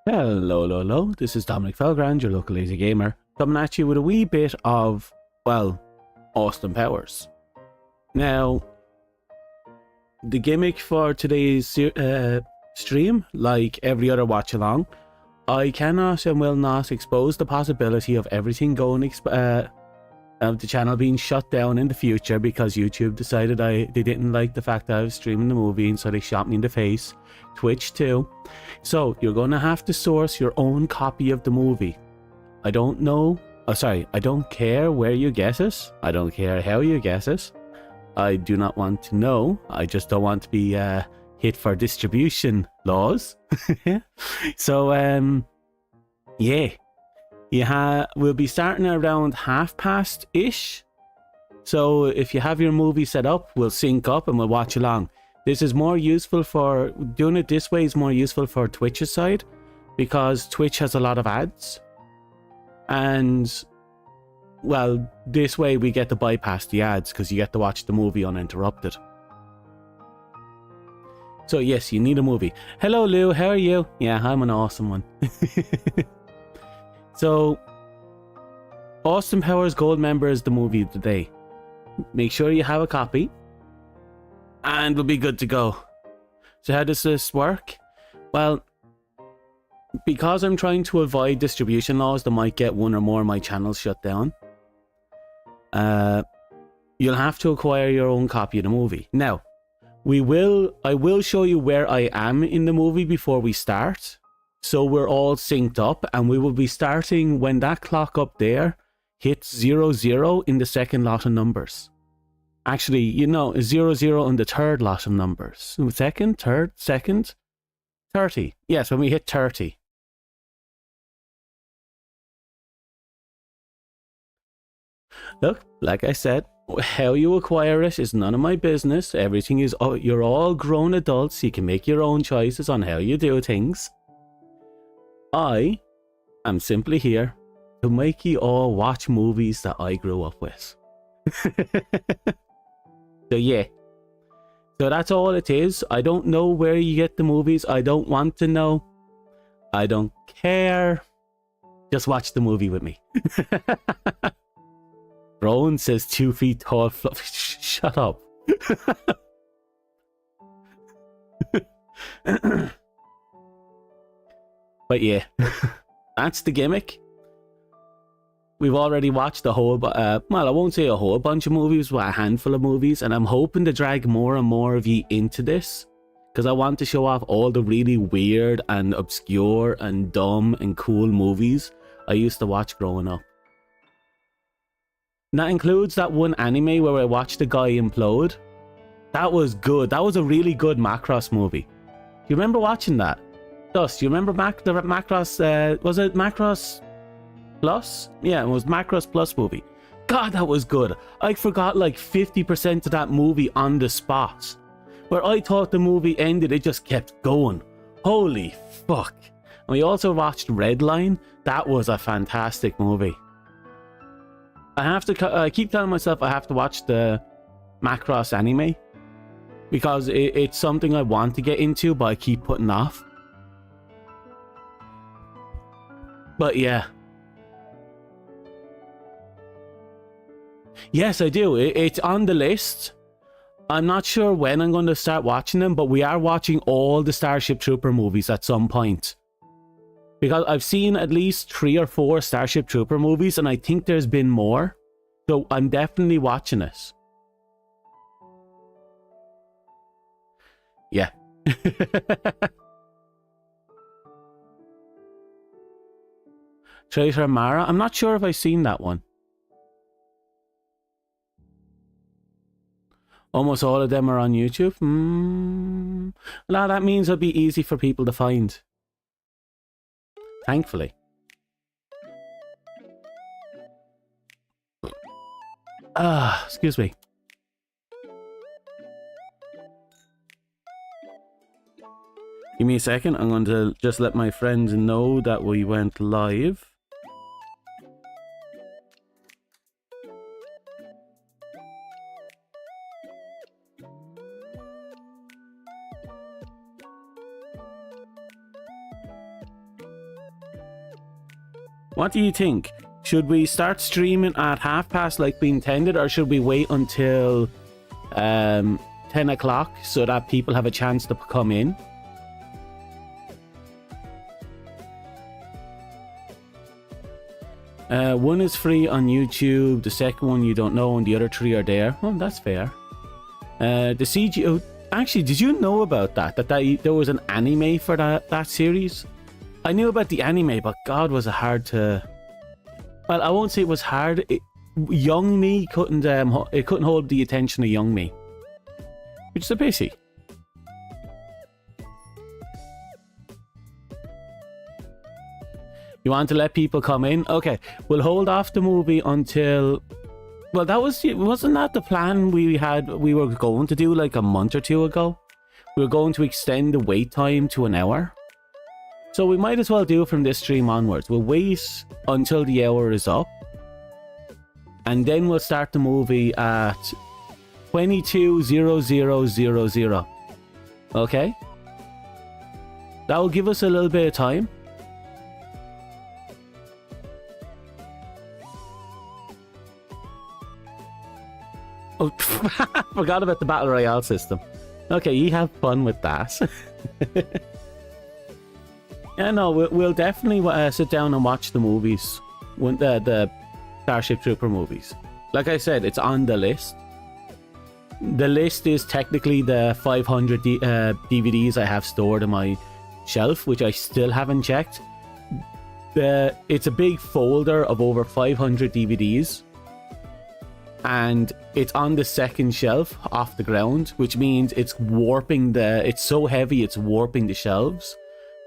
Hello. This is Dominic Felgrand, your local lazy gamer, coming at you with a wee bit of, well, Austin Powers. Now, the gimmick for today's stream, like every other watch along, I cannot and will not expose the possibility of everything going of the channel being shut down in the future because YouTube decided they didn't like the fact that I was streaming the movie, and so they shot me in the face. Twitch too. So you're going to have to source your own copy of the movie. I don't know. I don't care where you get it. I don't care how you get it. I do not want to know. I just don't want to be hit for distribution laws. So yeah. We'll be starting around past-ish. So if you have your movie set up, we'll sync up and we'll watch along. This is more useful for, doing it this way is more useful for Twitch's side, because Twitch has a lot of ads. And, well, this way we get to bypass the ads because you get to watch the movie uninterrupted. So yes, you need a movie. Hello Lou, how are you? Yeah, I'm an awesome one. So, Austin Powers Goldmember is the movie of the day. Make sure you have a copy, and we'll be good to go. So how does this work? Well, because I'm trying to avoid distribution laws that might get one or more of my channels shut down, you'll have to acquire your own copy of the movie. Now, I will show you where I am in the movie before we start. So we're all synced up, and we will be starting when that clock up there hits 00 in the second lot of numbers. Actually, 00 in the third lot of numbers. Second, 30. Yes, when we hit 30. Look, like I said, how you acquire it is none of my business. Everything is, you're all grown adults. You can make your own choices on how you do things. I am simply here to make you all watch movies that I grew up with. So yeah. So that's all it is. I don't know where you get the movies. I don't want to know. I don't care. Just watch the movie with me. Rowan says 2 feet tall. Shut up. But yeah, that's the gimmick. We've already watched a whole, well, I won't say a whole bunch of movies, but a handful of movies, and I'm hoping to drag more and more of you into this, because I want to show off all the really weird and obscure and dumb and cool movies I used to watch growing up. And that includes that one anime where I watched a guy implode. That was good. That was a really good Macross movie. Do you remember watching that? Dust, you remember the Macross, was it Macross Plus? Yeah, it was Macross Plus movie. God, that was good. I forgot like 50% of that movie on the spot. Where I thought the movie ended, it just kept going. Holy fuck. And we also watched Redline. That was a fantastic movie. I keep telling myself I have to watch the Macross anime, because it's something I want to get into, but I keep putting off. But yeah. Yes, I do. It's on the list. I'm not sure when I'm going to start watching them, but we are watching all the Starship Trooper movies at some point. Because I've seen at least 3 or 4 Starship Trooper movies, and I think there's been more. So I'm definitely watching it. Yeah. Traitor Mara? I'm not sure if I've seen that one. Almost all of them are on YouTube. Now that means it'll be easy for people to find. Thankfully. Excuse me. Give me a second. I'm going to just let my friends know that we went live. What do you think? Should we start streaming at past like we intended, or should we wait until 10 o'clock so that people have a chance to come in? One is free on YouTube, the second one you don't know, and the other 3 are there. Oh, that's fair. The CG... Oh, actually, did you know about that? That there was an anime for that series? I knew about the anime, but God, was it hard to... Well, I won't say it was hard. Young me couldn't... it couldn't hold the attention of young me. Which is a pity. You want to let people come in? Okay, we'll hold off the movie until... Well, wasn't that the plan we were going to do like a month or 2 ago? We were going to extend the wait time to an hour. So we might as well do it from this stream onwards. We'll wait until the hour is up. And then we'll start the movie at 22:00:00. Okay? That will give us a little bit of time. Oh, forgot about the Battle Royale system. Okay, you have fun with that. Yeah, no, we'll definitely sit down and watch the movies. The Starship Trooper movies. Like I said, it's on the list. The list is technically the 500 DVDs I have stored in my shelf, which I still haven't checked. It's a big folder of over 500 DVDs. And it's on the second shelf off the ground, which means it's warping it's so heavy it's warping the shelves.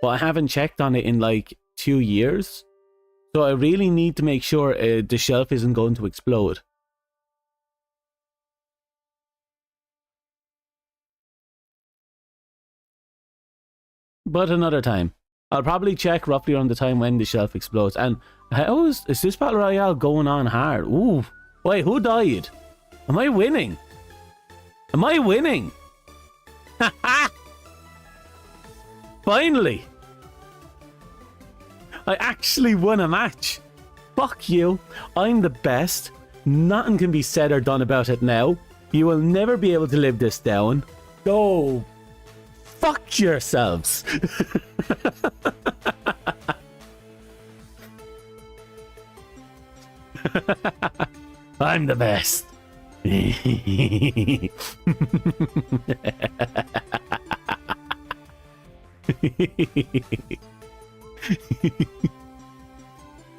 But I haven't checked on it in like 2 years. So I really need to make sure the shelf isn't going to explode. But another time. I'll probably check roughly around the time when the shelf explodes. And how is this Battle Royale going on hard? Ooh. Wait, who died? Am I winning? Am I winning? Finally! I actually won a match. Fuck you. I'm the best. Nothing can be said or done about it now. You will never be able to live this down. Go. Fuck yourselves. I'm the best.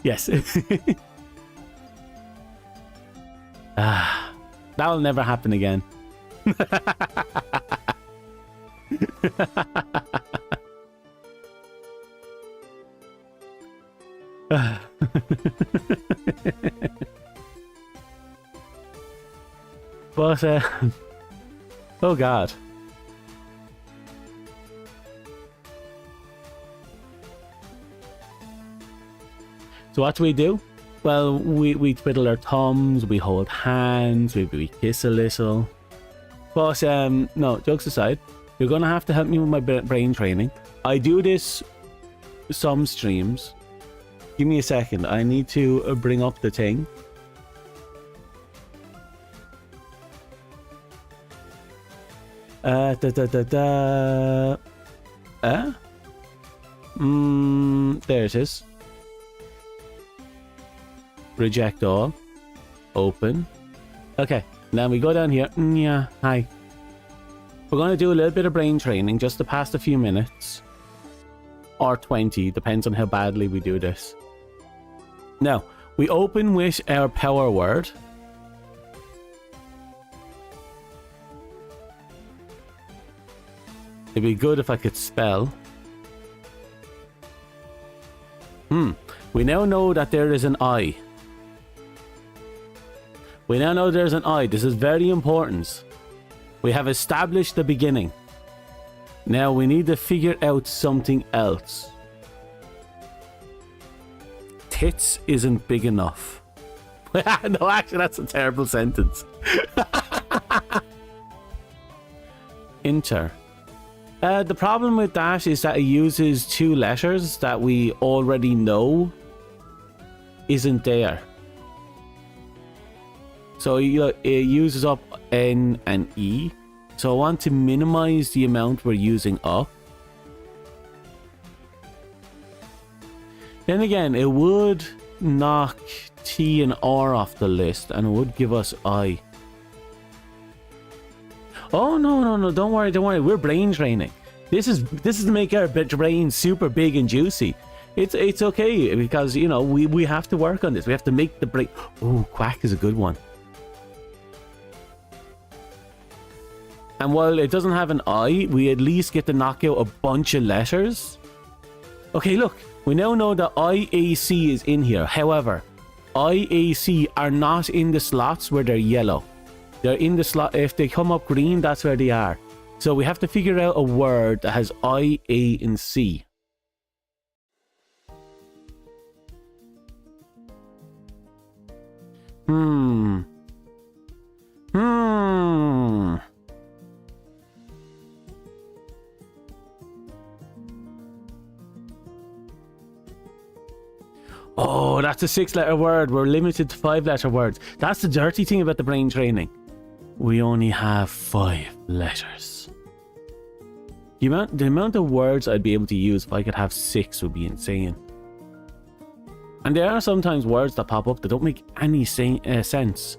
Yes. That'll never happen again. But oh god. So what do we do? Well, we twiddle our thumbs, we hold hands, maybe we kiss a little. But no, jokes aside, you're gonna have to help me with my brain training. I do this some streams. Give me a second. I need to bring up the thing. There it is. Reject all. Open. Okay, now we go down here. Yeah, hi. We're going to do a little bit of brain training just to pass a few minutes. Or 20, depends on how badly we do this. Now, we open with our power word. It'd be good if I could spell. We now know that there is an I. We now know there's an I. This is very important. We have established the beginning. Now we need to figure out something else. Tits isn't big enough. No, actually, that's a terrible sentence. Enter. The problem with that is that it uses 2 letters that we already know isn't there. So it uses up N and E. So I want to minimize the amount we're using up. Then again, it would knock T and R off the list, and it would give us I. Oh no, don't worry, we're brain training. This is to make our brain super big and juicy. It's okay, because you know we have to work on this. We have to make the brain. Oh, quack is a good one. And while it doesn't have an I, we at least get to knock out a bunch of letters. Okay, look, we now know that IAC is in here. However, IAC are not in the slots where they're yellow. They're in the slot. If they come up green, that's where they are. So we have to figure out a word that has I, A, and C. Oh, that's a 6-letter word. We're limited to 5-letter words. That's the dirty thing about the brain training. We only have 5 letters. The amount of words I'd be able to use if I could have 6 would be insane. And there are sometimes words that pop up that don't make any sense.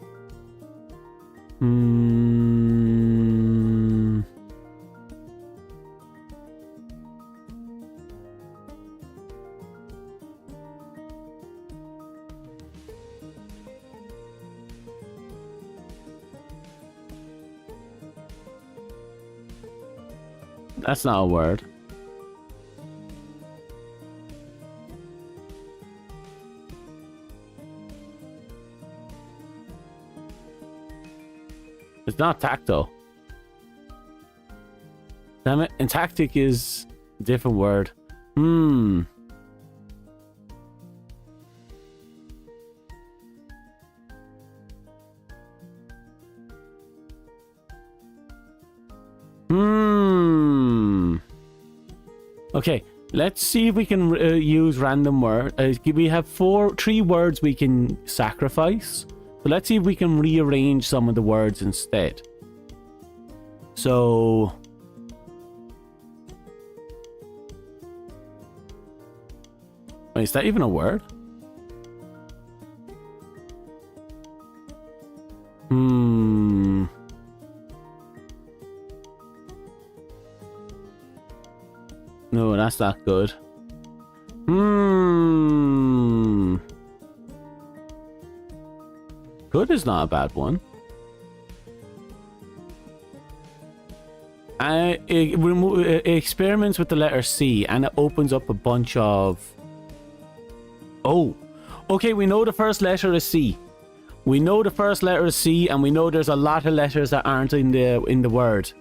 That's not a word. It's not tactile. Damn it. And tactic is a different word. Okay, let's see if we can use random word. We have 3 words we can sacrifice. So let's see if we can rearrange some of the words instead. So wait, is that even a word? No, that's not good. Good is not a bad one. It experiments with the letter C and it opens up a bunch of... Oh, okay, we know the first letter is C. We know the first letter is C, and we know there's a lot of letters that aren't in the word.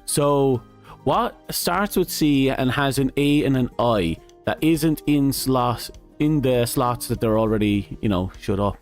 So what starts with C and has an A and an I that isn't in the slots that they're already, you know, shut up?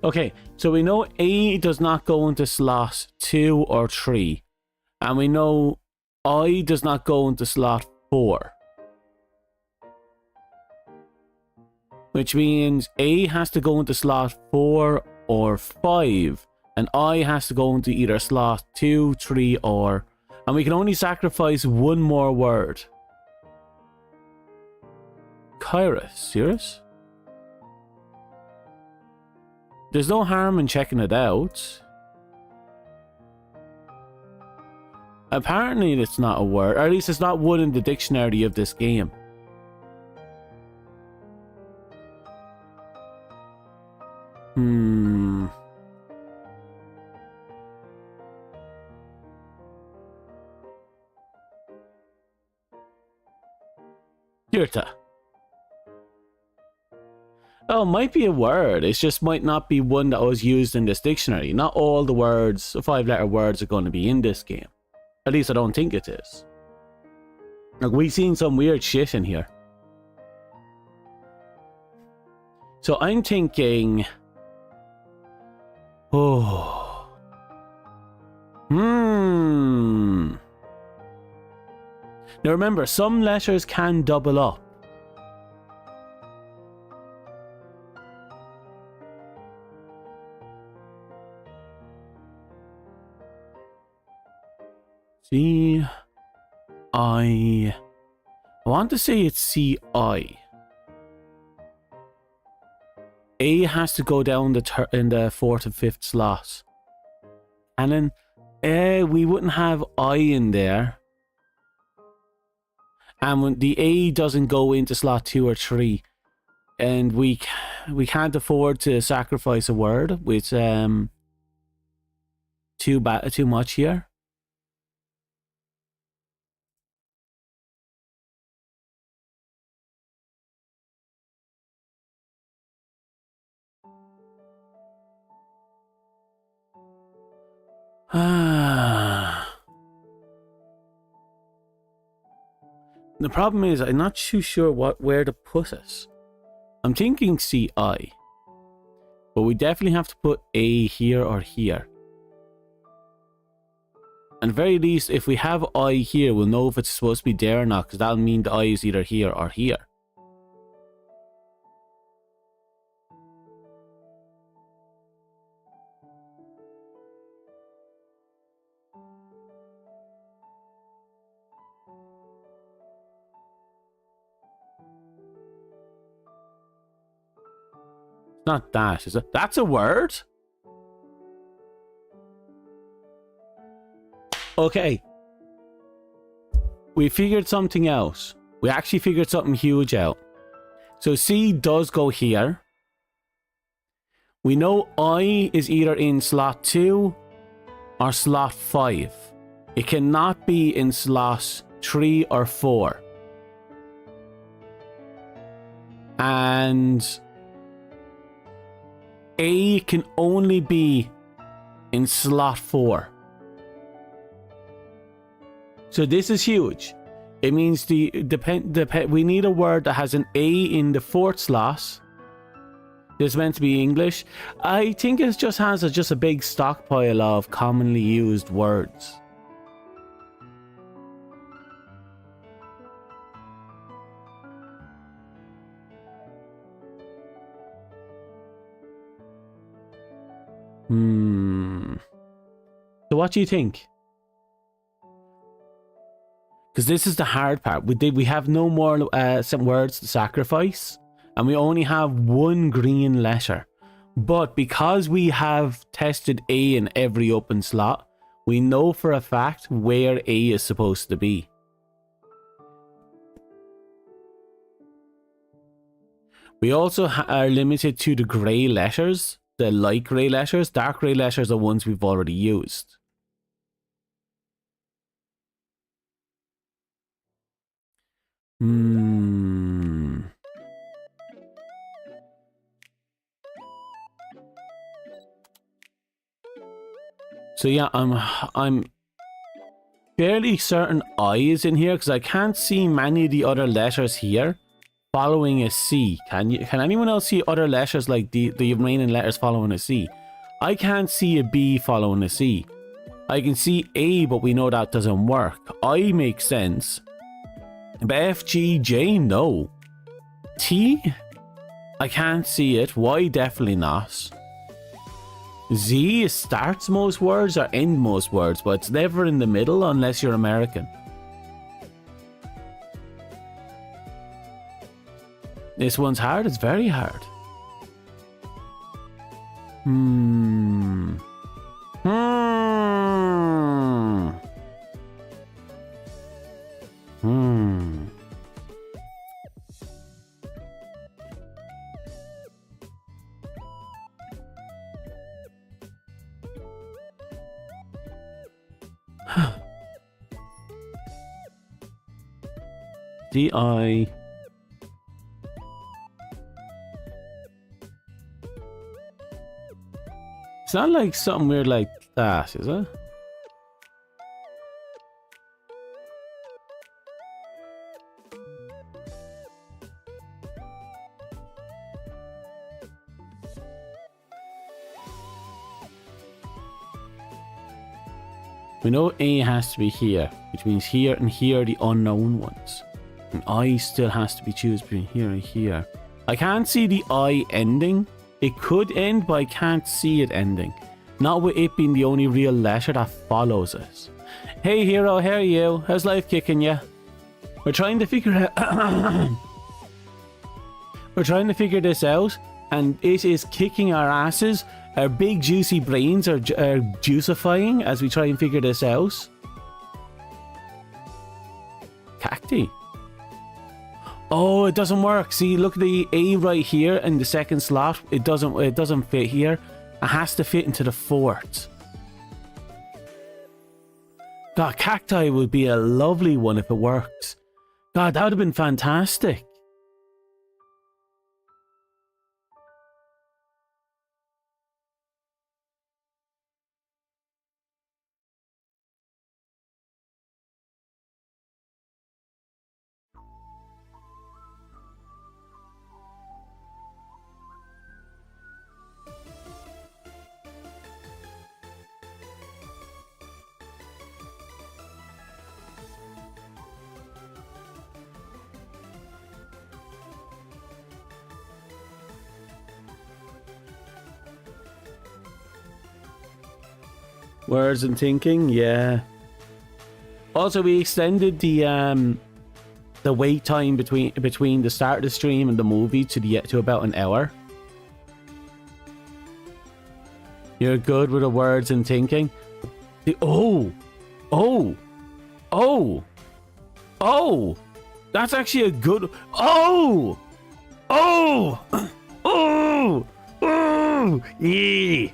Okay, so we know A does not go into slot 2 or 3. And we know I does not go into slot 4. Which means A has to go into slot 4 or 5. And I has to go into either slot 2, 3, or... And we can only sacrifice one more word. Kairos, serious? There's no harm in checking it out. Apparently it's not a word, or at least it's not one in the dictionary of this game. Hmm. Yurta. Oh, it might be a word. It just might not be one that was used in this dictionary. Not all the words, 5-letter words, are going to be in this game. At least I don't think it is. Like, we've seen some weird shit in here. So I'm thinking... Oh. Now remember, some letters can double up. I want to say it's C-I. A has to go down in the 4th and 5th slot. And then we wouldn't have I in there. And when the A doesn't go into slot 2 or 3. And we can't afford to sacrifice a word with too much here. The problem is I'm not too sure where to put it. I'm thinking CI. But we definitely have to put A here or here. And at the very least, if we have I here, we'll know if it's supposed to be there or not, because that'll mean the I is either here or here. Not that, is it? That's a word? Okay. We figured something out. We actually figured something huge out. So C does go here. We know I is either in slot 2 or slot 5. It cannot be in slot 3 or 4. And A can only be in slot 4. So this is huge. It means we need a word that has an A in the 4th slot. This is meant to be English. I think it just has just a big stockpile of commonly used words. So what do you think? Because this is the hard part. We have no more some words to sacrifice, and we only have one green letter. But because we have tested A in every open slot, we know for a fact where A is supposed to be. We also are limited to the grey letters, the light grey letters. Dark grey letters are ones we've already used. So yeah, I'm fairly certain I is in here because I can't see many of the other letters here following a C. Can anyone else see other letters like the remaining letters following a C? I can't see a B following a C. I can see A, but we know that doesn't work. I makes sense. But F, G, J, no. T? I can't see it. Y, definitely not. Z starts most words or end most words, but it's never in the middle unless you're American. This one's hard. It's very hard. DI. It's not like something weird like that, is it? We know A has to be here, which means here and here are the unknown ones. And I still has to be chosen between here and here. I can't see the I ending. It could end, but I can't see it ending. Not with it being the only real letter that follows it. Hey hero, how are you? How's life kicking ya? We're trying to figure out... We're trying to figure this out, and it is kicking our asses. Our big juicy brains are juicifying as we try and figure this out. Cacti. Oh, it doesn't work. See, look at the A right here in the second slot. It doesn't fit here. It has to fit into the fourth. God, cacti would be a lovely one if it worked. God, that would have been fantastic. Words and thinking, yeah. Also, we extended the wait time between the start of the stream and the movie to about an hour. You're good with the words and thinking. Oh, that's actually a good. Oh, yeah.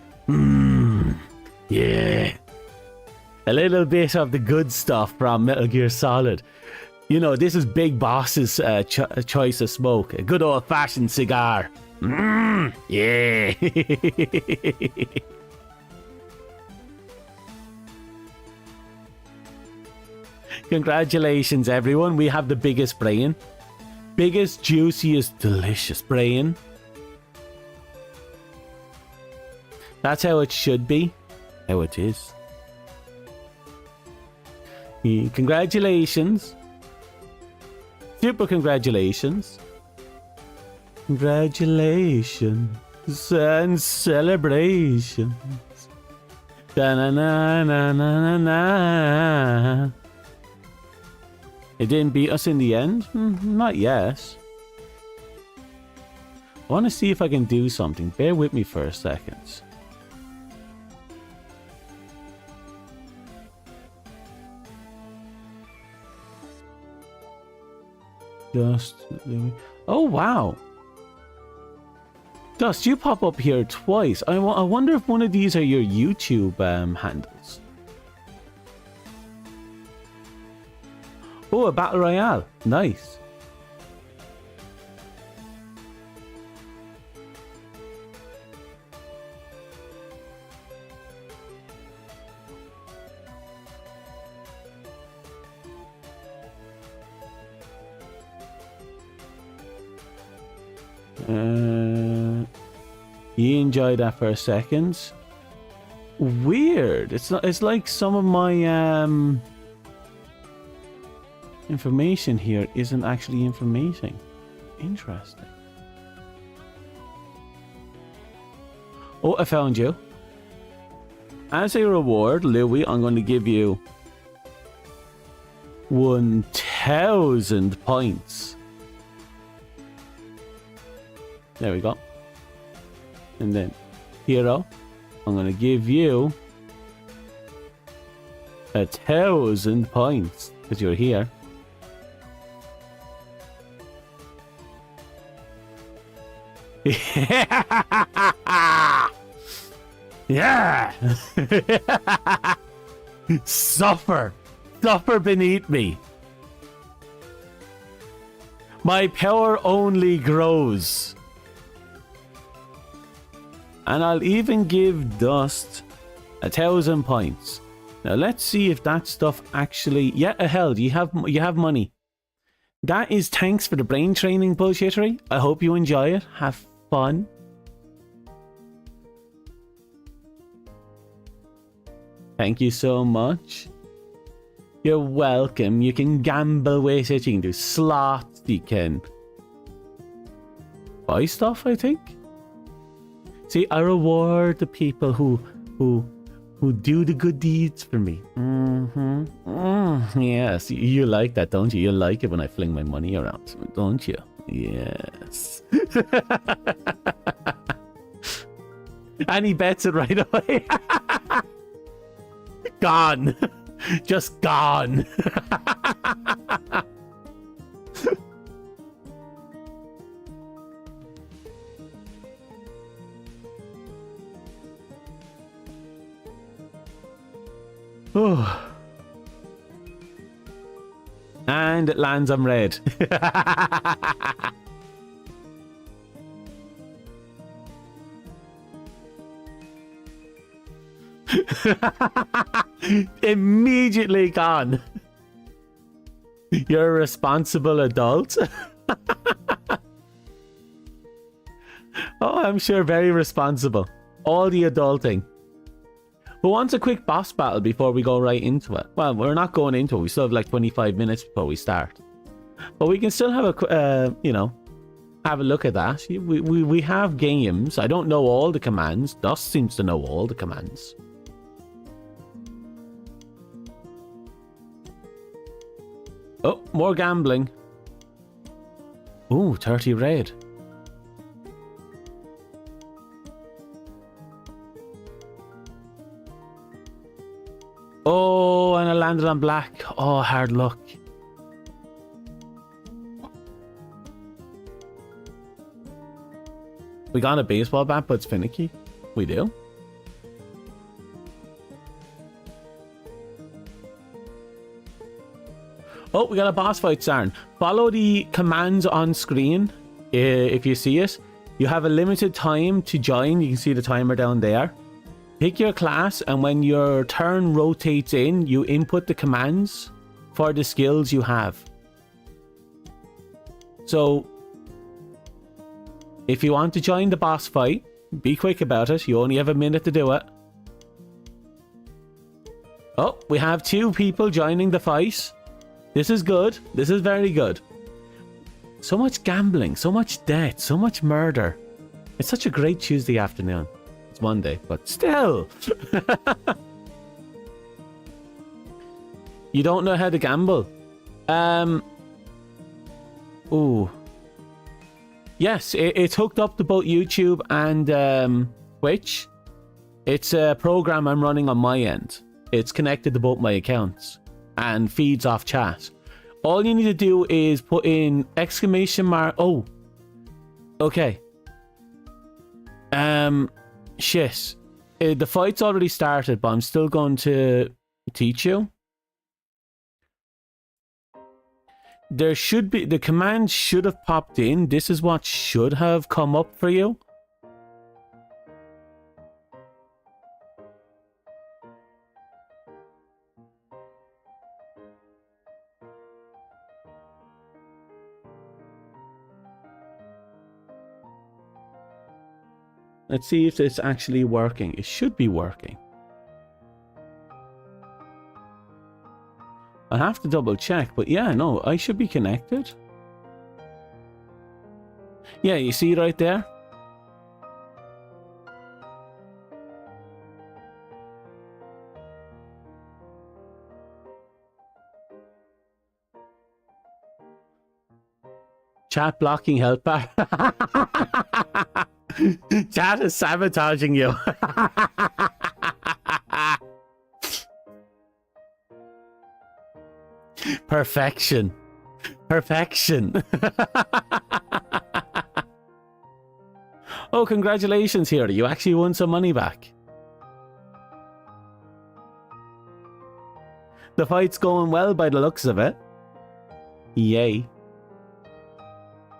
Yeah. A little bit of the good stuff from Metal Gear Solid. You know, this is Big Boss's choice of smoke. A good old-fashioned cigar. Yeah. Congratulations, everyone. We have the biggest brain. Biggest, juiciest, delicious brain. That's how it should be. How it is. Yeah, congratulations. Super congratulations. Congratulations and celebrations. Da-na-na-na-na-na-na. It didn't beat us in the end? Not yet. I want to see if I can do something. Bear with me for a second. Oh wow, Dust, you pop up here twice. I wonder if one of these are your YouTube handles. Oh, a battle royale, nice. You enjoyed that for a second. Weird. It's not. It's like some of my information here isn't actually information. Interesting. Oh, I found you. As a reward, Louis, I'm going to give you 1,000 points. There we go. And then, hero, I'm going to give you 1,000 points because you're here. Yeah. Suffer beneath me. My power only grows. And I'll even give Dust 1,000 points. Now let's see if that stuff actually... Yeah, hell, you have money. That is thanks for the brain training bullshittery. I hope you enjoy it. Have fun. Thank you so much. You're welcome. You can gamble with it. You can do slots. You can buy stuff, I think. See, I reward the people who do the good deeds for me. Yes, you like that, don't you? You like it when I fling my money around, don't you? Yes. And he bets it right away. Gone. Just gone. And it lands on red. Immediately gone. You're a responsible adult. Oh, I'm sure very responsible. All the adulting. Who wants a quick boss battle before we go right into it? Well, we're not going into it. We still have like 25 minutes before we start. But we can still have a, have a look at that. We have games. I don't know all the commands. Dust seems to know all the commands. Oh, more gambling. Ooh, 30 red. Oh, and I landed on black. Oh, hard luck. We got a baseball bat, but it's finicky. We do. Oh, we got a boss fight, Sarn. Follow the commands on screen if you see it. You have a limited time to join. You can see the timer down there. Pick your class, and when your turn rotates in, you input the commands for the skills you have. So, if you want to join the boss fight, be quick about it. You only have a minute to do it. Oh, we have 2 people joining the fight. This is good. This is very good. So much gambling, so much debt, so much murder. It's such a great Tuesday afternoon. It's Monday, but still. You don't know how to gamble. Ooh. Yes, it's hooked up to both YouTube and Twitch. It's a program I'm running on my end. It's connected to both my accounts and feeds off chat. All you need to do is put in exclamation mark. Oh, okay. Shit. The fight's already started, but I'm still going to teach you. There should be, the command should have popped in. This is what should have come up for you. Let's see if it's actually working. It should be working. I'll have to double check, but yeah, no, I should be connected. Yeah, you see right there? Chat blocking helper. Chat is sabotaging you. Perfection. Perfection. Oh, congratulations, here. You actually won some money back. The fight's going well by the looks of it. Yay.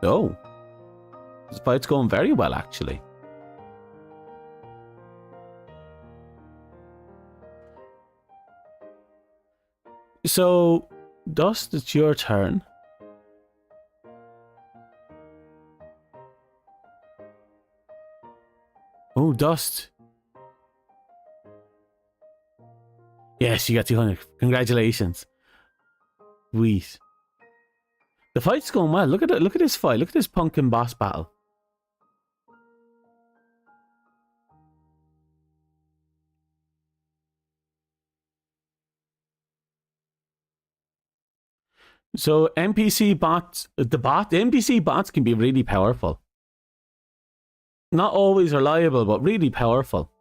Oh. This fight's going very well, actually. So, Dust, it's your turn. Oh, Dust. Yes, you got 200. Congratulations. Sweet. The fight's going well. Look at it. Look at this fight. Look at this pumpkin boss battle. So NPC bots, the NPC bots can be really powerful. Not always reliable, but really powerful.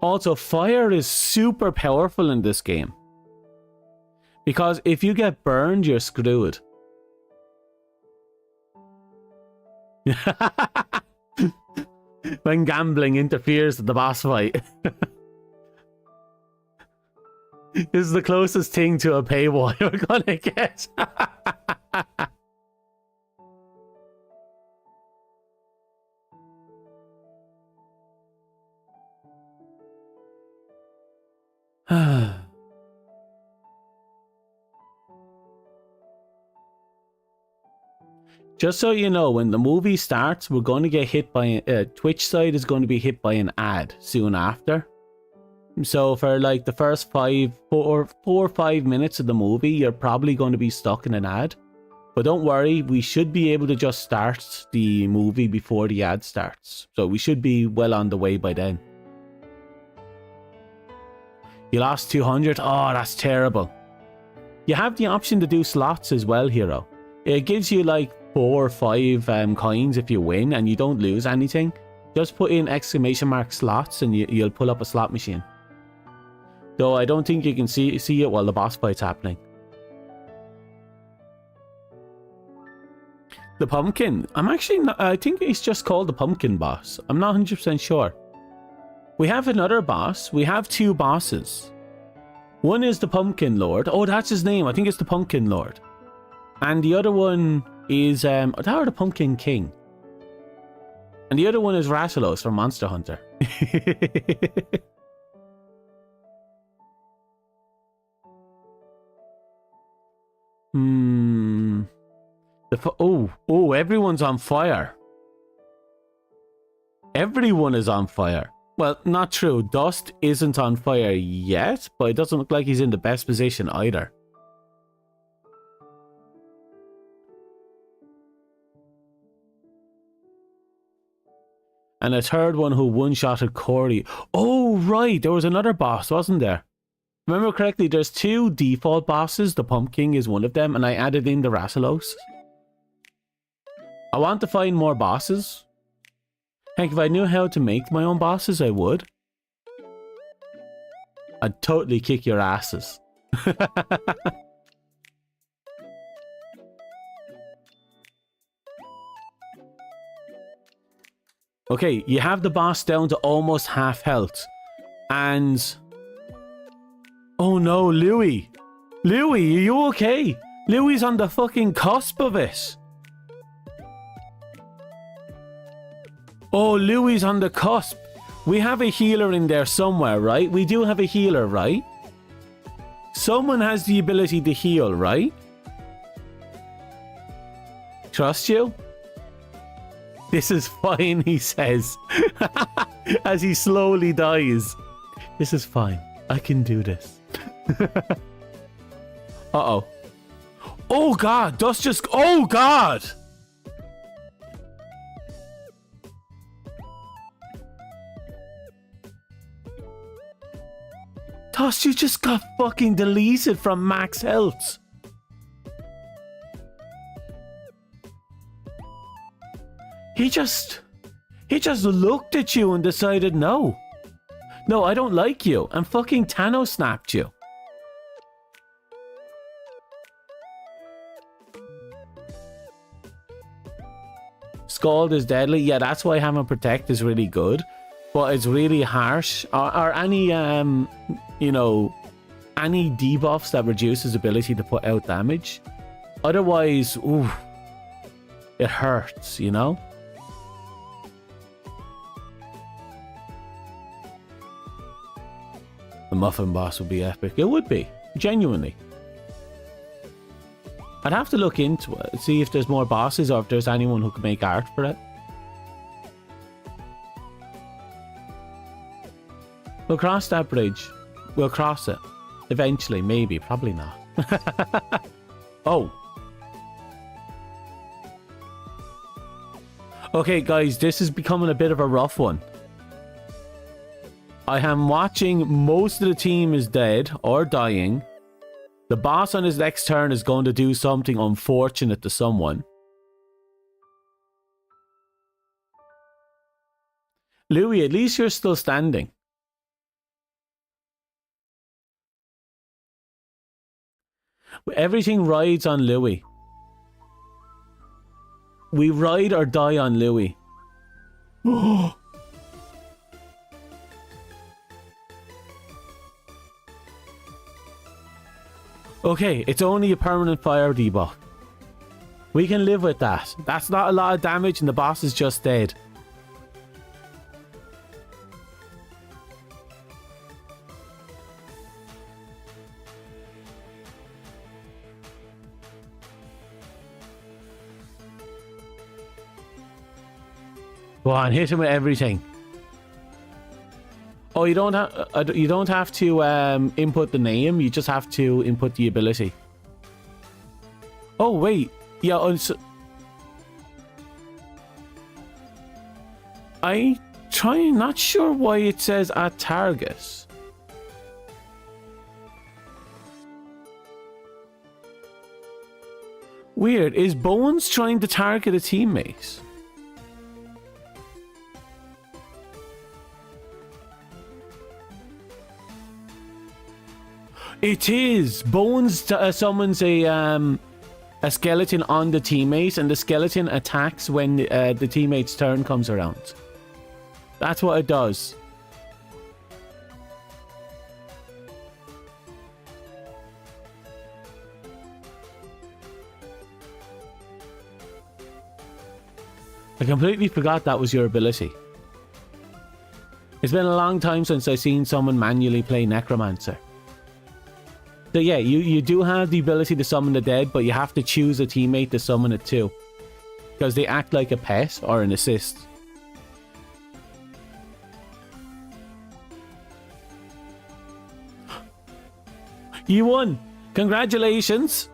Also, fire is super powerful in this game. Because if you get burned, you're screwed. When gambling interferes with the boss fight. This is the closest thing to a paywall you're gonna get. Just so you know, when the movie starts, we're going to get hit by Twitch side is going to be hit by an ad soon after. So for like the first 4 or 5 minutes of the movie, you're probably going to be stuck in an ad. But don't worry, we should be able to just start the movie before the ad starts. So we should be well on the way by then. You lost 200? Oh, that's terrible. You have the option to do slots as well, Hero. It gives you like 4 or 5 coins if you win and you don't lose anything. Just put in ! slots and you'll pull up a slot machine. Though I don't think you can see it while the boss fight's happening. The pumpkin. I'm actually not, I think it's just called the pumpkin boss. I'm not 100% sure. We have another boss. We have 2 bosses. One is the Pumpkin Lord. Oh, that's his name. I think it's the Pumpkin Lord. And the other one is the Pumpkin King. And the other one is Rathalos from Monster Hunter. Oh, everyone's on fire. Everyone is on fire. Well, not true. Dust isn't on fire yet, but it doesn't look like he's in the best position either. And a third one who one-shotted Corey. Oh, right. There was another boss, wasn't there? Remember correctly, there's 2 default bosses. The Pumpkin is one of them, and I added in the Rathalos. I want to find more bosses. Heck, if I knew how to make my own bosses, I would. I'd totally kick your asses. Okay, you have the boss down to almost half health. And... oh no, Louis. Louis, are you okay? Louis on the fucking cusp of it. Oh, Louis on the cusp. We have a healer in there somewhere, right? We do have a healer, right? Someone has the ability to heal, right? Trust you? This is fine, he says. As he slowly dies. This is fine. I can do this. Uh-oh. Oh, God. Dust just... oh, God. Dust, you just got fucking deleted from max health. He just looked at you and decided, no. No, I don't like you. And fucking Thanos snapped you. Scald is deadly. Yeah, that's why having Protect is really good. But it's really harsh. Or any, you know, any debuffs that reduce his ability to put out damage. Otherwise, ooh, it hurts, you know? The muffin boss would be epic. It would be, genuinely. I'd have to look into it, see if there's more bosses or if there's anyone who can make art for it. We'll cross that bridge. We'll cross it. Eventually, maybe. Probably not. Oh. Okay, guys, this is becoming a bit of a rough one. I am watching most of the team is dead or dying. The boss on his next turn is going to do something unfortunate to someone. Louis, at least you're still standing. Everything rides on Louis. We ride or die on Louis. Okay, it's only a permanent fire debuff. We can live with that. That's not a lot of damage and the boss is just dead. Go on, hit him with everything. Oh, you don't have to input the name. You just have to input the ability. Oh wait, yeah. Not sure why it says at target. Weird. Is Bones trying to target a teammate? It is. Bones summons a skeleton on the teammate, and the skeleton attacks when the teammate's turn comes around. That's what it does. I completely forgot that was your ability. It's been a long time since I've seen someone manually play Necromancer. So yeah, you do have the ability to summon the dead, but you have to choose a teammate to summon it too. Because they act like a pet or an assist. You won! Congratulations!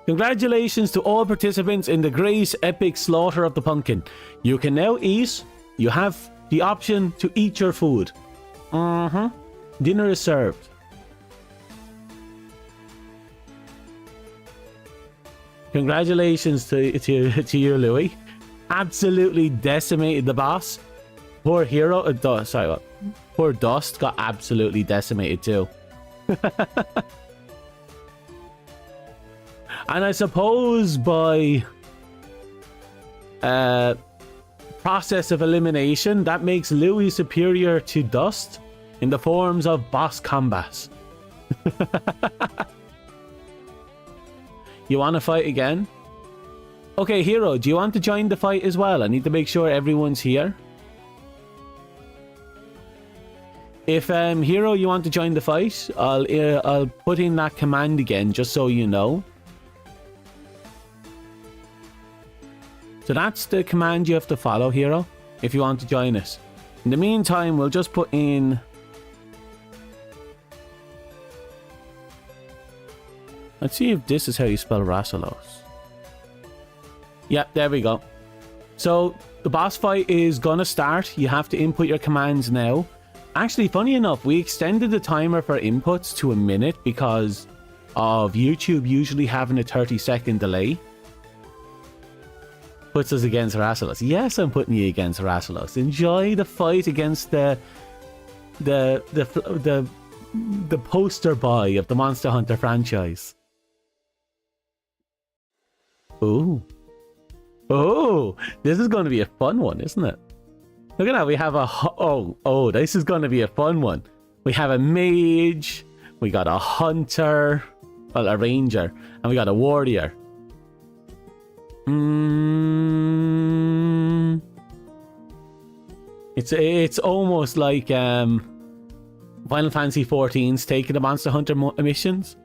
Congratulations to all participants in the great epic slaughter of the pumpkin. You can now eat. You have the option to eat your food. Dinner is served. Congratulations to you, Louis. Absolutely decimated the boss. Poor hero. Sorry, what? Poor Dust got absolutely decimated too. And I suppose by process of elimination, that makes Louis superior to Dust in the forms of boss combat. You want to fight again? Okay, Hero, do you want to join the fight as well? I need to make sure everyone's here. If Hero, you want to join the fight, I'll put in that command again, just so you know. So that's the command you have to follow, Hero, if you want to join us. In the meantime, we'll just put in... Let's see if this is how you spell Rassalos. Yep, there we go. So the boss fight is gonna start. You have to input your commands now. Actually, funny enough, we extended the timer for inputs to a minute because of YouTube usually having a 30-second delay. Puts us against Rassalos. Yes, I'm putting you against Rassalos. Enjoy the fight against the poster boy of the Monster Hunter franchise. Ooh. Oh, this is going to be a fun one, isn't it? Look at that. We have a... Oh, this is going to be a fun one. We have a mage. We got a hunter. Well, a ranger. And we got a warrior. It's almost like Final Fantasy XIV's taking the Monster Hunter missions.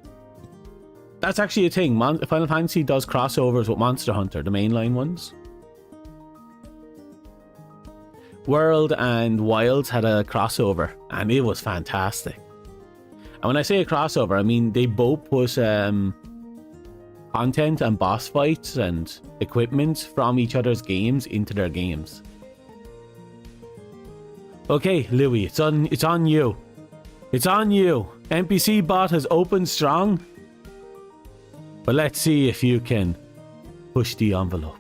That's actually a thing. Final Fantasy does crossovers with Monster Hunter, the mainline ones. World and Wilds had a crossover, and it was fantastic. And when I say a crossover, I mean they both put content and boss fights and equipment from each other's games into their games. Okay, Louis, it's on you. It's on you. NPC bot has opened strong. But let's see if you can push the envelope.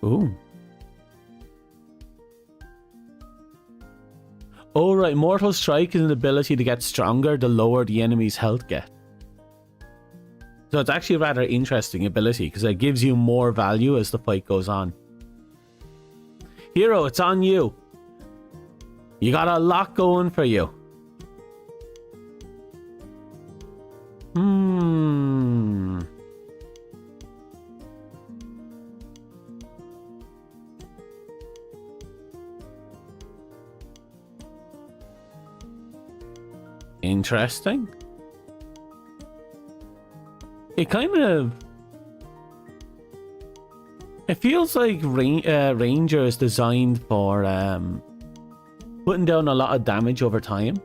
Ooh. Oh, right. Mortal Strike is an ability to get stronger the lower the enemy's health get. So it's actually a rather interesting ability because it gives you more value as the fight goes on. Hero, it's on you. You got a lot going for you. Interesting. It kind of... It feels like Ranger is designed for putting down a lot of damage over time.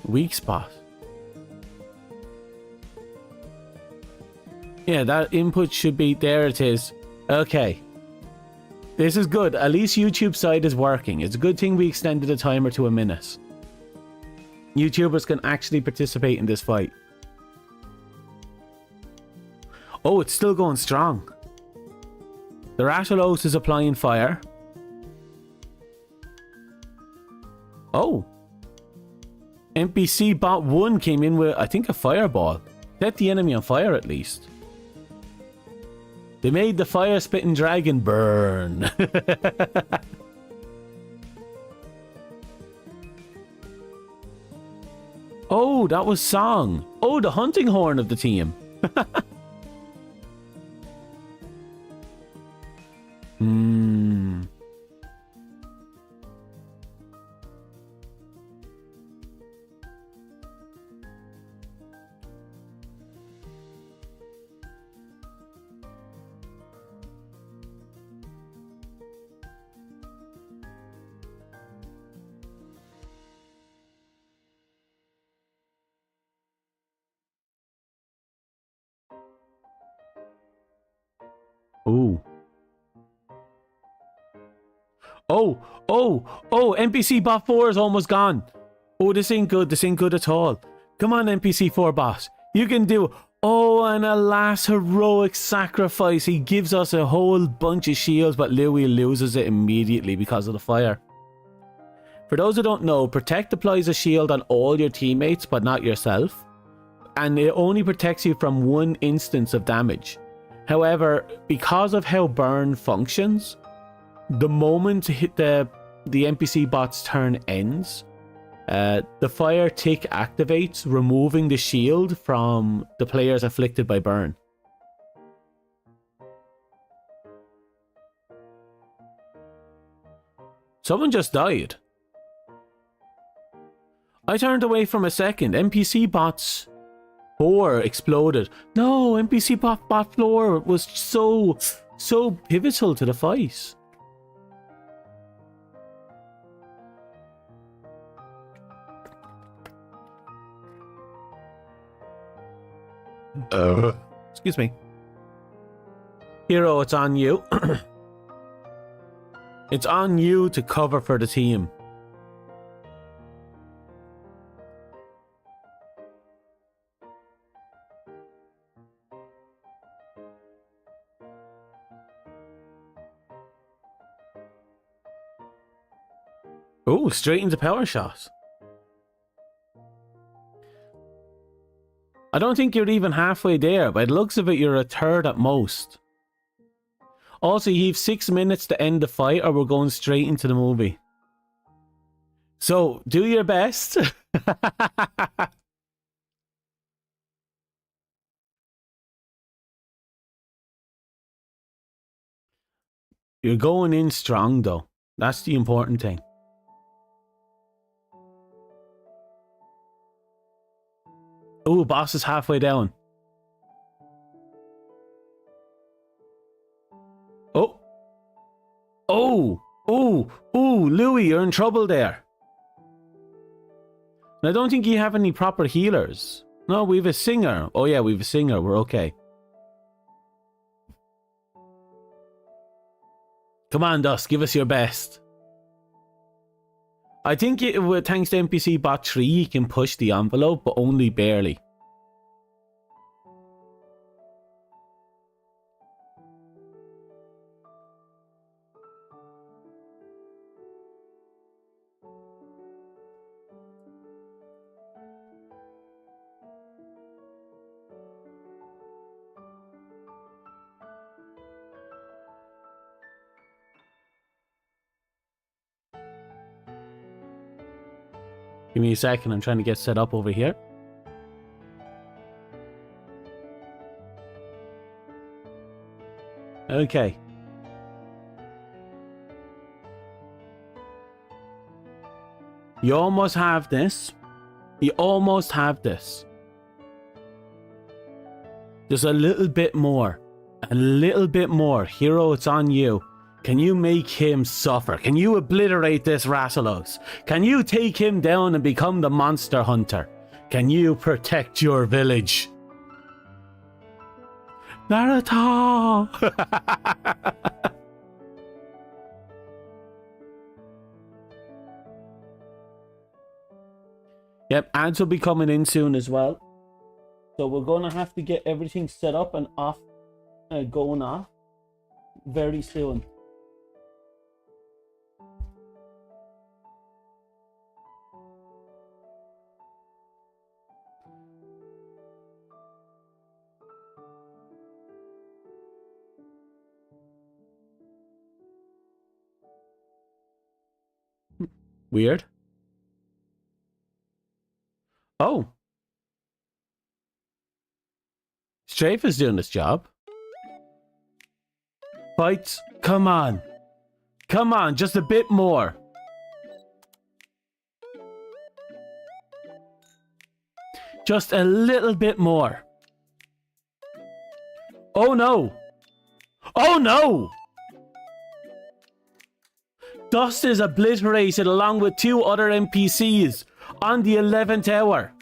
Weak spot. Yeah, that input should be... There it is. Okay. This is good. At least YouTube's side is working. It's a good thing we extended the timer to a minute. YouTubers can actually participate in this fight. Oh, it's still going strong. The Rathalos is applying fire. Oh. NPC bot 1 came in with, I think, a fireball. Set the enemy on fire at least. They made the fire-spitting dragon burn. Oh, that was Song. Oh, the hunting horn of the team. Ooh. Oh, NPC bot 4 is almost gone. Oh, this ain't good. This ain't good at all. Come on, NPC 4 boss. You can do... Oh, and a last heroic sacrifice. He gives us a whole bunch of shields, but Louis loses it immediately because of the fire. For those who don't know, Protect applies a shield on all your teammates, but not yourself. And it only protects you from one instance of damage. However, because of how burn functions, the moment the NPC bot's turn ends, the fire tick activates, removing the shield from the players afflicted by burn. Someone just died. I turned away from a second. NPC bots 4 exploded. No, NPC bot 4 was so pivotal to the fight. Excuse me. Hero, it's on you. It's on you to cover for the team. Oh, straight into power shot. I don't think you're even halfway there. By the looks of it, you're a third at most. Also, you have 6 minutes to end the fight or we're going straight into the movie. So, do your best. You're going in strong, though. That's the important thing. Oh, boss is halfway down. Oh. Oh. Oh. Oh, Louis, you're in trouble there. And I don't think you have any proper healers. No, we have a singer. Oh yeah, we have a singer. We're okay. Come on, Dusk, give us your best. I think thanks to NPC bot 3, you can push the envelope, but only barely. Give me a second, I'm trying to get set up over here. Okay. You almost have this. You almost have this. Just a little bit more. A little bit more. Hero, it's on you. Can you make him suffer? Can you obliterate this Rassilux? Can you take him down and become the monster hunter? Can you protect your village? Naruto! Yep, ads will be coming in soon as well. So we're going to have to get everything set up and off, going off very soon. Weird. Oh. Strafe is doing this job. Fights. Come on. Come on, just a bit more. Just a little bit more. Oh no. Oh no! Dust is obliterated along with 2 other NPCs on the 11th hour.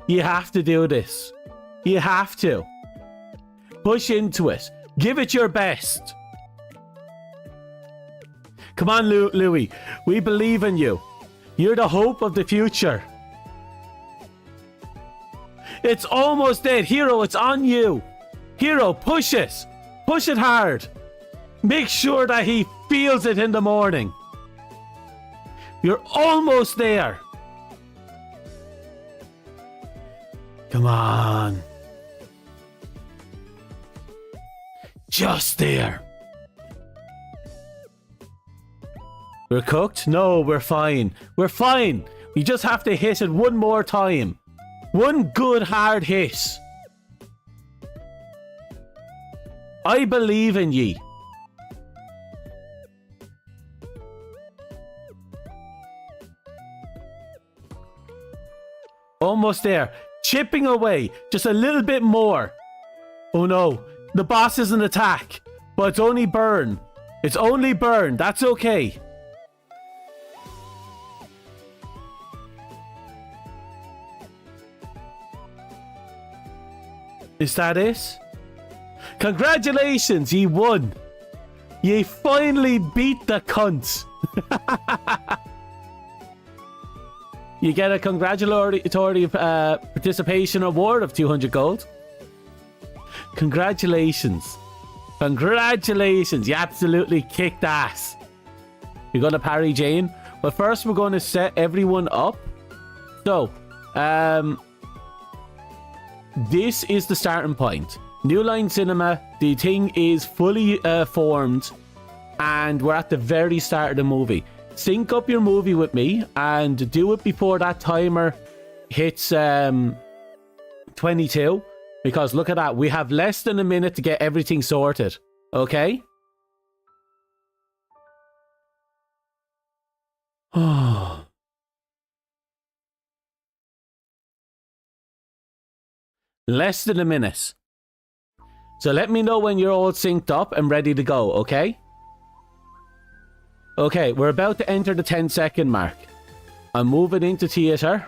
You have to do this. You have to. Push into it. Give it your best. Come on, Louis. We believe in you. You're the hope of the future. It's almost dead. Hero, it's on you. Hero, push it. Push it hard. Make sure that he feels it in the morning. You're almost there. Come on. Just there. We're cooked? No, we're fine. We're fine. We just have to hit it one more time. One good hard hit. I believe in ye. Almost there. Chipping away. Just a little bit more. Oh no. The boss is an attack. But it's only burn. It's only burn. That's okay. Is that it? Congratulations, ye won. Ye finally beat the cunts. You get a congratulatory participation award of 200 gold. Congratulations. Congratulations. You absolutely kicked ass. You're going to parry Jane. But first we're going to set everyone up. So, this is the starting point. New Line Cinema. The thing is fully formed, and we're at the very start of the movie. Sync up your movie with me and do it before that timer hits 22, because look at that, we have less than a minute to get everything sorted. Okay. Less than a minute. So let me know when you're all synced up and ready to go, okay? Okay, we're about to enter the 10-second mark. I'm moving into theater.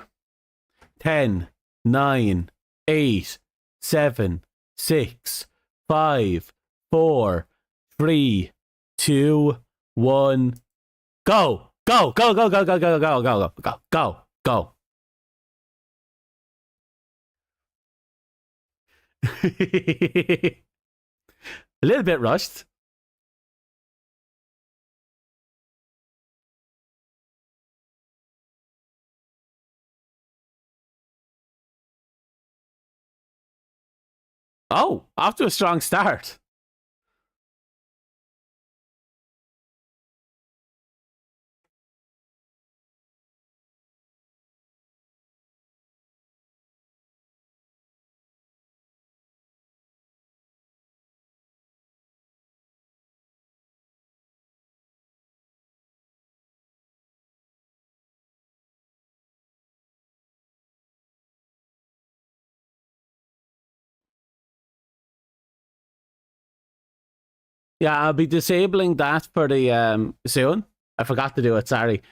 10, 9, 8, 7, 6, 5, 4, 3, 2, 1. Go! Go! Go! Go! Go! Go! Go! Go! Go! Go! Go! Go! Go! A little bit rushed. Oh, off to a strong start. Yeah, I'll be disabling that for the soon. I forgot to do it, sorry.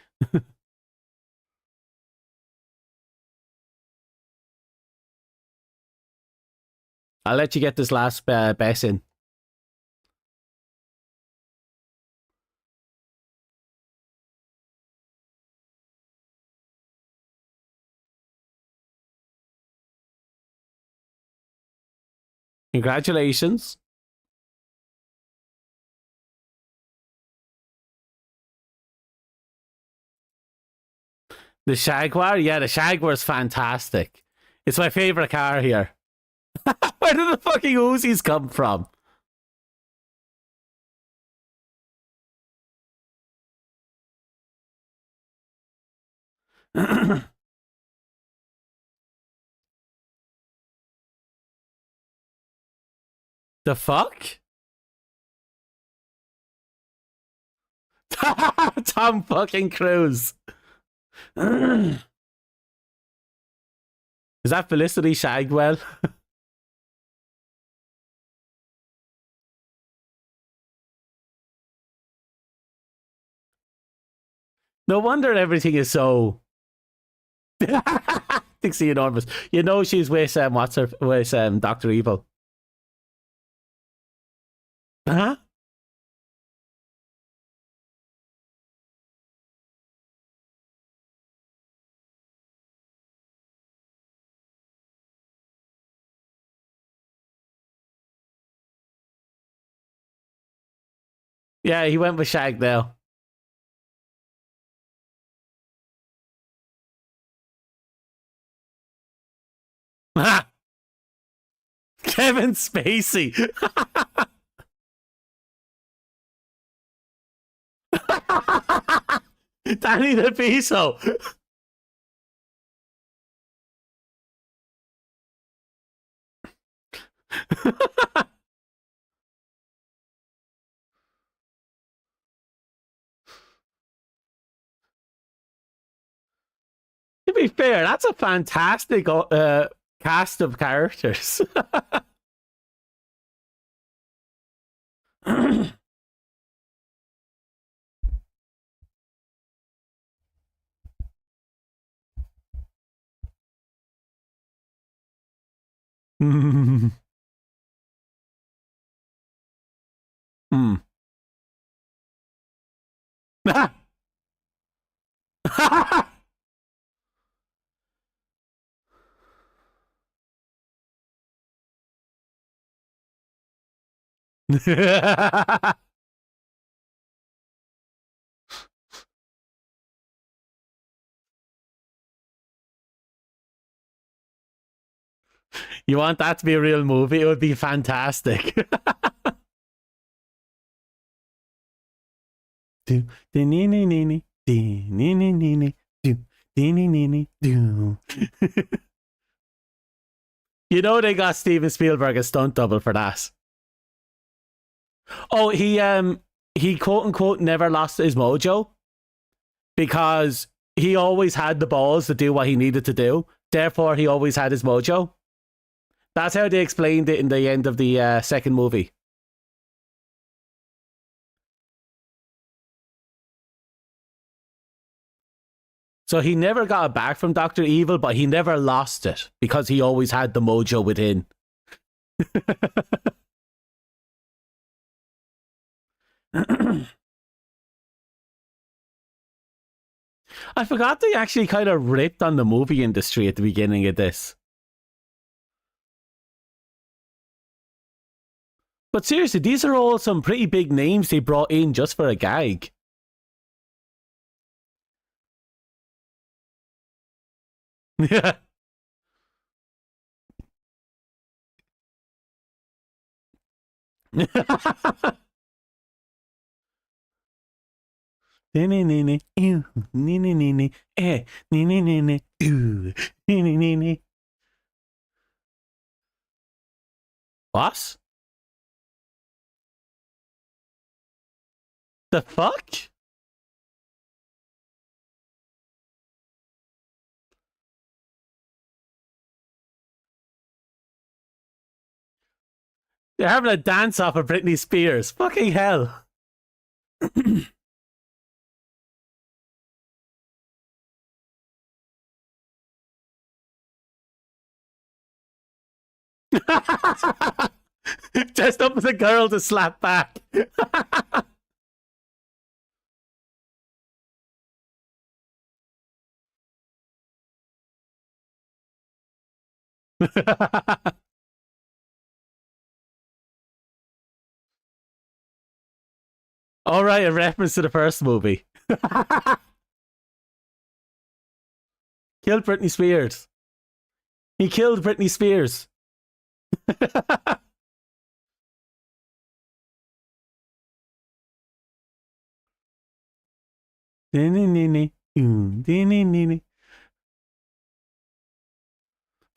I'll let you get this last best in. Congratulations. The Jaguar? Yeah, the Jaguar's fantastic. It's my favorite car here. Where did the fucking Uzis come from? The fuck? Tom fucking Cruise. Is that Felicity Shagwell? No wonder everything is so. Dixie enormous. You know she's with what's her with Doctor Evil. Huh? Yeah, he went with Shag now. Kevin Spacey. Danny DeVito. To be fair, that's a fantastic cast of characters. Hmm. You want that to be a real movie? It would be fantastic. Do do nee nee nee nee dee nee nee nee nee do dee nee nee nee do. You know they got Steven Spielberg a stunt double for that. Oh, he quote unquote never lost his mojo because he always had the balls to do what he needed to do. Therefore, he always had his mojo. That's how they explained it in the end of the second movie. So he never got it back from Dr. Evil, but he never lost it because he always had the mojo within. I forgot they actually kind of ripped on the movie industry at the beginning of this. But seriously, these are all some pretty big names they brought in just for a gag. Yeah. What? The fuck? They're having a dance off of Britney Spears. Fucking hell. Dressed up as a girl to slap back. All right, a reference to the first movie. Killed Britney Spears. He killed Britney Spears.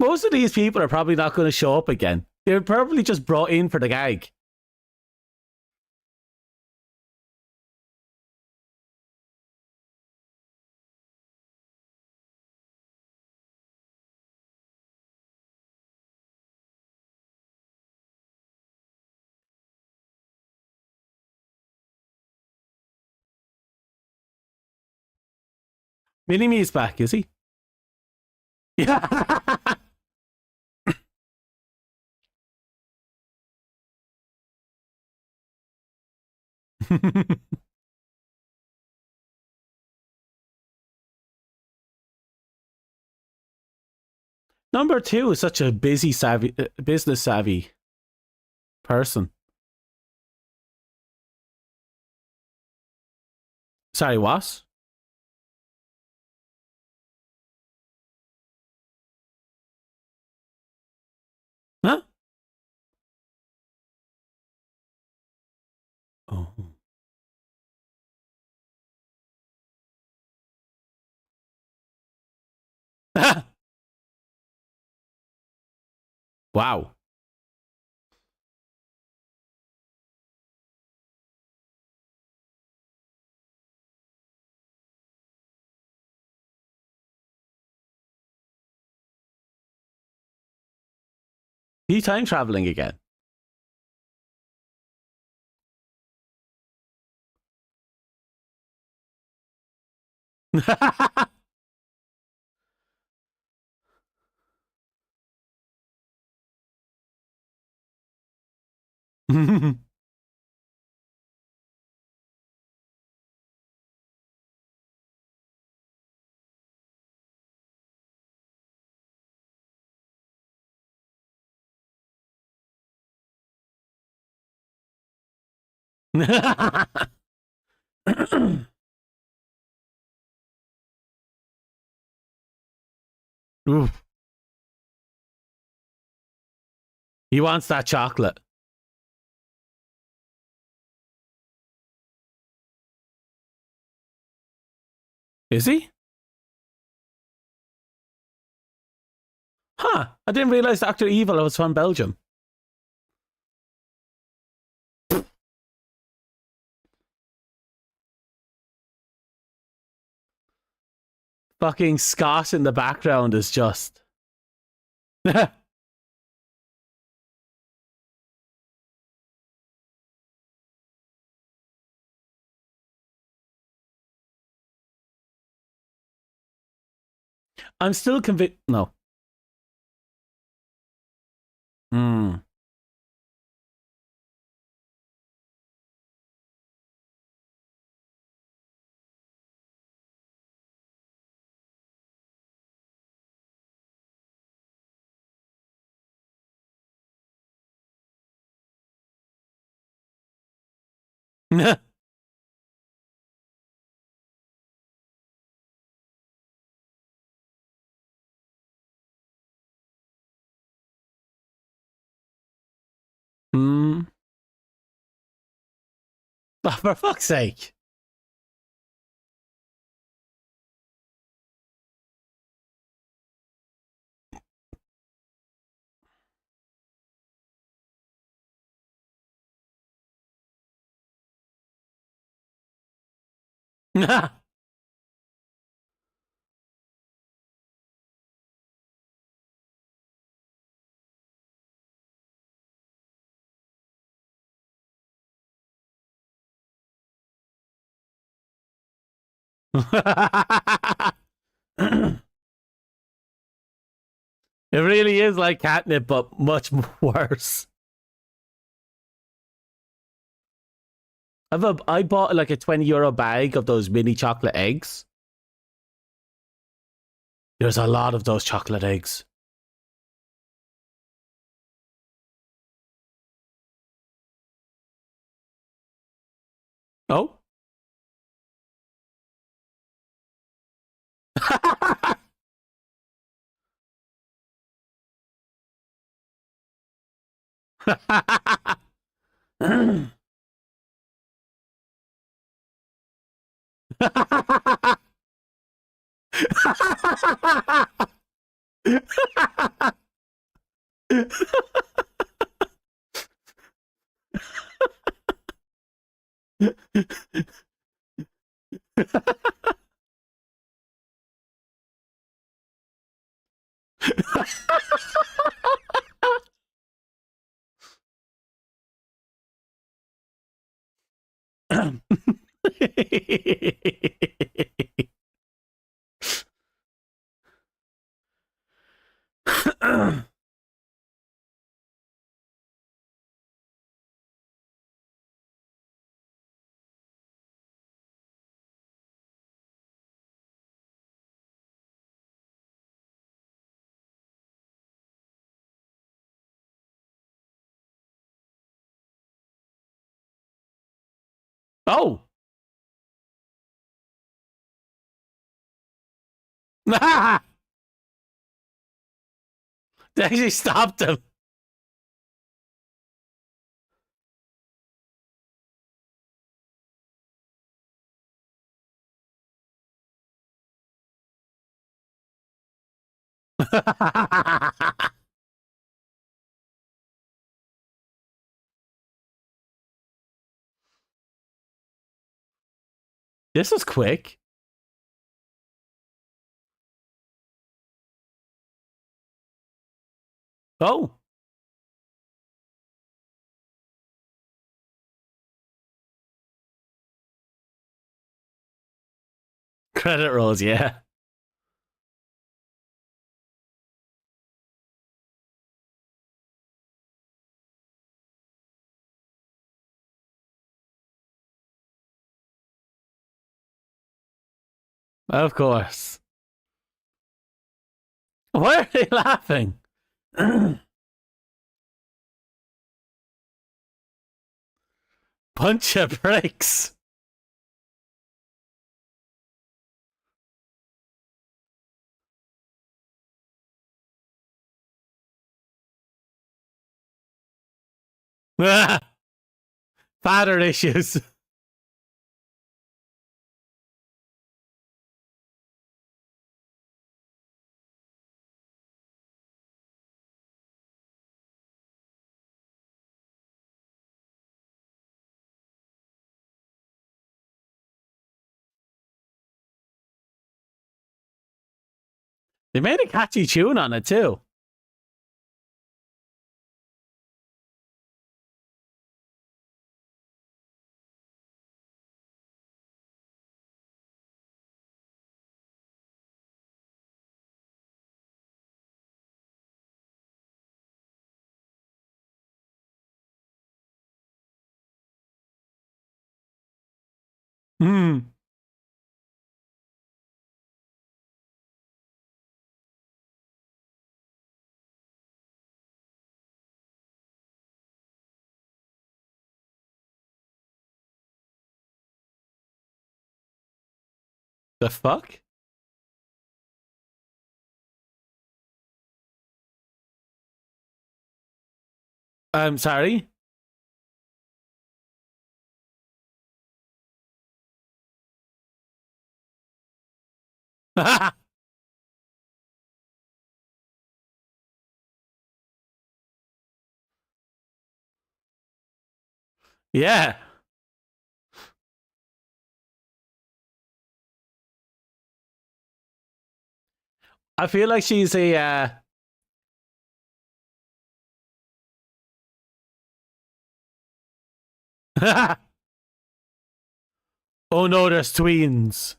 Most of these people are probably not going to show up again. They're probably just brought in for the gag. Mini Me's back, is he? Yeah. Number two is such a business savvy person. Sorry, what? Huh? Oh. Wow. Are you time traveling again? Oof. He wants that chocolate. Is he? Huh. I didn't realize Dr. Evil was from Belgium. Fucking Scott in the background is just. I'm still convinced. No. Hmm. Hmm. Oh, for fuck's sake. It really is like catnip, but much worse. I bought like a €20 bag of those mini chocolate eggs. There's a lot of those chocolate eggs. Oh? Oh. They actually stopped him. This was quick. Oh. Credit rolls, yeah. Of course. Why are they laughing? Bunch of bricks. Father issues. They made a catchy tune on it too. Hmm. The fuck? I'm sorry. Yeah. I feel like she's a oh no, there's tweens.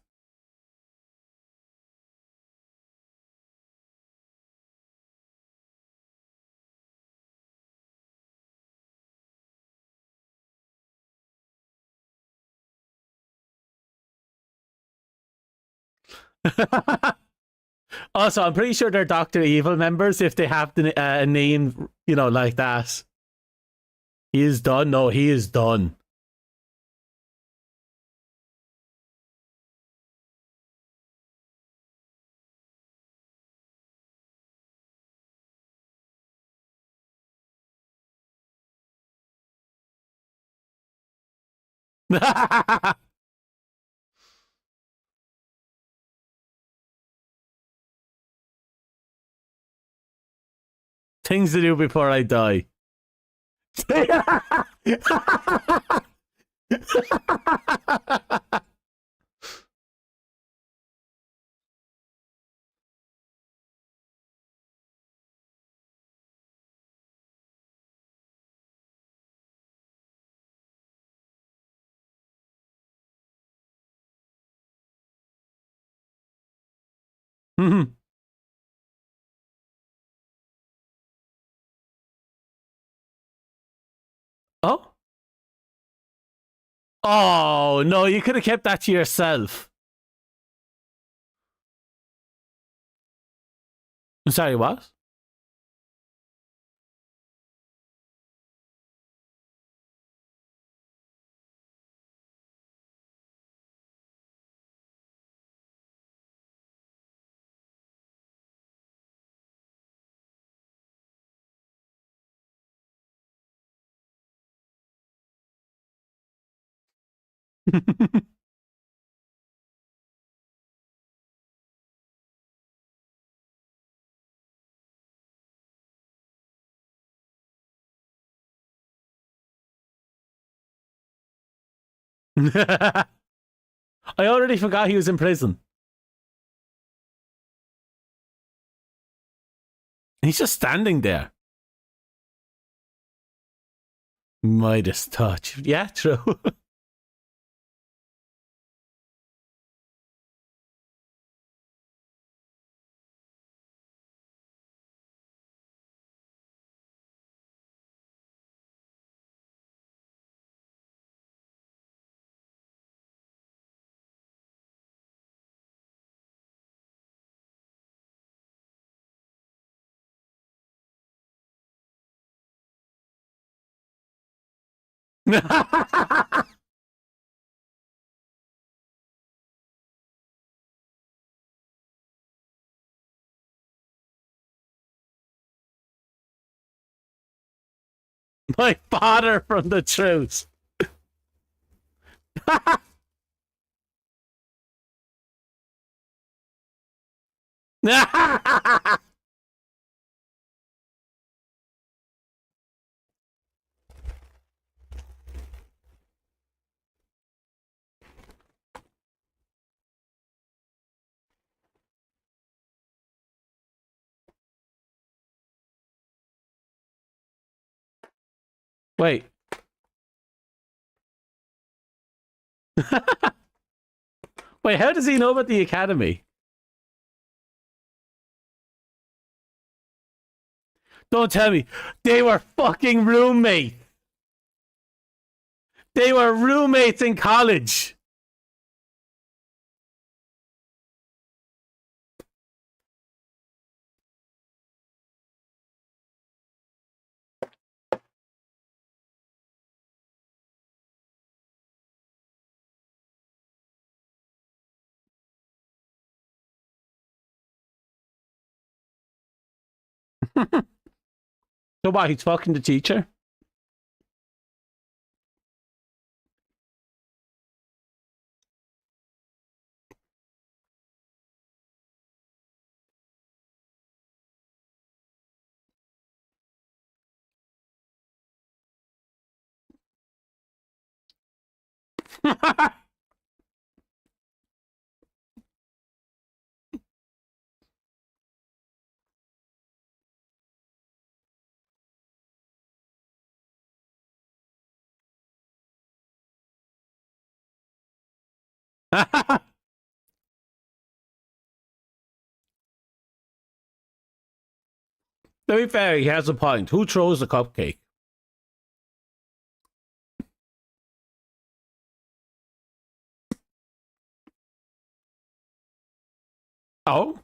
Also, I'm pretty sure they're Doctor Evil members if they have the name, like that. He is done. No, he is done. Things to do before I die. Oh? Oh, no, you could have kept that to yourself. I'm sorry, what? I already forgot he was in prison. He's just standing there. Midas touch. Yeah, true. My father from the truth. Wait. Wait, how does he know about the academy? Don't tell me. They were fucking roommates. They were roommates in college. So what, he's fucking the teacher? To be fair, he has a point. Who throws the cupcake? Oh?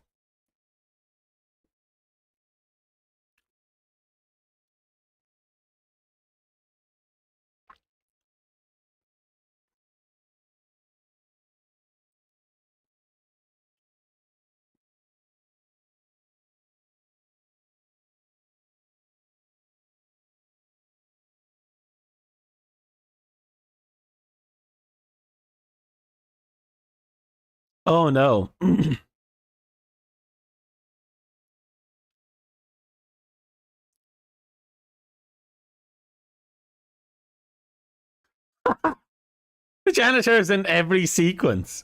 Oh no. The janitor's in every sequence.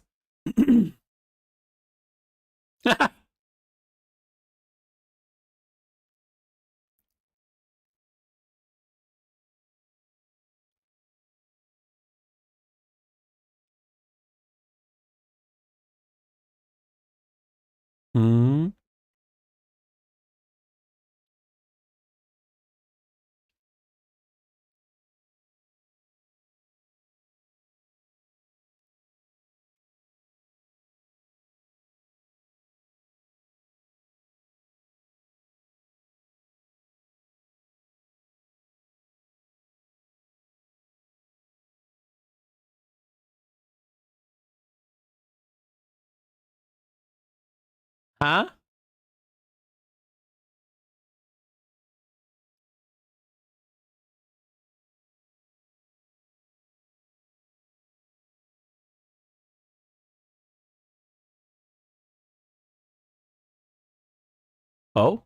Hmm. Huh? Oh?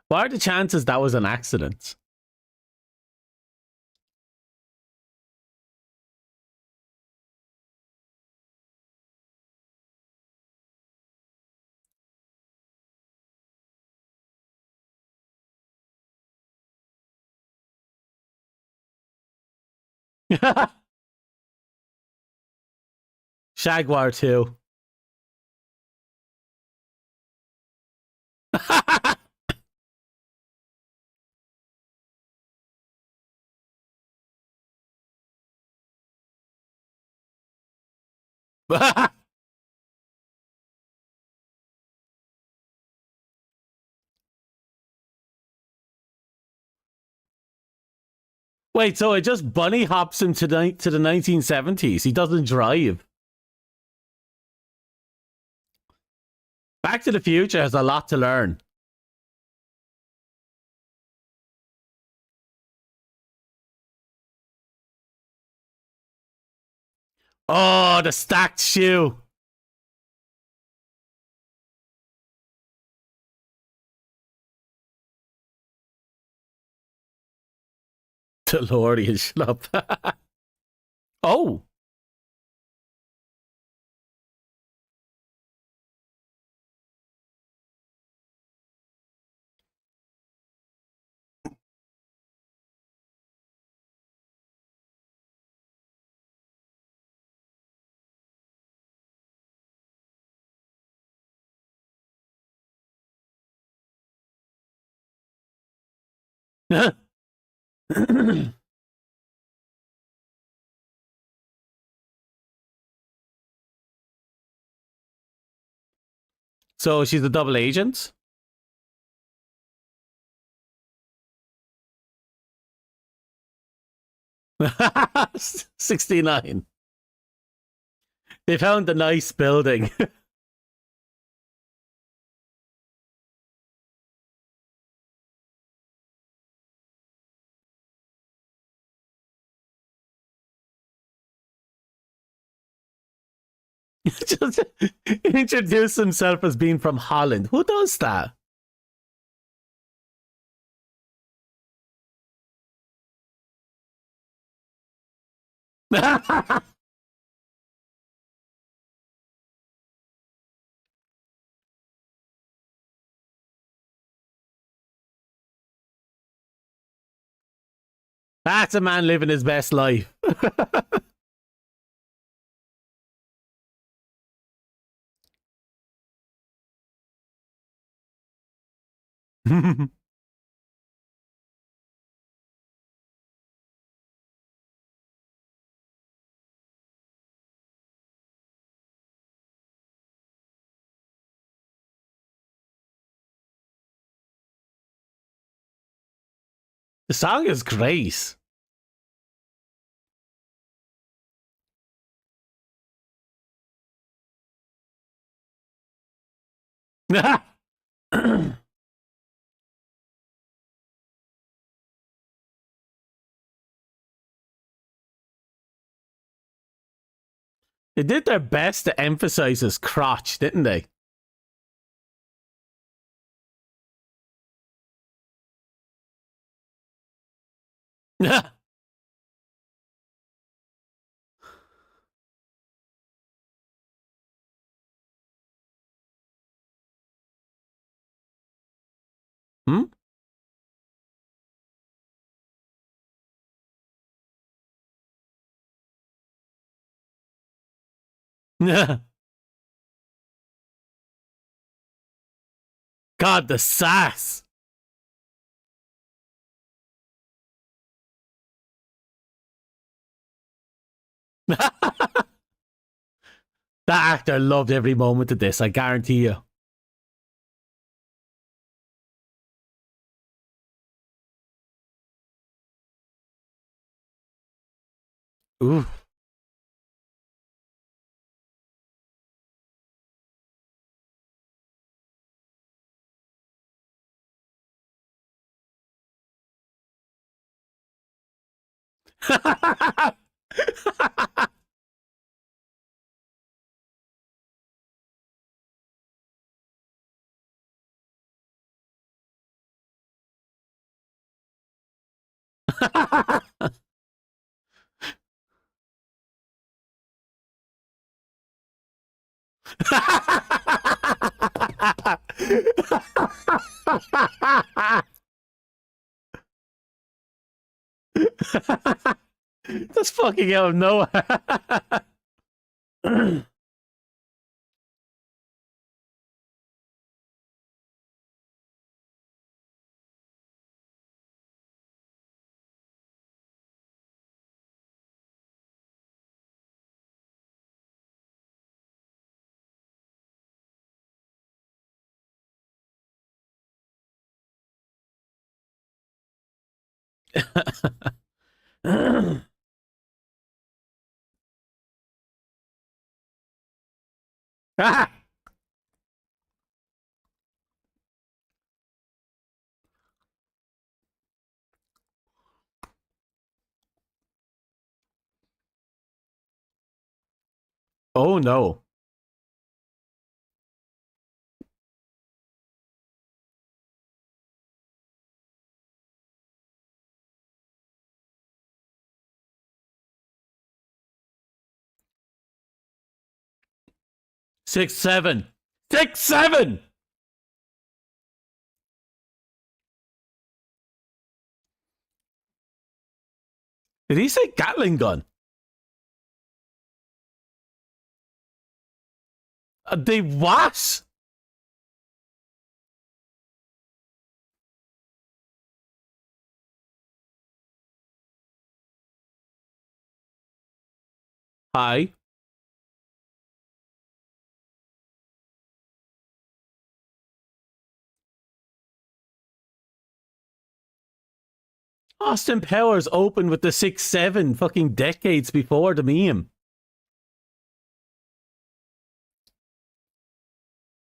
What are the chances that was an accident? Jaguar 2. Wait, so it just bunny hops him to the 1970s. He doesn't drive. Back to the Future has a lot to learn. Oh, the stacked shoe. DeLorean schlup. Oh. So she's a double agent? 69. They found a nice building. Just introduce himself as being from Holland. Who does that? That's a man living his best life. The song is great. They did their best to emphasize his crotch, didn't they? Hmm? God, the sass. That actor loved every moment of this, I guarantee you. Ooh. That's fucking out of nowhere. Ah! Oh no. Six, seven. 6, 7! Did he say Gatling gun? They what? Hi. Austin Powers opened with the 6, 7 fucking decades before the meme.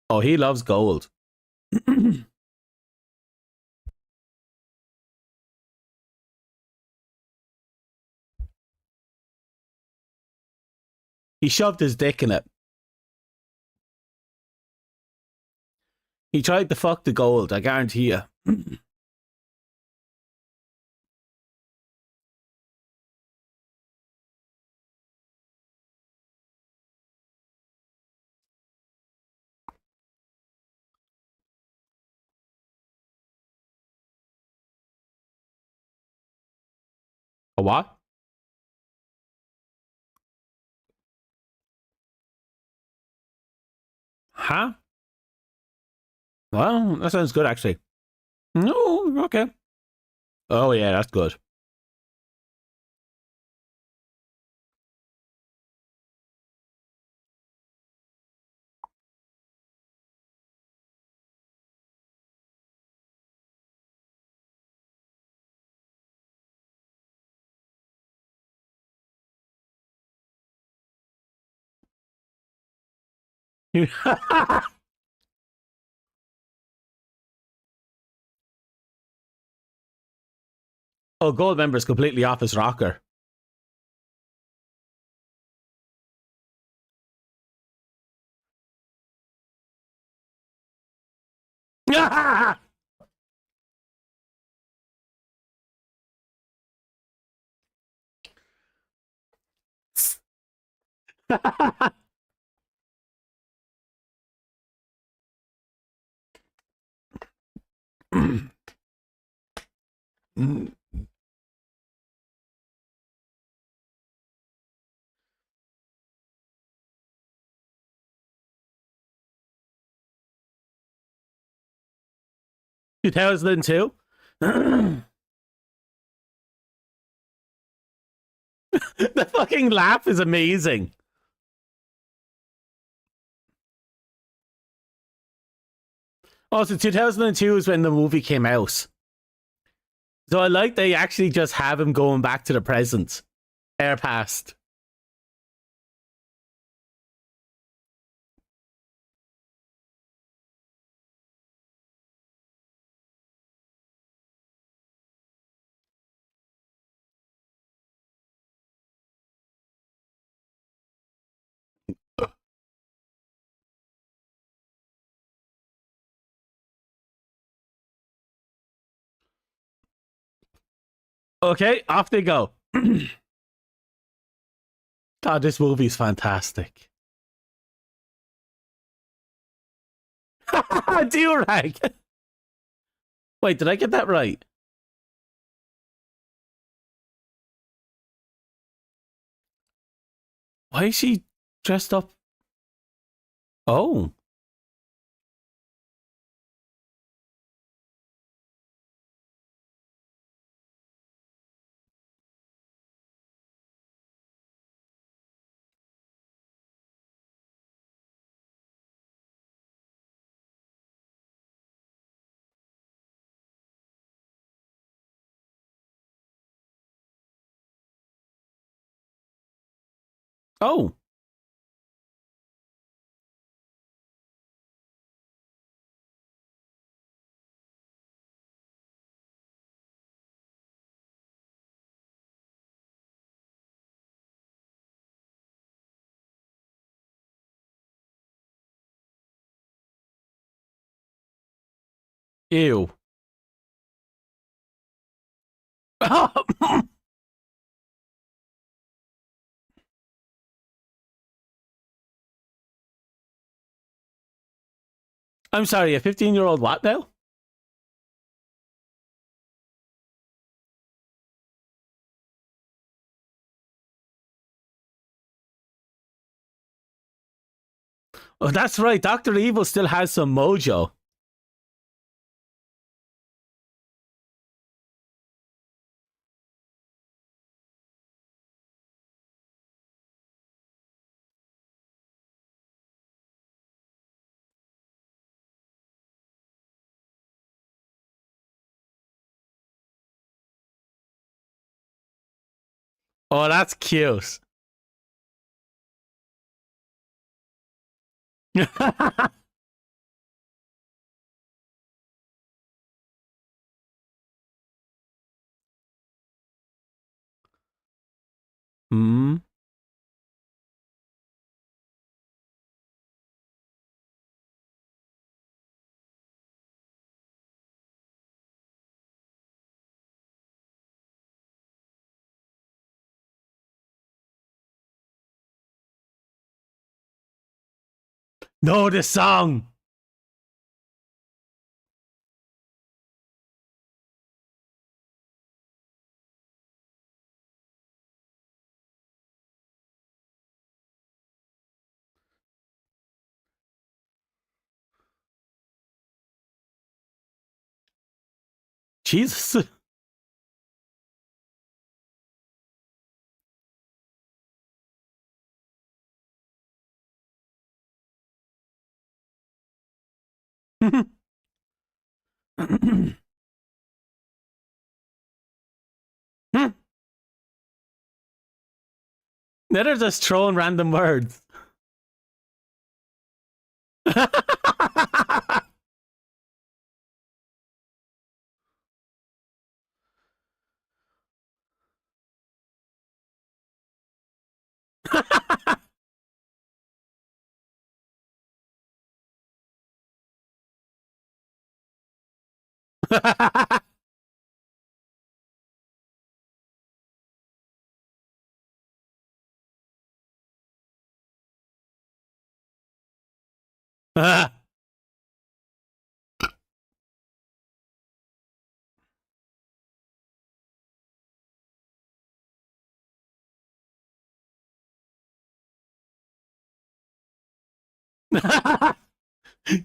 Oh, he loves gold. He shoved his dick in it. He tried to fuck the gold, I guarantee you. A what? Huh? Well, that sounds good, actually. No, okay. Oh, yeah, that's good. Oh, Goldmember's completely off his rocker. Mm. 2002? The fucking laugh is amazing. Also, 2002 is when the movie came out. So I like they actually just have him going back to the present. Air past. Okay, off they go. God, this movie's fantastic. Do-rag. Wait, did I get that right? Why is she dressed up? Oh. Oh, ew. I'm sorry, a 15-year-old what now? Oh, that's right. Dr. Evil still has some mojo. Oh, that's cute. Hmm. No, the song. Jesus. They're just throwing random words.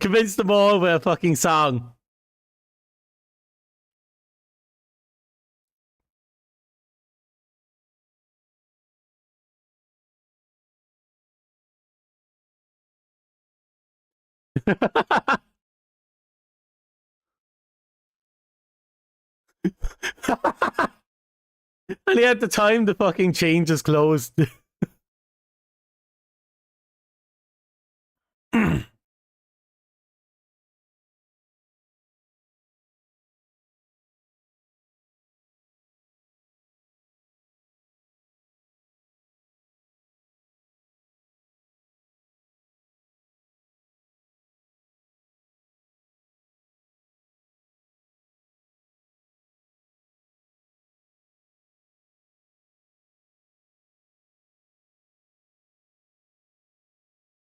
Convince them all with a fucking song. And at the time, the fucking change is closed.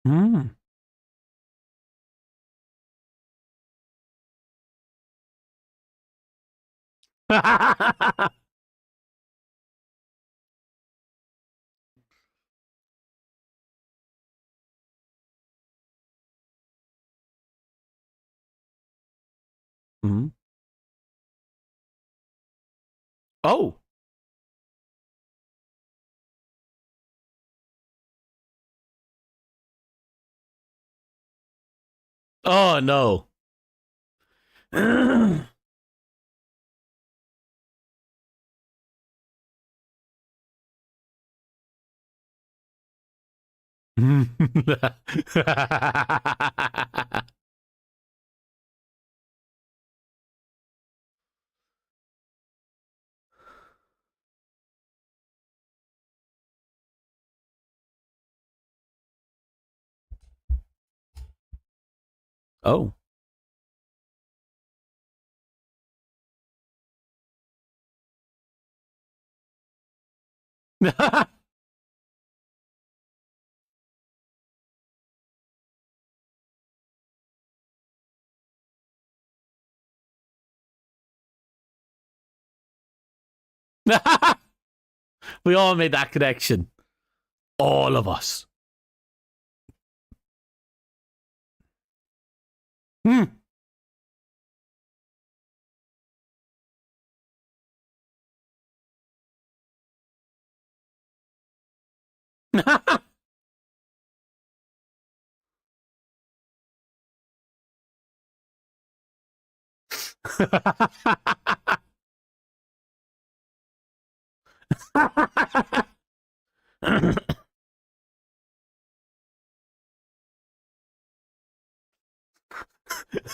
Mm. Mm. Oh. Oh, no. Oh. We all made that connection. All of us. Hmm.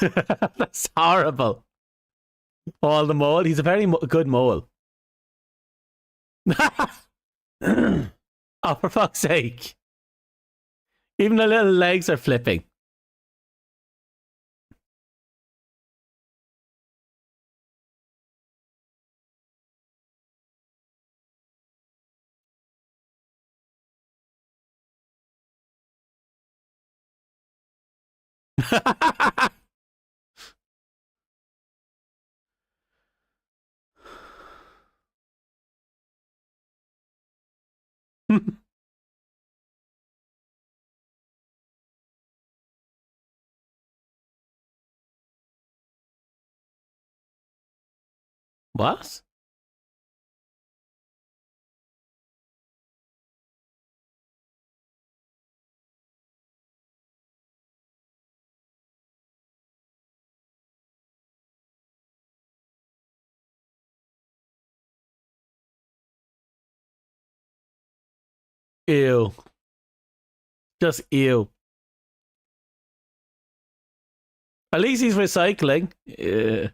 That's horrible. All the mole. He's a very good mole. Oh, for fuck's sake. Even the little legs are flipping. What? Ew. Just ew. At least he's recycling. Yeah.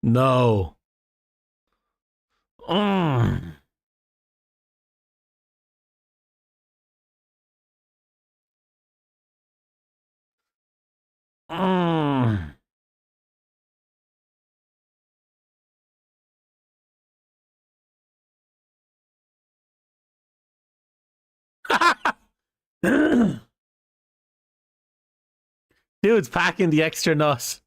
No. Mm. Mm. Dude's packing the extra nut.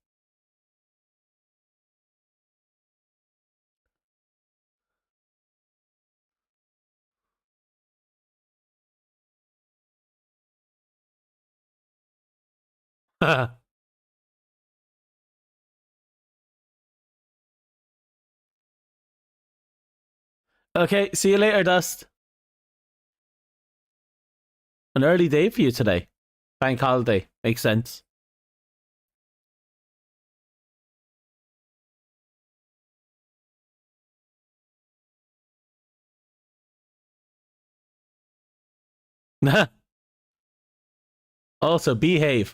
Okay, see you later, Dust. An early day for you today. Bank holiday. Makes sense. Also, behave.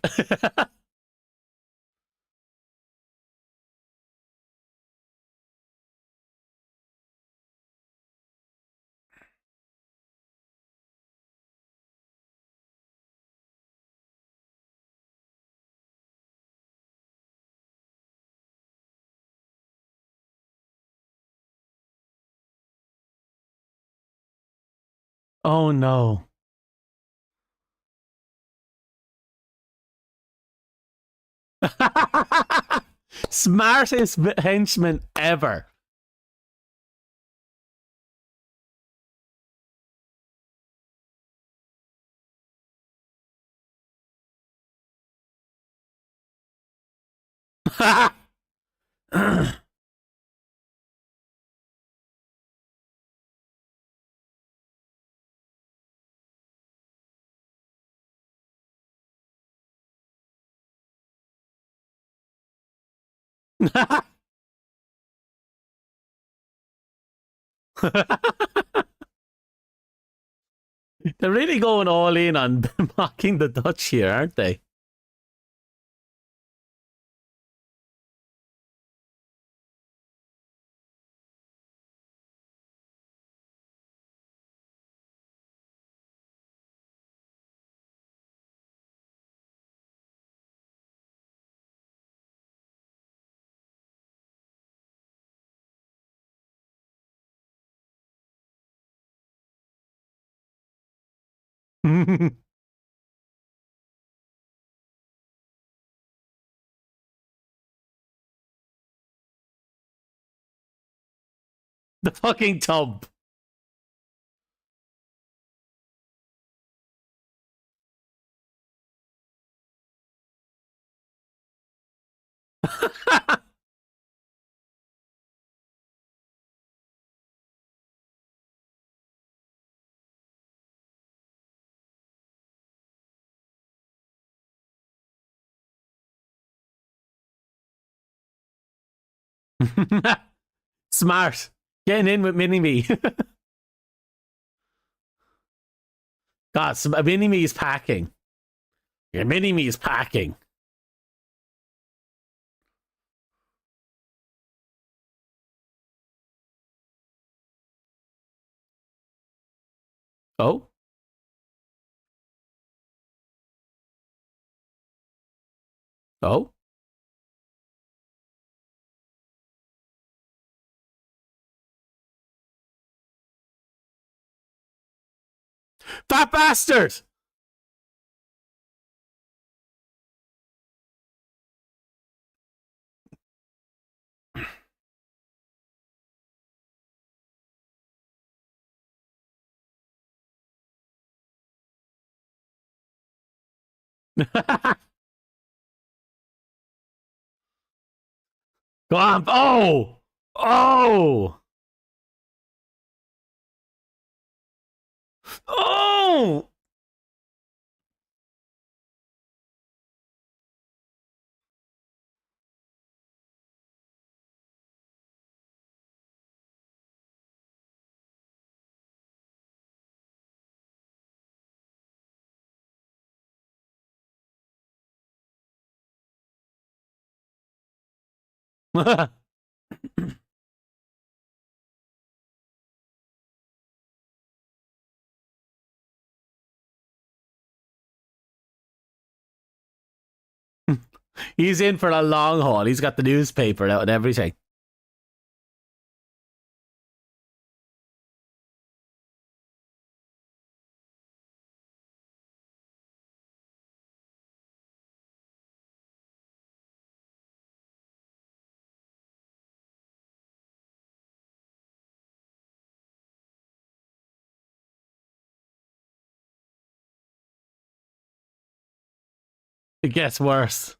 Oh no. Smartest henchman ever. They're really going all in on mocking the Dutch here, aren't they? The fucking tub. Smart. Getting in with mini me. God, mini me is packing. Your mini me is packing. Oh? Oh? Fat bastard! Go on. Oh! Oh! Oh! He's in for a long haul. He's got the newspaper out and everything. It gets worse.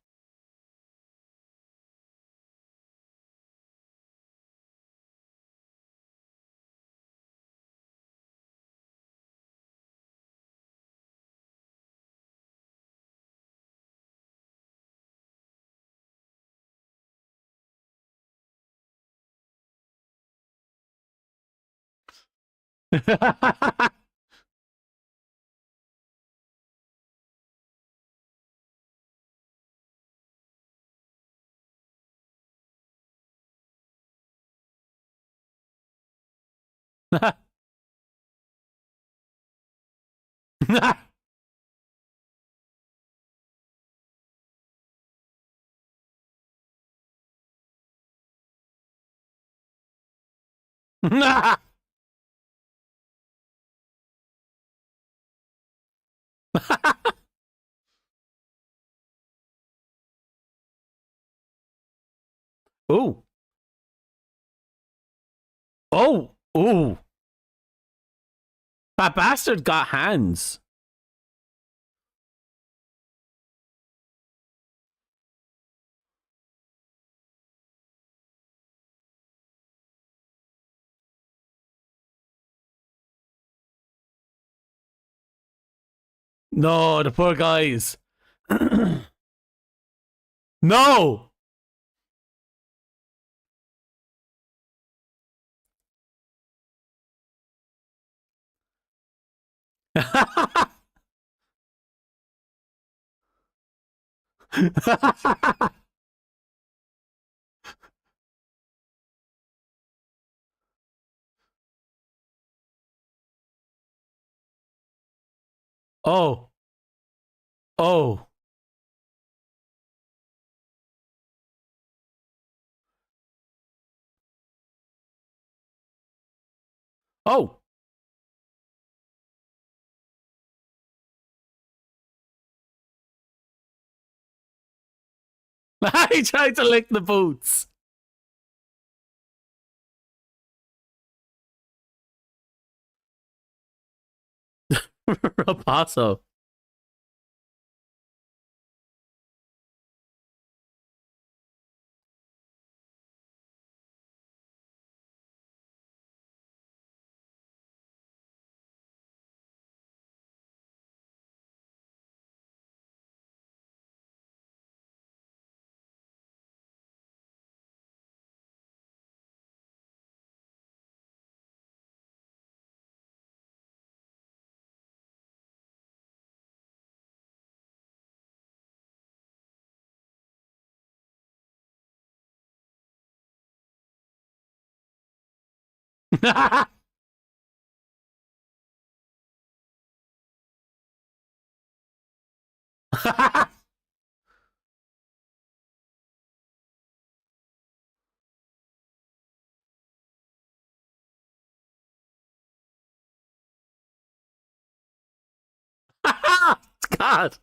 Oh, oh, oh! That bastard got hands. No, the poor guys. No. Oh, oh, oh! He tried to lick the boots. Rapasso. God.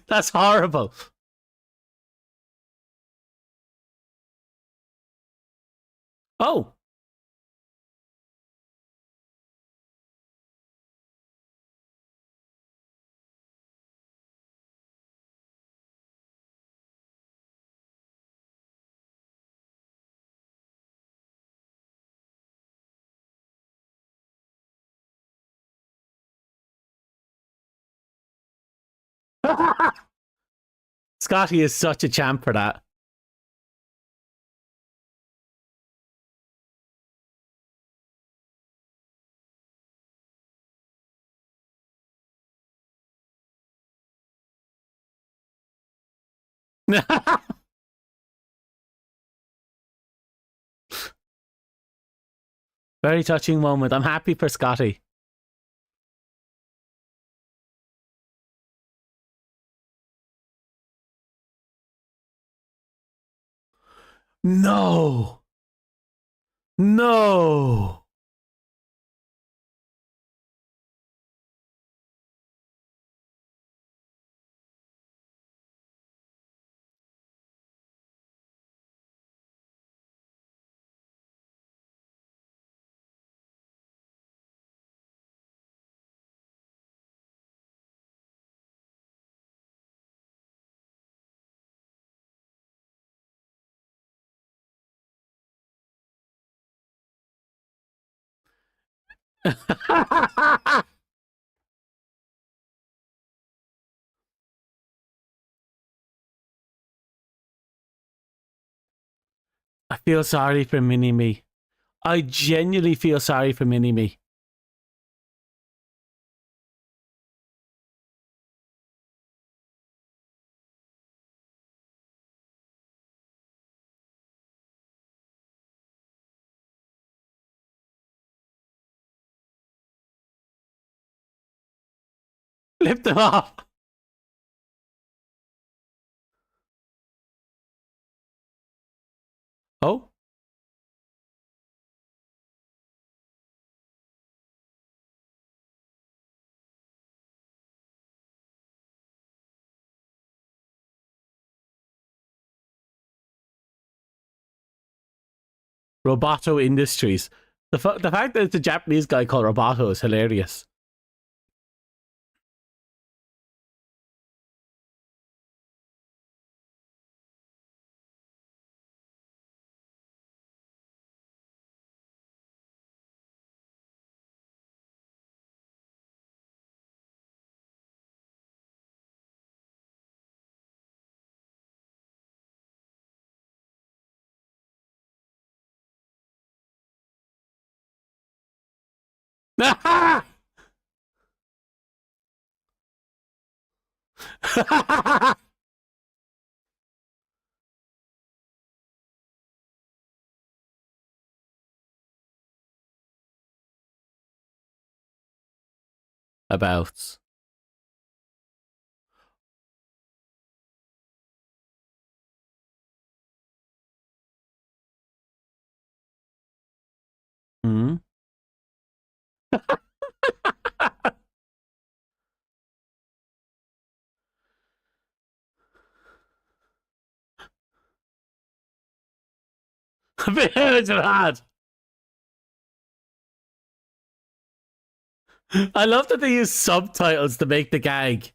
That's horrible. Oh. Scotty is such a champ for that. Very touching moment. I'm happy for Scotty. No. No. I feel sorry for Mini Me. I genuinely feel sorry for Mini Me. flipped him off. Oh, Roboto Industries. The fact that it's a Japanese guy called Roboto is hilarious. About. Hmm. A bit hard. I love that they use subtitles to make the gag.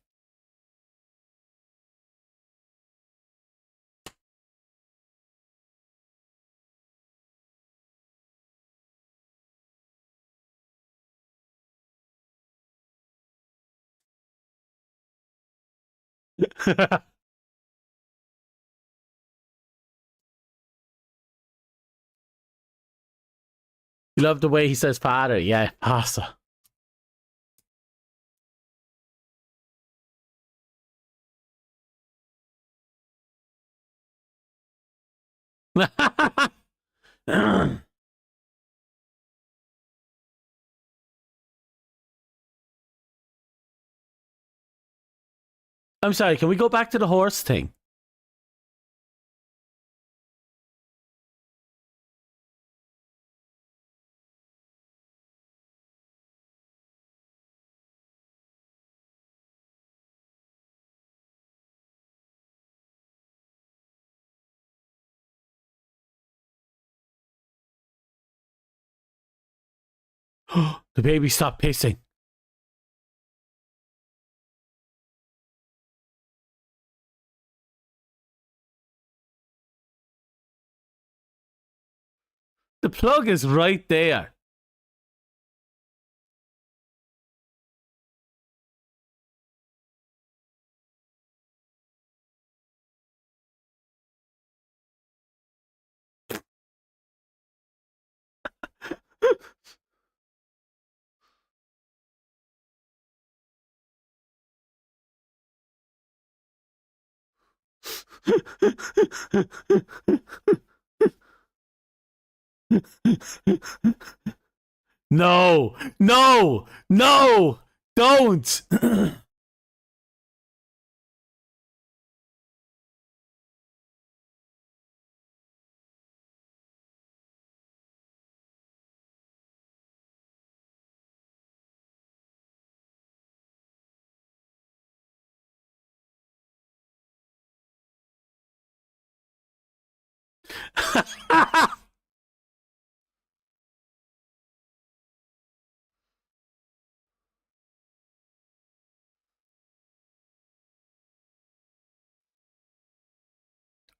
You love the way he says father. Yeah, pasta. I'm sorry, can we go back to the horse thing? The baby stopped pissing. The plug is right there. No, no, no, don't.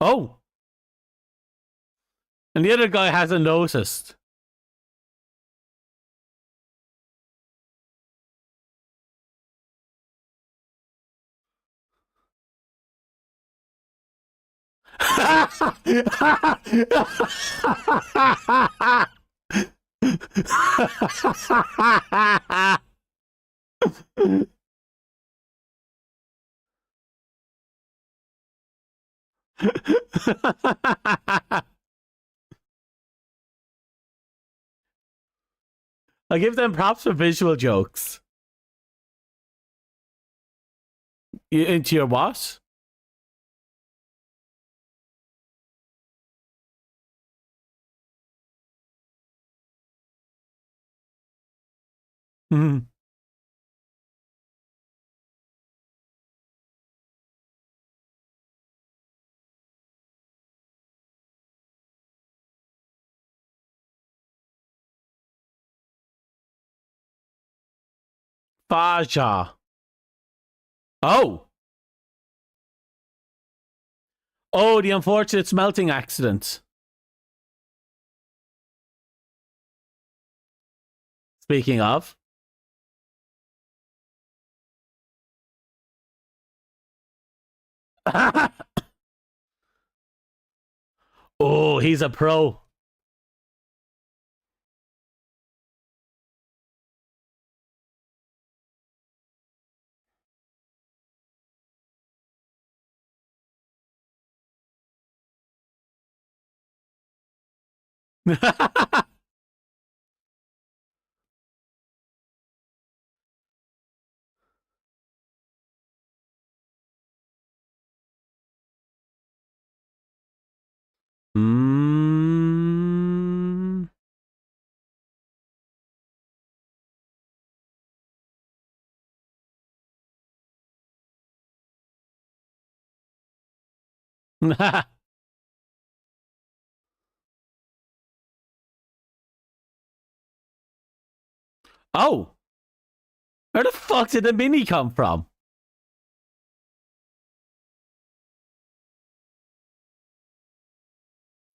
Oh, and the other guy hasn't noticed. I give them props for visual jokes. Into your what? Mm. Faja. Oh. Oh, the unfortunate smelting accident. Speaking of. Oh, he's a pro. Mm. Oh, where the fuck did the mini come from?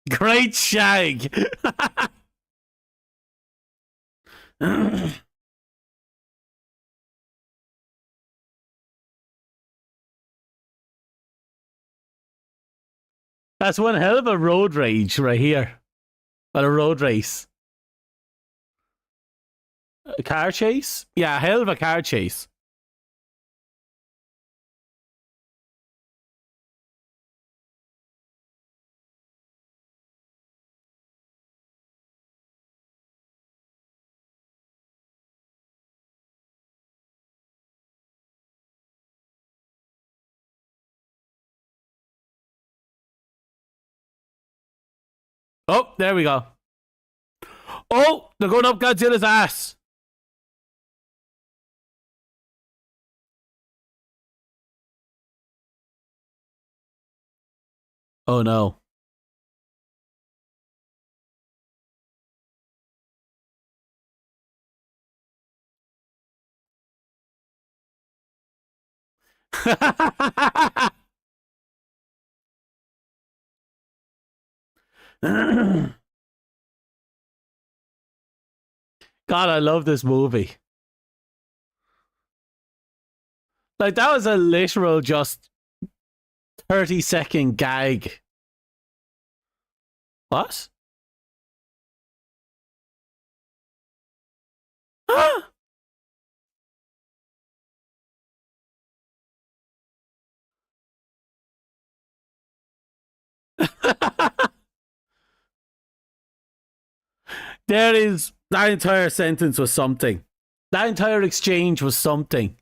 Great shag. That's one hell of a road rage right here. Or a road race. A car chase? Yeah, hell of a car chase. Oh, there we go. Oh, they're going up Godzilla's ass. Oh no. God, I love this movie. Like, that was a literal just 30-second gag. What? There is, that entire sentence was something. That entire exchange was something.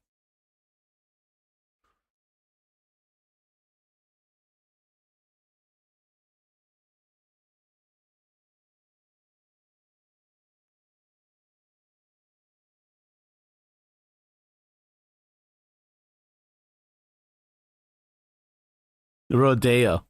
Rodeo.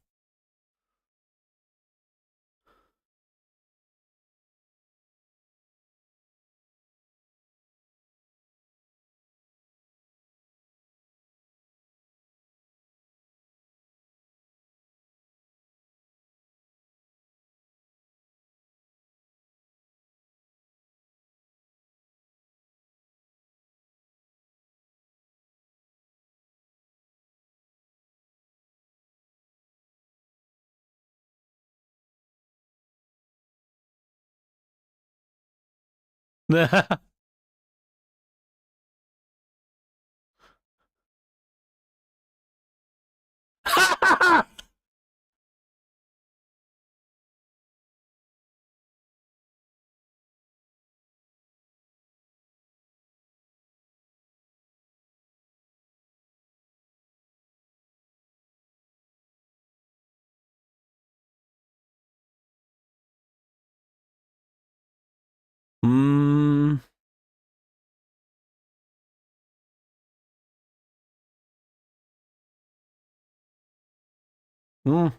Mm.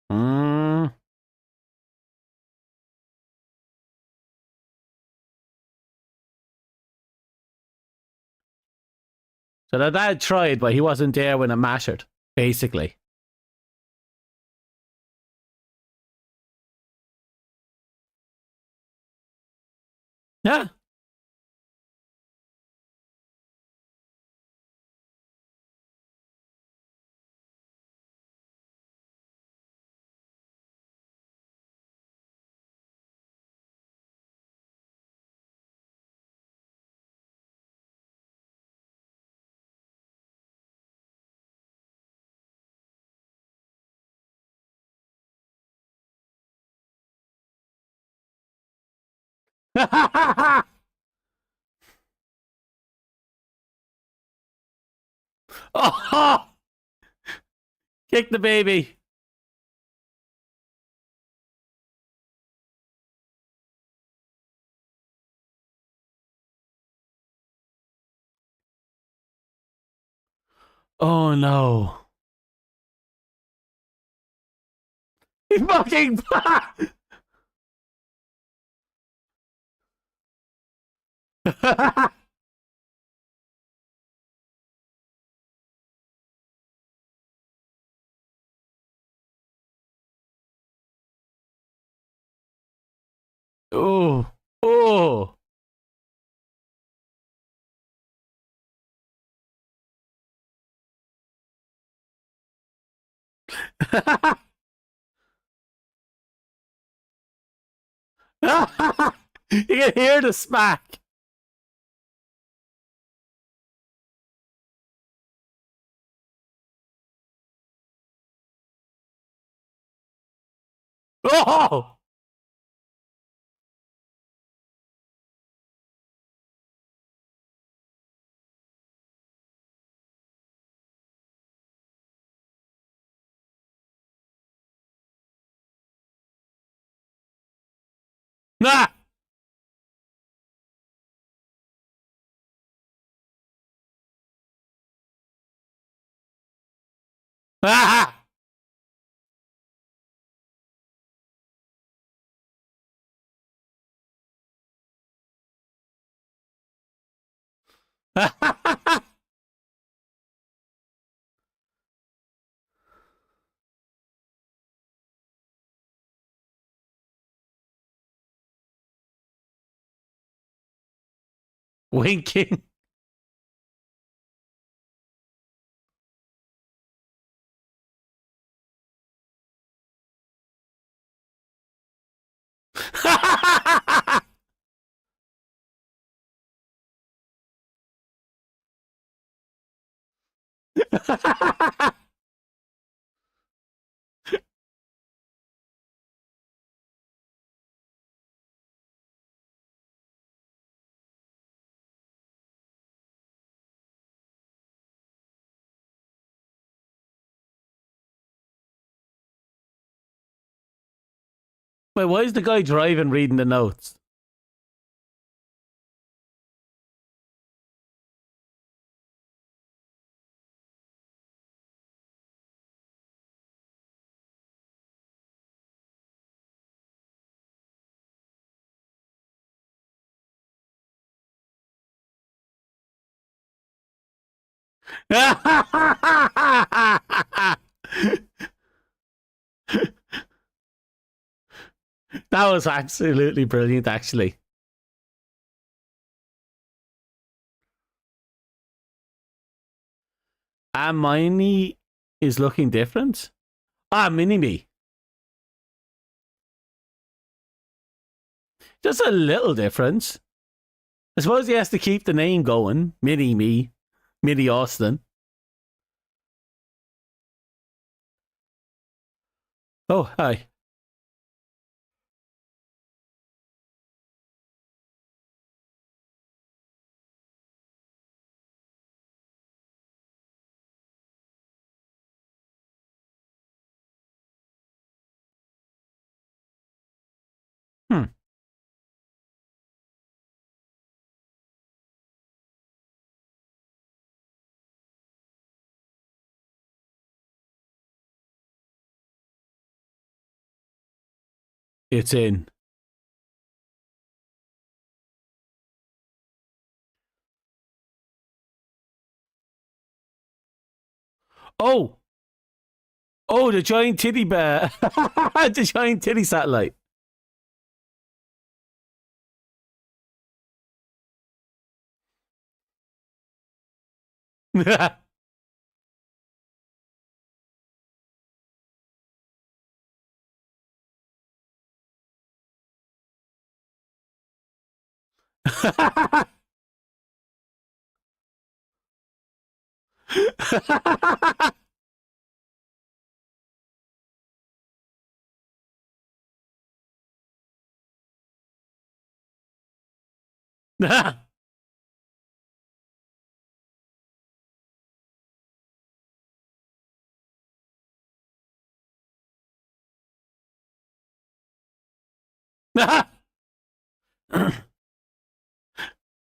Mm. So the dad tried, but he wasn't there when it mattered, basically. Yeah. Oh, kick the baby. Oh no. He fucking. Oh. Oh. You can hear the smack. Oh. Nah. Winking. Wait, why is the guy driving reading the notes? That was absolutely brilliant, actually. And Miney is looking different. Ah, Mini Me. Just a little difference. I suppose he has to keep the name going. Mini Me. Mini Austin. Oh, hi. Hmm. It's in. Oh, oh, the giant titty bear, the giant titty satellite.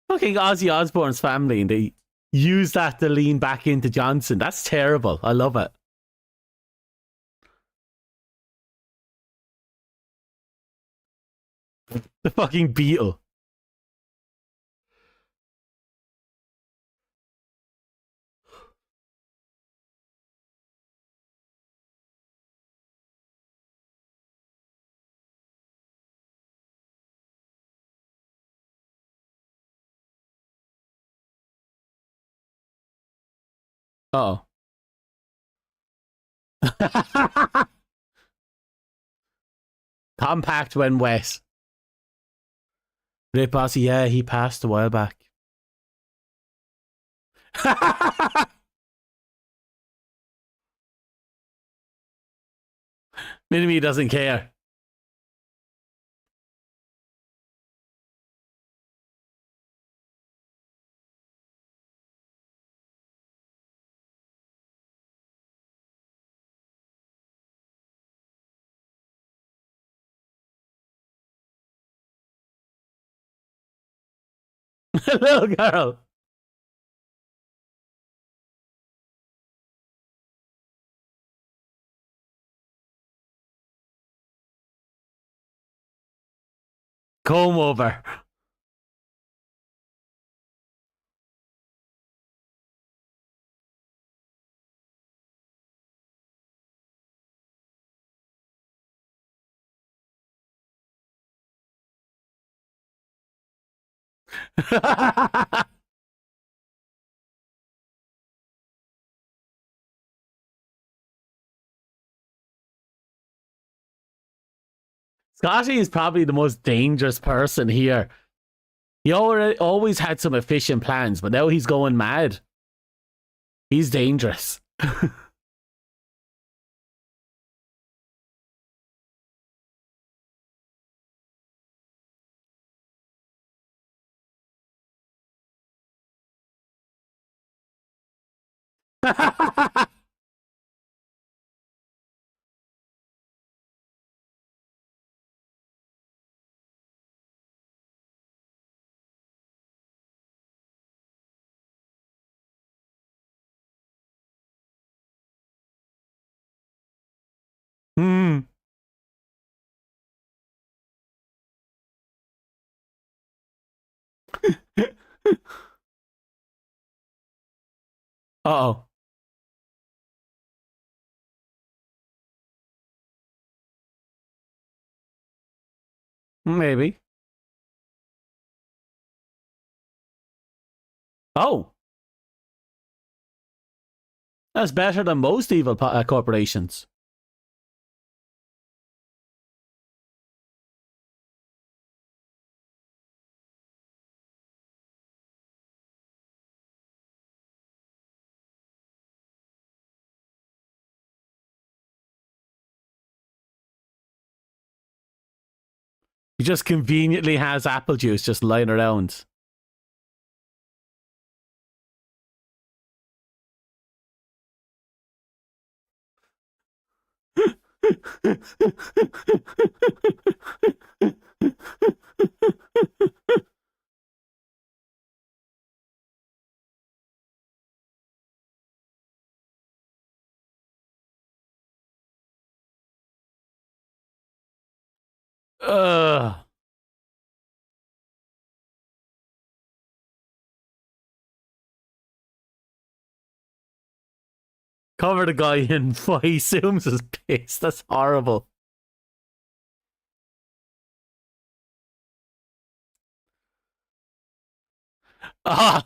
Fucking Ozzy Osbourne's family, and they use that to lean back into Johnson. That's terrible. I love it. The fucking beetle. Oh. Compact when wet. Rip Ozzy, yeah, he passed a while back. Minimi doesn't care. Little girl. Comb over. Scotty is probably the most dangerous person here. He always had some efficient plans, but now he's going mad. He's dangerous. Hmm. Uh-oh. Maybe. Oh, that's better than most evil corporations. He just conveniently has apple juice just lying around. Ugh. Cover the guy in why he assumes his piss. That's horrible. Ah.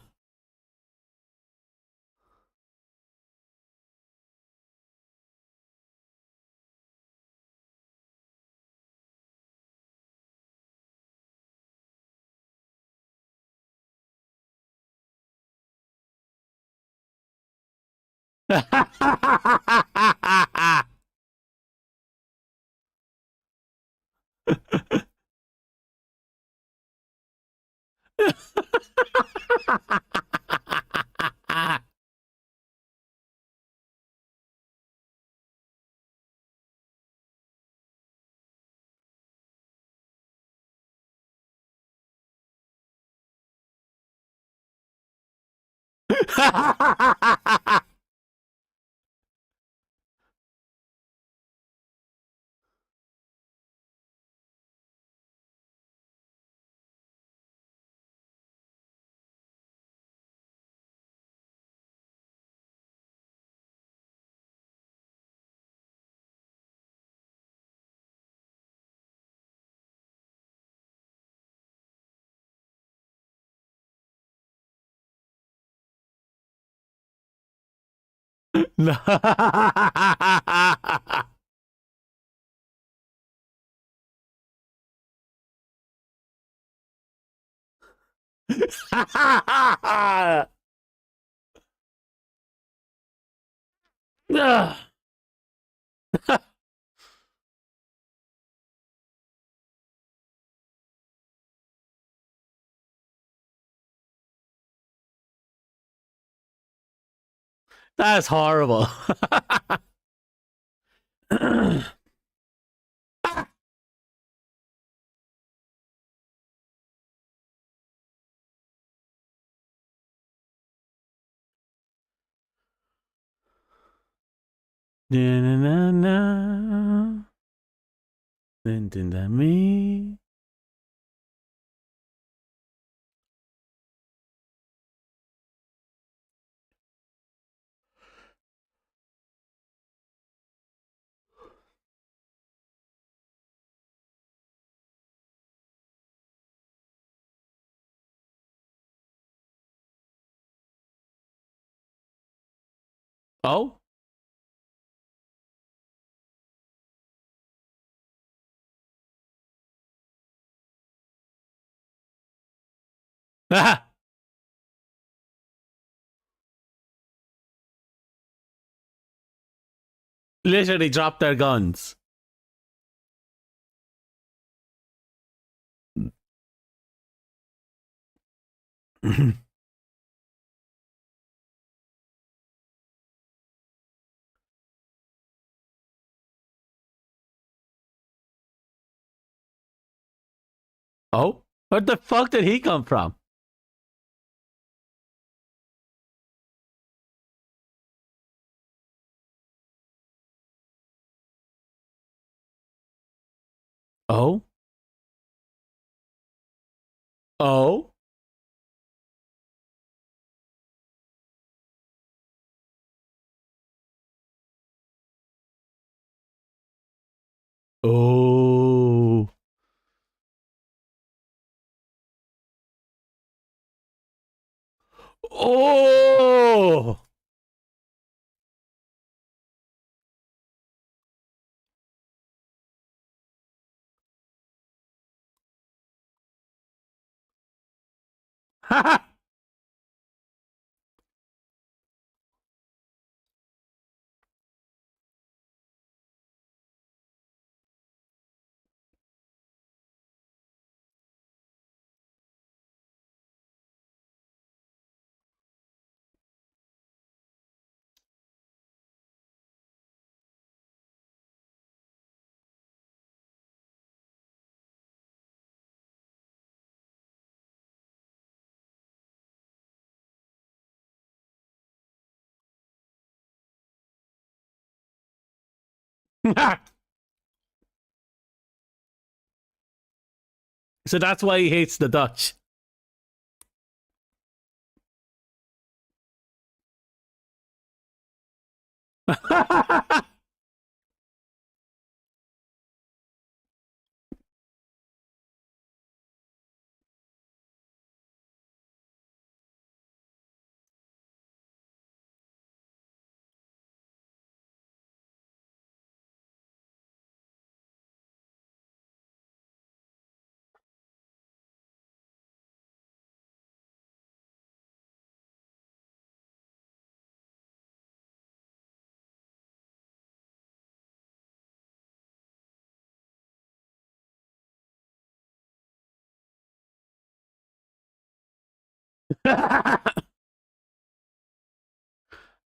No. That's horrible. Na na na na. Me. Oh? Literally dropped their guns. Oh? Where the fuck did he come from? Oh? Oh? Oh. Oh. So that's why he hates the Dutch.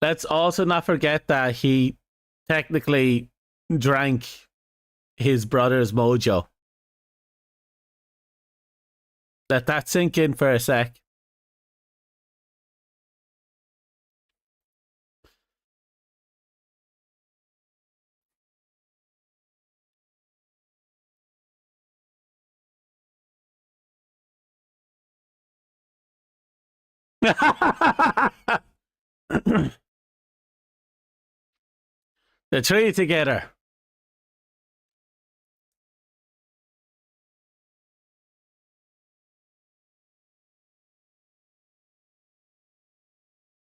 Let's also not forget that he technically drank his brother's mojo. Let that sink in for a sec. The three together.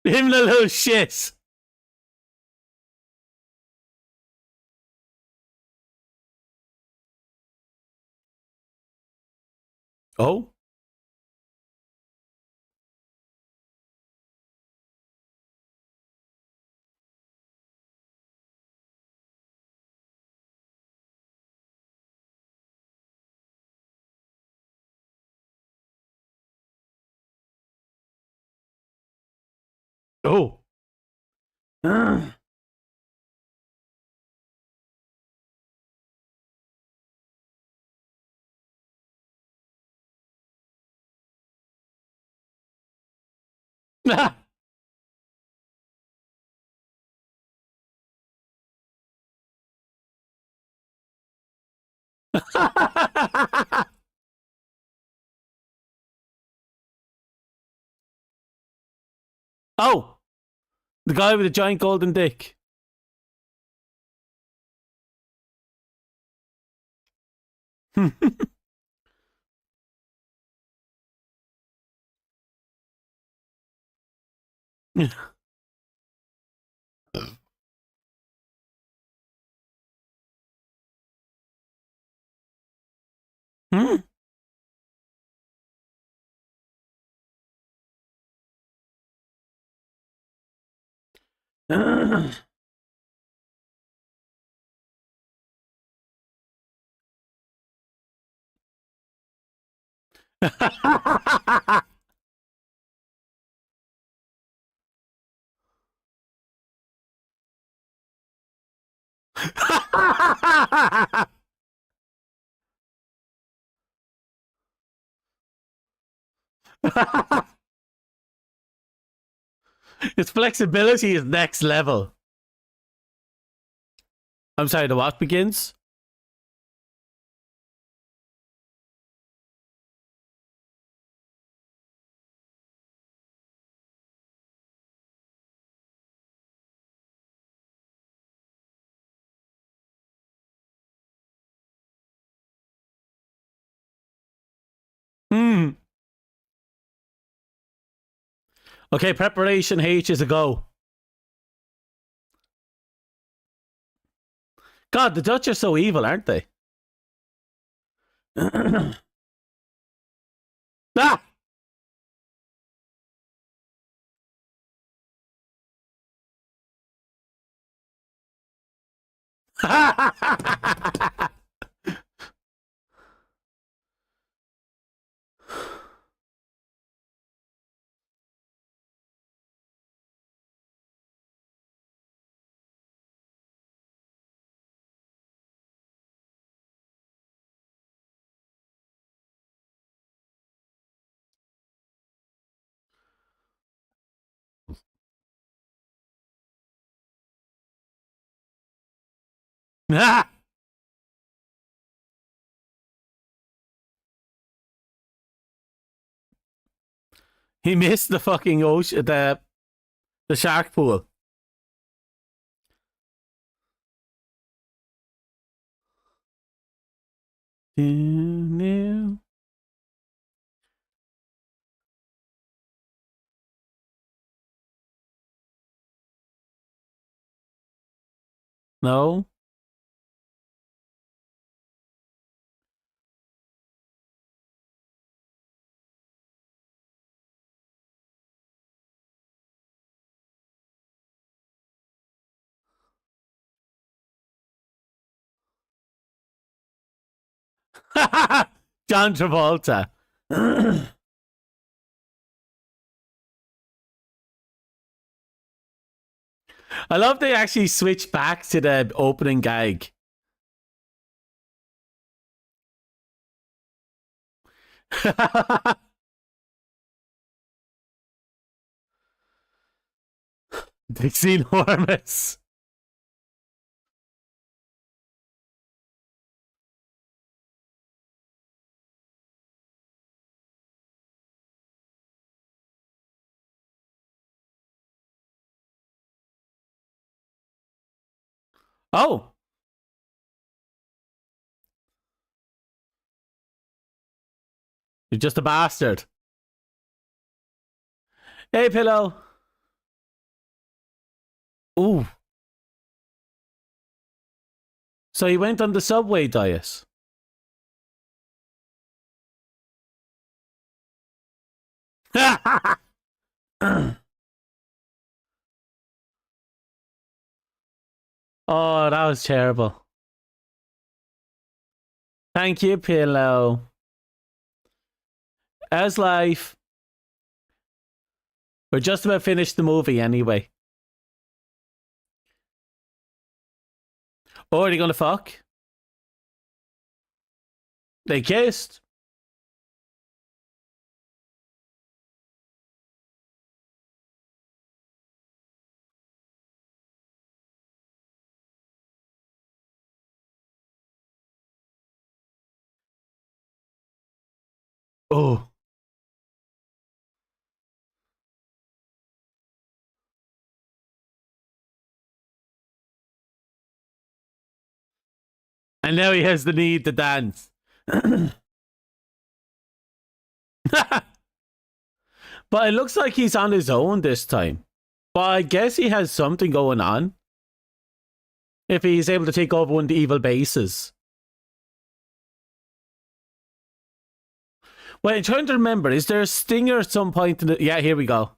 Him the little shit. Oh? Oh. Oh, the guy with the giant golden dick. Hmm? His flexibility is next level. I'm sorry, the what begins? Hmm. Okay, preparation H is a go. God, the Dutch are so evil, aren't they? Ah! Ah! He missed the fucking ocean, the shark pool. No. John Travolta. I love they actually switch back to the opening gag. Dixie enormous. Oh, you're just a bastard. Hey, pillow. Ooh. So he went on the Subway diet. Oh, that was terrible. Thank you, pillow. How's life? We're just about finished the movie anyway. Oh, are they gonna fuck? They kissed. Oh. And now he has the need to dance. But it looks like he's on his own this time. But I guess he has something going on. If he's able to take over one of the evil bases. Wait, I'm trying to remember. Is there a stinger at some point in the... Yeah, here we go.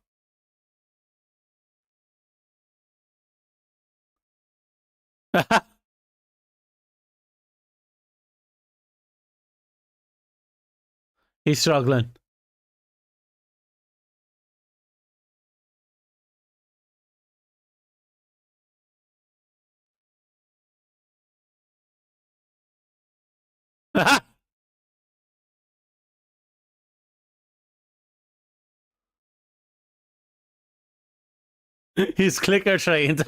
He's struggling. He's clicker trained.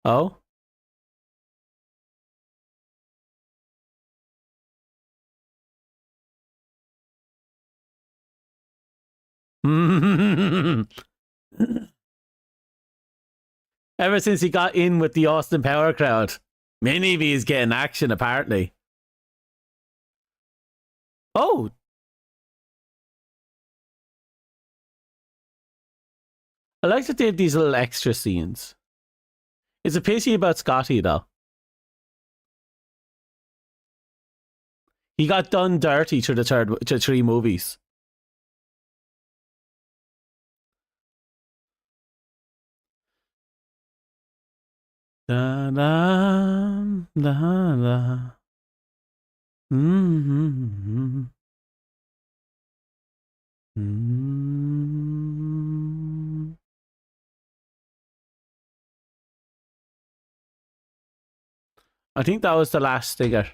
Oh? Ever since he got in with the Austin Power crowd, Mini V is getting action apparently. Oh, I like that they have these little extra scenes. It's a pity about Scotty though. He got done dirty through the three movies. Da da da da. Mm-hmm. Mm-hmm. I think that was the last stinger.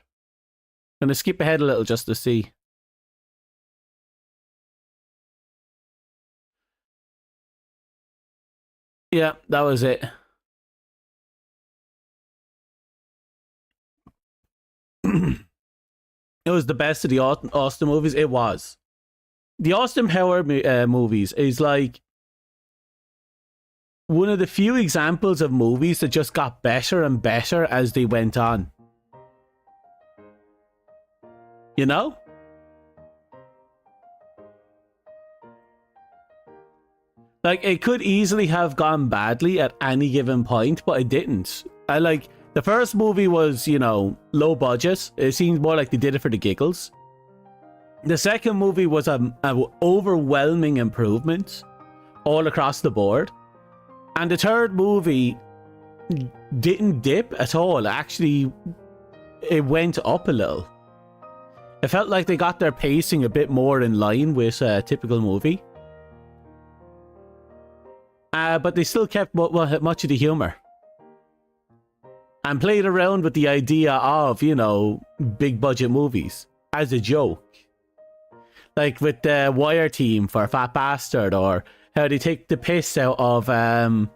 Gonna skip ahead a little just to see. Yeah, that was it. It was the best of the Austin movies. It was. The Austin Power movies is like one of the few examples of movies that just got better and better as they went on. You know? Like, it could easily have gone badly at any given point, but it didn't. The first movie was, low budget. It seemed more like they did it for the giggles. The second movie was an overwhelming improvement all across the board. And the third movie didn't dip at all. Actually, it went up a little. It felt like they got their pacing a bit more in line with a typical movie. But they still kept much of the humor. And played around with the idea of, big budget movies as a joke. Like with the Wire Team for Fat Bastard, or how they take the piss out of, the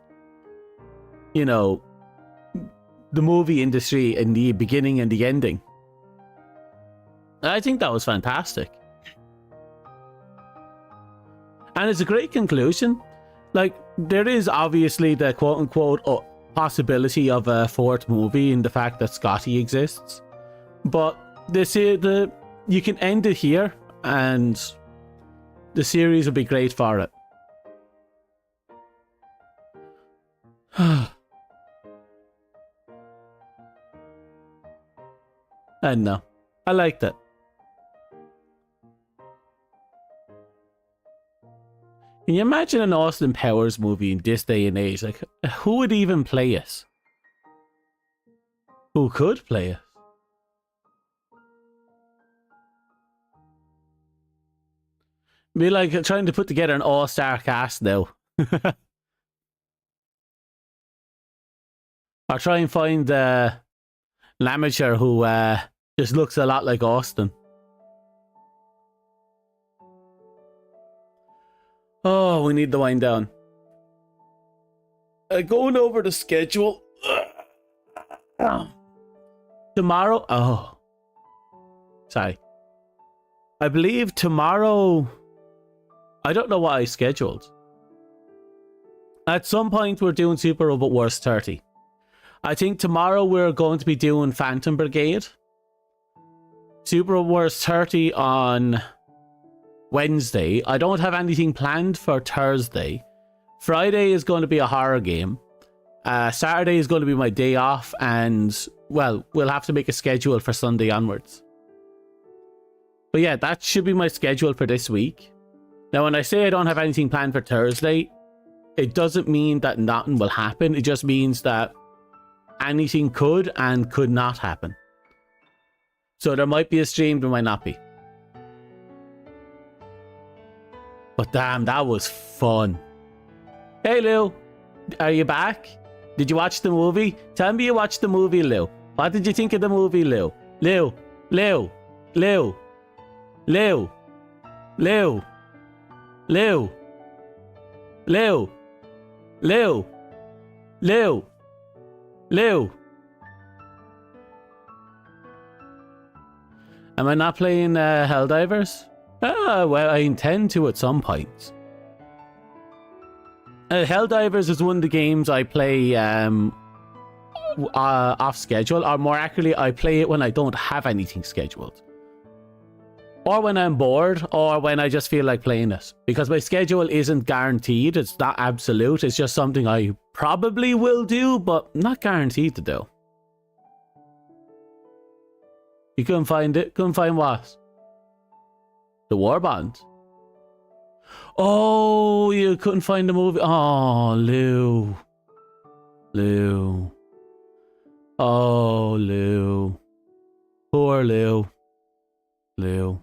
movie industry in the beginning and the ending. I think that was fantastic. And it's a great conclusion. Like, there is obviously the quote-unquote possibility of a fourth movie in the fact that Scotty exists. But you can end it here, and the series will be great for it. And no, I liked it. Can you imagine an Austin Powers movie in this day and age? Like, who would even play it? Who could play it? Be like trying to put together an all-star cast now. Or try and find an amateur who just looks a lot like Austin. Oh, we need to wind down. Going over the schedule. Tomorrow. Oh. Sorry. I believe tomorrow. I don't know what I scheduled. At some point, we're doing Super Robot Wars 30. I think tomorrow we're going to be doing Phantom Brigade. Super Robot Wars 30 on Wednesday. I don't have anything planned for Thursday. Friday is going to be a horror game. Saturday is going to be my day off, and well, we'll have to make a schedule for Sunday onwards. But yeah, that should be my schedule for this week. Now, when I say I don't have anything planned for Thursday, it doesn't mean that nothing will happen. It just means that anything could and could not happen. So there might be a stream, there might not be. But damn, that was fun. Hey Lou, are you back? Did you watch the movie? Tell me you watched the movie, Lou. What did you think of the movie, Lou? Lou, Lou, Lou, Lou, Lou, Lou, Lou, Lou, Lou, Lou. Am I not playing Helldivers? Well, I intend to at some point. Helldivers is one of the games I play off schedule, or more accurately, I play it when I don't have anything scheduled. Or when I'm bored, or when I just feel like playing it. Because my schedule isn't guaranteed, it's not absolute, it's just something I probably will do, but not guaranteed to do. You couldn't find it? Couldn't find what? The Warband. Oh, you couldn't find the movie? Oh, Lou. Lou. Oh, Lou. Poor Lou. Lou.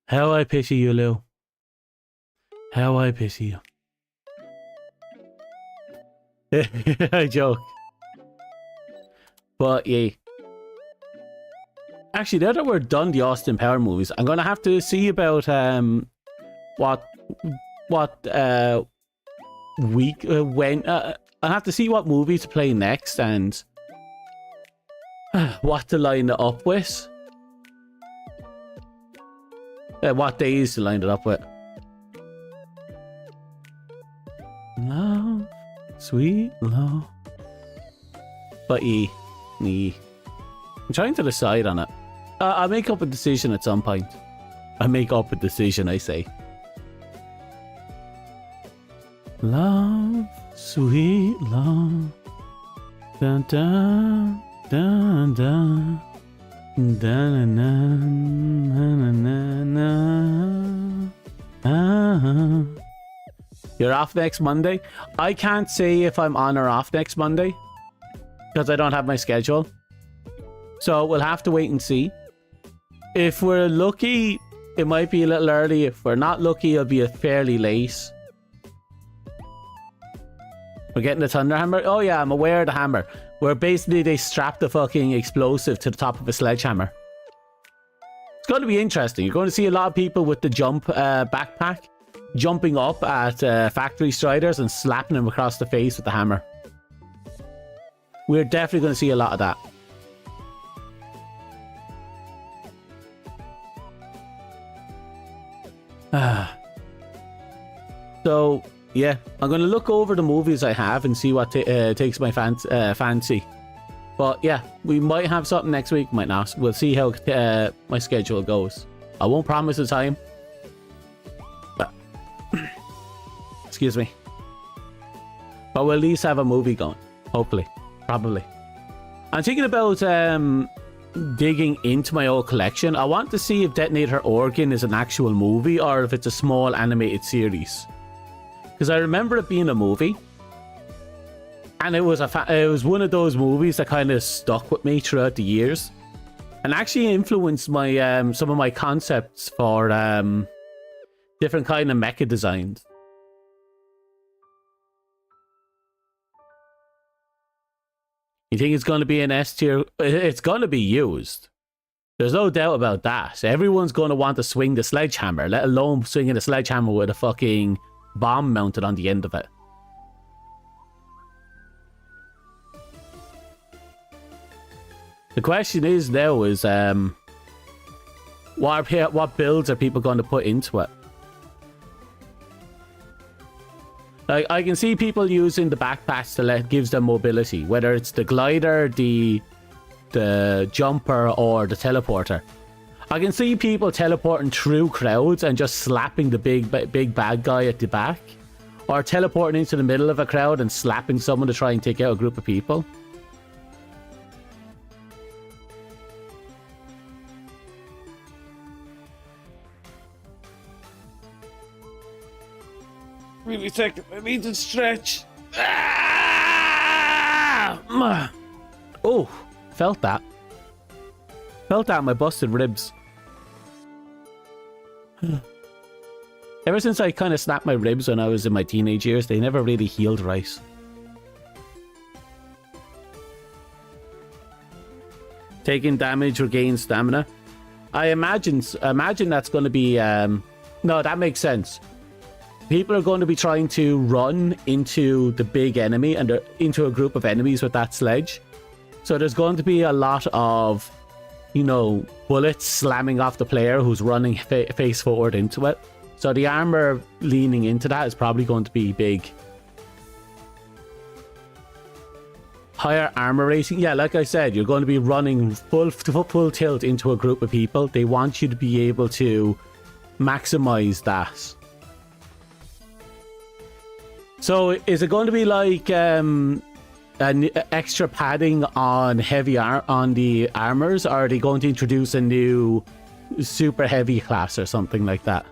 How I pity you, Lou. How I pity you. I joke. But yeah. Actually, now that we're done the Austin Power movies, I'm gonna have to see about what week when I'll have to see what movie to play next and what to line it up with. What days to line it up with. Love, sweet love. But I'm trying to decide on it. I'll make up a decision at some point. I'll make up a decision, I say. Love, sweet love. Dun dun dun dun. Dun dun dun dun dun. You're off next Monday? I can't say if I'm on or off next Monday because I don't have my schedule. So we'll have to wait and see. If we're lucky, it might be a little early. If we're not lucky, it'll be fairly late. We're getting the thunder hammer. Oh yeah, I'm aware of the hammer. Where basically they strap the fucking explosive to the top of a sledgehammer. It's going to be interesting. You're going to see a lot of people with the jump backpack jumping up at factory striders and slapping them across the face with the hammer. We're definitely going to see a lot of that. So yeah, I'm going to look over the movies I have and see what takes my fancy. But yeah, we might have something next week, might not. We'll see how my schedule goes. I won't promise a time. But excuse me. But we'll at least have a movie going. Hopefully. Probably. I'm thinking about digging into my old collection. I want to see if Detonator Organ is an actual movie or if it's a small animated series. Because I remember it being a movie. And it was one of those movies that kind of stuck with me throughout the years. And actually influenced my some of my concepts for different kind of mecha designs. You think it's going to be an S tier? It's going to be used. There's no doubt about that. Everyone's going to want to swing the sledgehammer, let alone swinging a sledgehammer with a fucking bomb mounted on the end of it. The question is now is what builds are people going to put into it? Like, I can see people using the backpacks to gives them mobility, whether it's the glider, the jumper, or the teleporter. I can see people teleporting through crowds and just slapping the big bad guy at the back, or teleporting into the middle of a crowd and slapping someone to try and take out a group of people. Really second, I need to stretch. Ah! Oh, felt that. Felt that in my busted ribs. Ever since I kind of snapped my ribs when I was in my teenage years, they never really healed right. Taking damage regains stamina. I imagine that's going to be... no, that makes sense. People are going to be trying to run into the big enemy and into a group of enemies with that sledge. So there's going to be a lot of, you know, bullets slamming off the player who's running face forward into it. So the armor leaning into that is probably going to be big. Higher armor rating. Yeah, like I said, you're going to be running full tilt into a group of people. They want you to be able to maximize that. So is it going to be like an extra padding on the armors, or are they going to introduce a new super heavy class or something like that?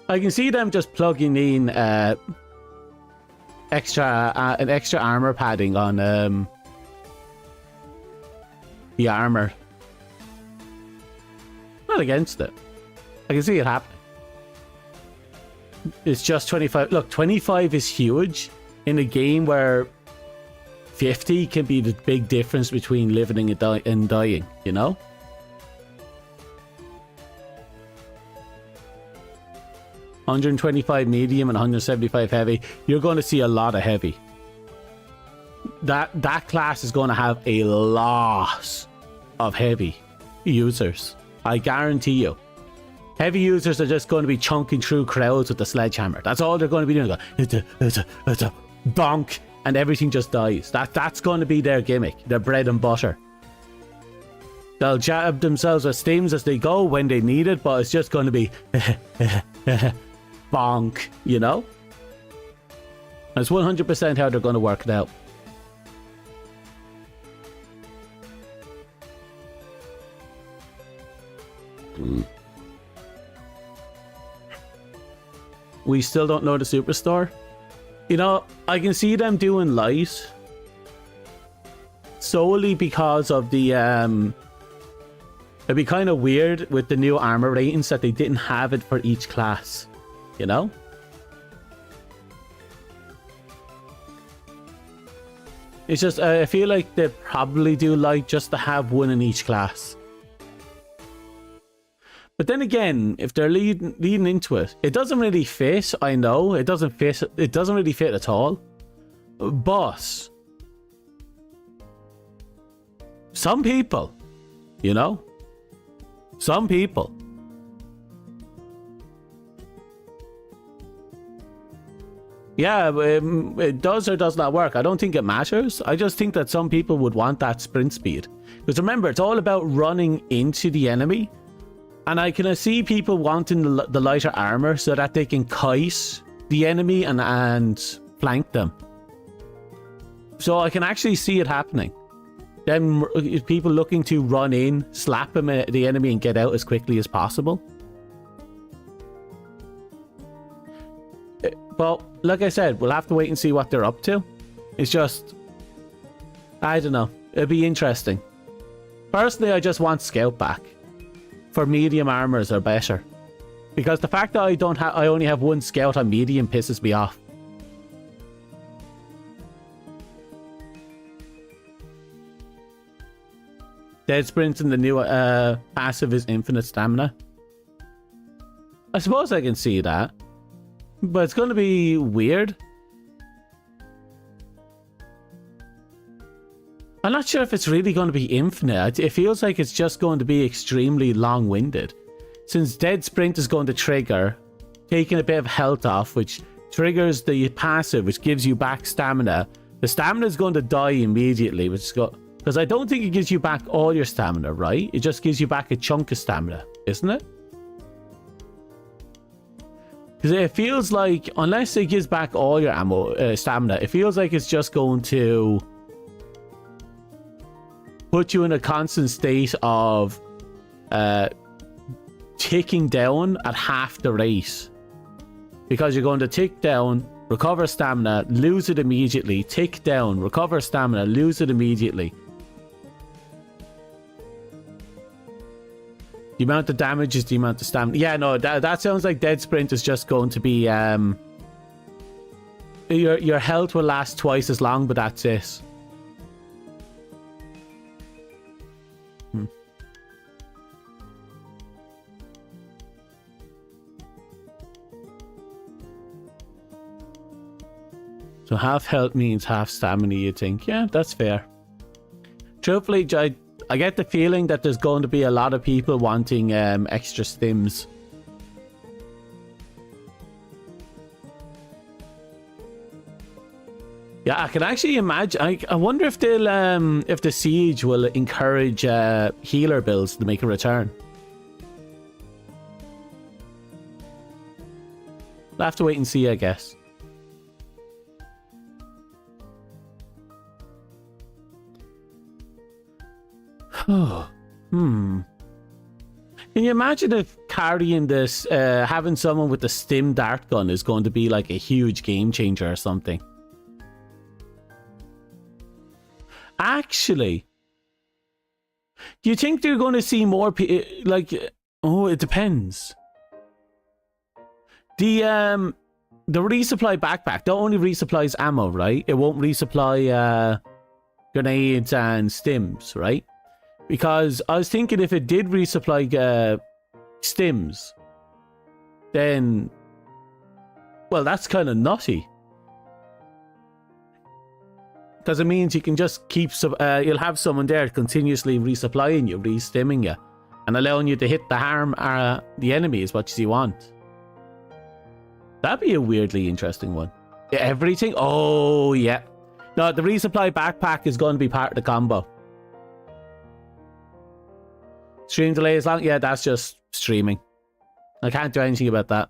I can see them just plugging in an extra armor padding on the armor. Not against it. I can see it happening. It's just 25. Look, 25 is huge in a game where 50 can be the big difference between living and dying, you know? 125 medium and 175 heavy, you're going to see a lot of heavy. That class is going to have a lot of heavy users. I guarantee you. Heavy users are just going to be chunking through crowds with the sledgehammer. That's all they're going to be doing. It's a bonk, and everything just dies. That's going to be their gimmick, their bread and butter. They'll jab themselves with stims as they go when they need it, but it's just going to be bonk, you know? That's 100% how they're going to work it out. We still don't know the superstore. You know, I can see them doing light solely because of the it'd be kind of weird with the new armor ratings that they didn't have it for each class, you know? It's just I feel like they probably do light just to have one in each class. But then again, if they're leading into it, it doesn't really fit. I know it doesn't fit. It doesn't really fit at all. But some people, you know, some people. Yeah, it does or does not work. I don't think it matters. I just think that some people would want that sprint speed. Because remember, it's all about running into the enemy. And I can see people wanting the lighter armor so that they can kite the enemy and flank them. So I can actually see it happening. Then people looking to run in, slap him at the enemy and get out as quickly as possible. But like I said, we'll have to wait and see what they're up to. It's just, I don't know. It'd be interesting. Personally, I just want Scout back. For medium armors are better, because the fact that I only have one Scout on medium pisses me off. Dead sprint in the new passive is infinite stamina. I suppose I can see that, but it's going to be weird. I'm not sure if it's really going to be infinite. It feels like it's just going to be extremely long-winded. Since Dead Sprint is going to trigger, taking a bit of health off, which triggers the passive, which gives you back stamina. The stamina is going to die immediately, which is because I don't think it gives you back all your stamina, right? It just gives you back a chunk of stamina, isn't it? Because it feels like, unless it gives back all your stamina, it feels like it's just going to put you in a constant state of ticking down at half the rate. Because you're going to tick down, recover stamina, lose it immediately, tick down, recover stamina, lose it immediately. The amount of damage is the amount of stamina. Yeah, no, that sounds like Dead Sprint is just going to be... Your health will last twice as long, but that's it. So half health means half stamina, you think? Yeah, that's fair. Truthfully, I get the feeling that there's going to be a lot of people wanting extra stims. Yeah, I can actually imagine. I wonder if they'll if the siege will encourage healer builds to make a return. We'll have to wait and see, I guess. Can you imagine if carrying this, having someone with the stim dart gun is going to be like a huge game changer or something? Actually, do you think they're going to see more like? Oh, it depends. The resupply backpack that only resupplies ammo, right? It won't resupply grenades and stims, right? Because I was thinking if it did resupply stims, then Well, that's kind of nutty. Because it means you can just keep... you'll have someone there continuously resupplying you, re-stimming you, and allowing you to hit the enemy is what you want. That'd be a weirdly interesting one. Everything? Oh, yeah. No, the resupply backpack is going to be part of the combo. Stream delay is long? Yeah, that's just streaming. I can't do anything about that.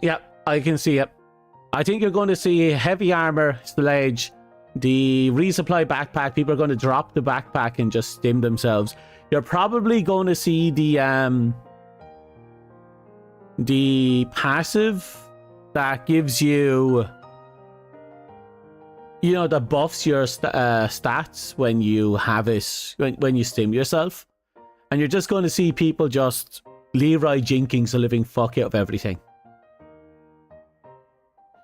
Yeah, I can see it. I think you're going to see heavy armor, sledge, the resupply backpack. People are going to drop the backpack and just stim themselves. You're probably going to see the passive that gives you, you know, that buffs your stats when you have it, when you stim yourself. And you're just going to see people just Leroy Jenkins the living fuck out of everything.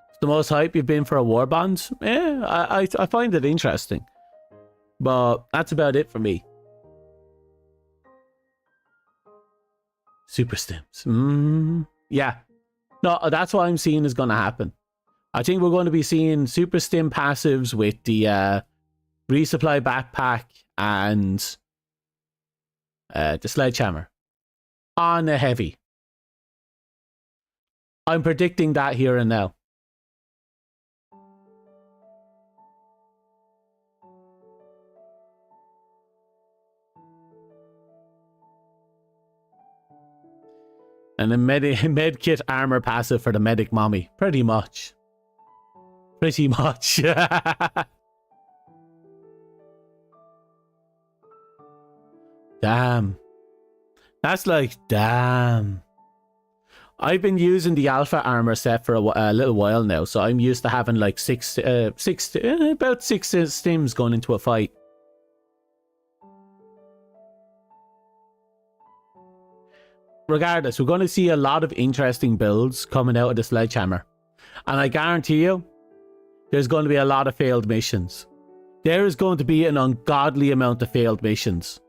It's the most hype you've been for a warband? Yeah, I find it interesting. But that's about it for me. Super stims. Yeah. No, that's what I'm seeing is going to happen. I think we're going to be seeing super stim passives with the resupply backpack and the sledgehammer on a heavy. I'm predicting that here and now. And a medkit armor passive for the medic mommy. Pretty much. Pretty much. Damn. That's like, damn. I've been using the alpha armor set for a little while now, so I'm used to having like about 6 stims going into a fight. Regardless, we're going to see a lot of interesting builds coming out of the sledgehammer. And I guarantee you, there's going to be a lot of failed missions. There is going to be an ungodly amount of failed missions.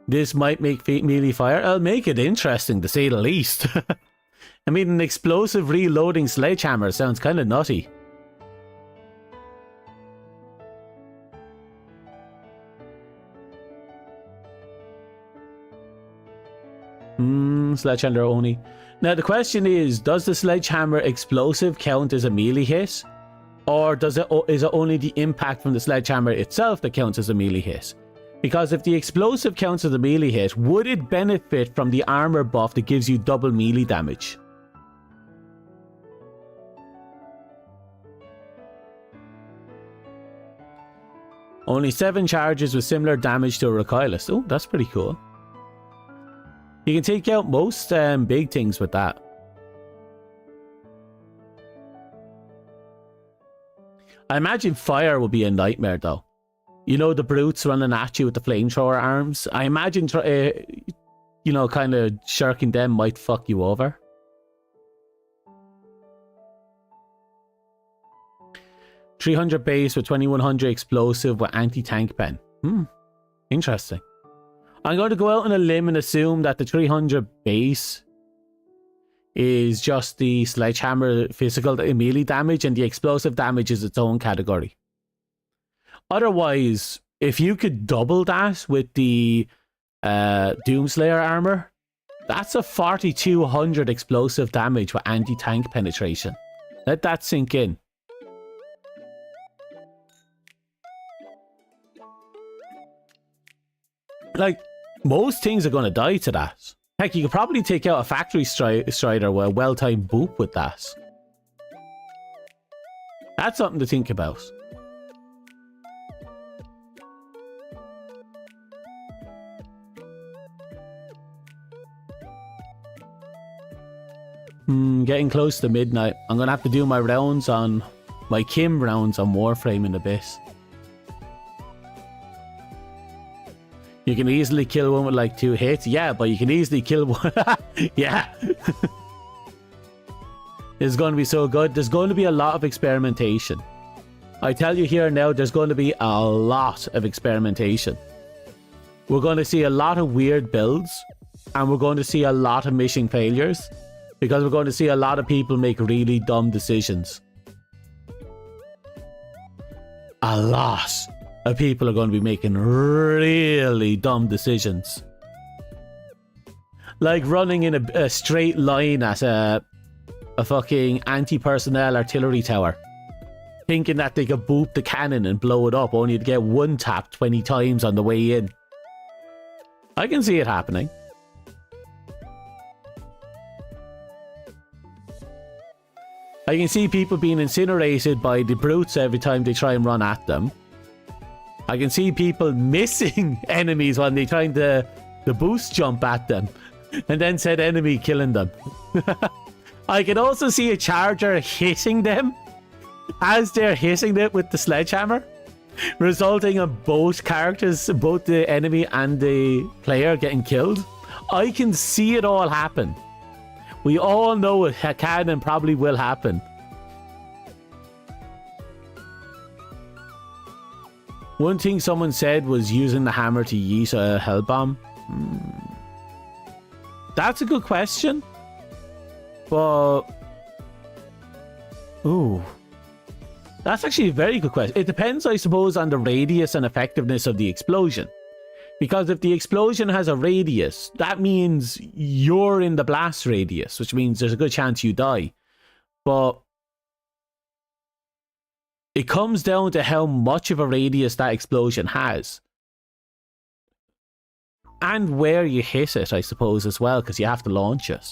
This might make melee fire. I'll make it interesting, to say the least. I mean, an explosive reloading sledgehammer sounds kind of nutty. Sledgehammer only. Now the question is, does the sledgehammer explosive count as a melee hit? Or is it only the impact from the sledgehammer itself that counts as a melee hit? Because if the explosive counts as a melee hit, would it benefit from the armor buff that gives you double melee damage? Only 7 charges with similar damage to a recoilless. Oh, that's pretty cool. You can take out most big things with that. I imagine fire will be a nightmare though. You know, the brutes running at you with the flamethrower arms. I imagine, you know, kind of shirking them might fuck you over. $300 base with 2100 explosive with anti-tank pen. Interesting. I'm going to go out on a limb and assume that the 300 base is just the sledgehammer physical melee damage and the explosive damage is its own category. Otherwise, if you could double that with the Doomslayer armor, that's a 4200 explosive damage with anti-tank penetration. Let that sink in. Like, most things are going to die to that. Heck, you could probably take out a factory strider with a well-timed boop with that. That's something to think about. Getting close to midnight. I'm going to have to do my rounds on... my Kim rounds on Warframe in a bit. You can easily kill one with like 2 hits. Yeah, but you can easily kill one. Yeah. It's going to be so good. There's going to be a lot of experimentation. I tell you here now, there's going to be a lot of experimentation. We're going to see a lot of weird builds, and we're going to see a lot of mission failures, because we're going to see a lot of people make really dumb decisions. A lot of people are going to be making really dumb decisions. Like running in a straight line at a fucking anti-personnel artillery tower, thinking that they could boop the cannon and blow it up, only to get one tap 20 times on the way in. I can see it happening. I can see people being incinerated by the brutes every time they try and run at them. I can see people missing enemies when they trying to boost jump at them, and then said enemy killing them. I can also see a charger hitting them as they're hitting it with the sledgehammer, resulting in both characters, both the enemy and the player, getting killed. I can see it all happen. We all know it can and probably will happen. One thing someone said was using the hammer to yeet a hell bomb. That's a good question. But... ooh. That's actually a very good question. It depends, I suppose, on the radius and effectiveness of the explosion. Because if the explosion has a radius, that means you're in the blast radius, which means there's a good chance you die. But it comes down to how much of a radius that explosion has. And where you hit it, I suppose, as well, because you have to launch it.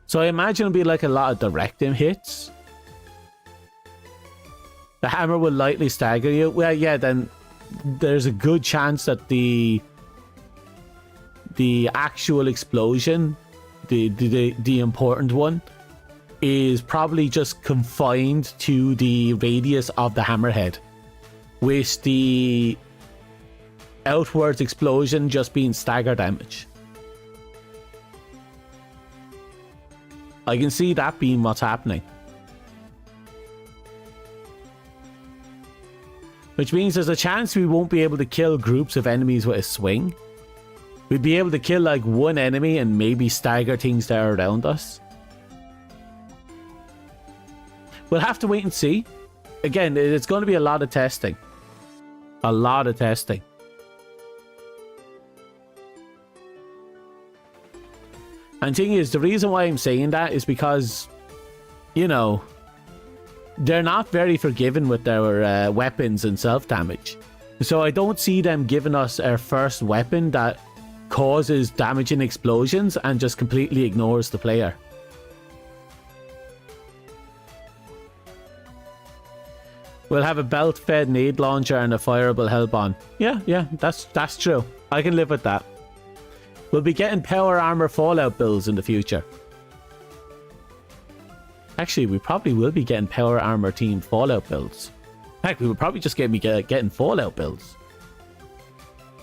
So I imagine it'll be like a lot of direct aim hits. The hammer will lightly stagger you. Well, yeah, then there's a good chance that the actual explosion, the important one, is probably just confined to the radius of the hammerhead, with the outwards explosion just being stagger damage. I can see that being what's happening. Which means there's a chance we won't be able to kill groups of enemies with a swing. We'd be able to kill like one enemy and maybe stagger things that are around us. We'll have to wait and see. Again, it's going to be a lot of testing. A lot of testing. And thing is, the reason why I'm saying that is because, you know, they're not very forgiving with their weapons and self-damage. So I don't see them giving us our first weapon that causes damaging explosions and just completely ignores the player. We'll have a belt-fed nade launcher and a fireable hellbomb. Yeah, that's true. I can live with that. We'll be getting power armor Fallout builds in the future. Actually, we probably will be getting power armor team Fallout builds. Heck, we will probably just getting Fallout builds.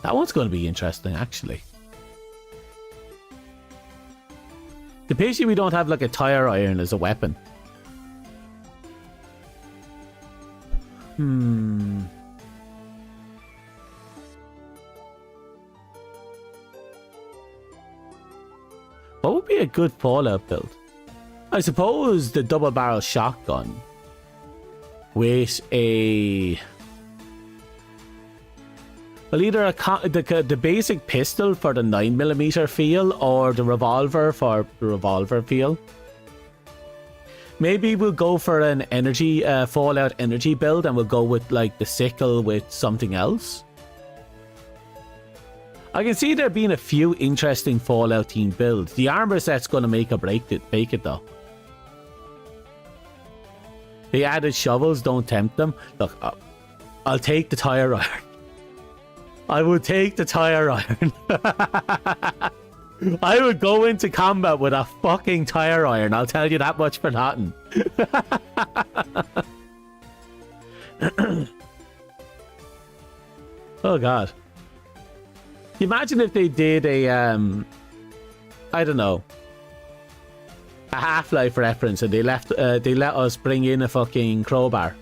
That one's going to be interesting, actually. The pity we don't have like a tire iron as a weapon. What would be a good Fallout build? I suppose the double barrel shotgun with a... well, either the basic pistol for the 9mm feel or the revolver for the revolver feel. Maybe we'll go for an energy Fallout energy build, and we'll go with like the sickle with something else. I can see there being a few interesting Fallout team builds. The armor set's going to make or break it though. The added shovels don't tempt them. Look, I'll take the tire iron. I would take the tire iron. I would go into combat with a fucking tire iron. I'll tell you that much for nothing. Oh god. Imagine if they did a, I don't know, a Half-Life reference, and they let us bring in a fucking crowbar.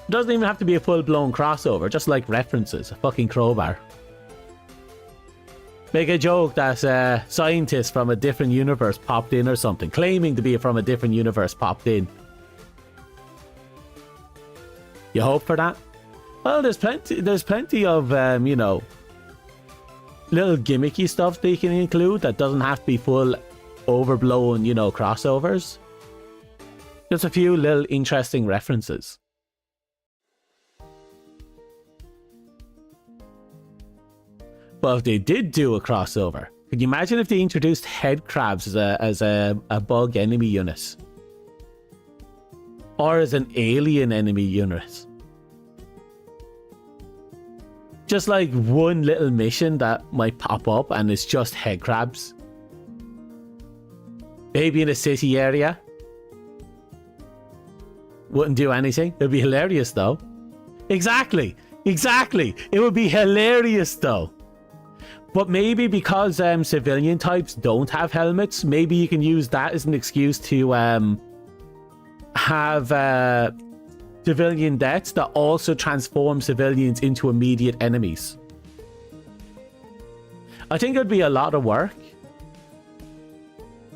It doesn't even have to be a full-blown crossover, just like references, a fucking crowbar. Make a joke that scientists from a different universe popped in or something, claiming to be from a different universe popped in. You hope for that? Well, there's plenty of, you know, little gimmicky stuff they can include that doesn't have to be full overblown, you know, crossovers. Just a few little interesting references. But if they did do a crossover, could you imagine if they introduced head crabs as a bug enemy unit? Or as an alien enemy unit? Just like one little mission that might pop up and it's just head crabs. Maybe in a city area. Wouldn't do anything. It'd be hilarious though. Exactly. It would be hilarious though. But maybe because civilian types don't have helmets, maybe you can use that as an excuse to have civilian deaths that also transform civilians into immediate enemies. I think it'd be a lot of work.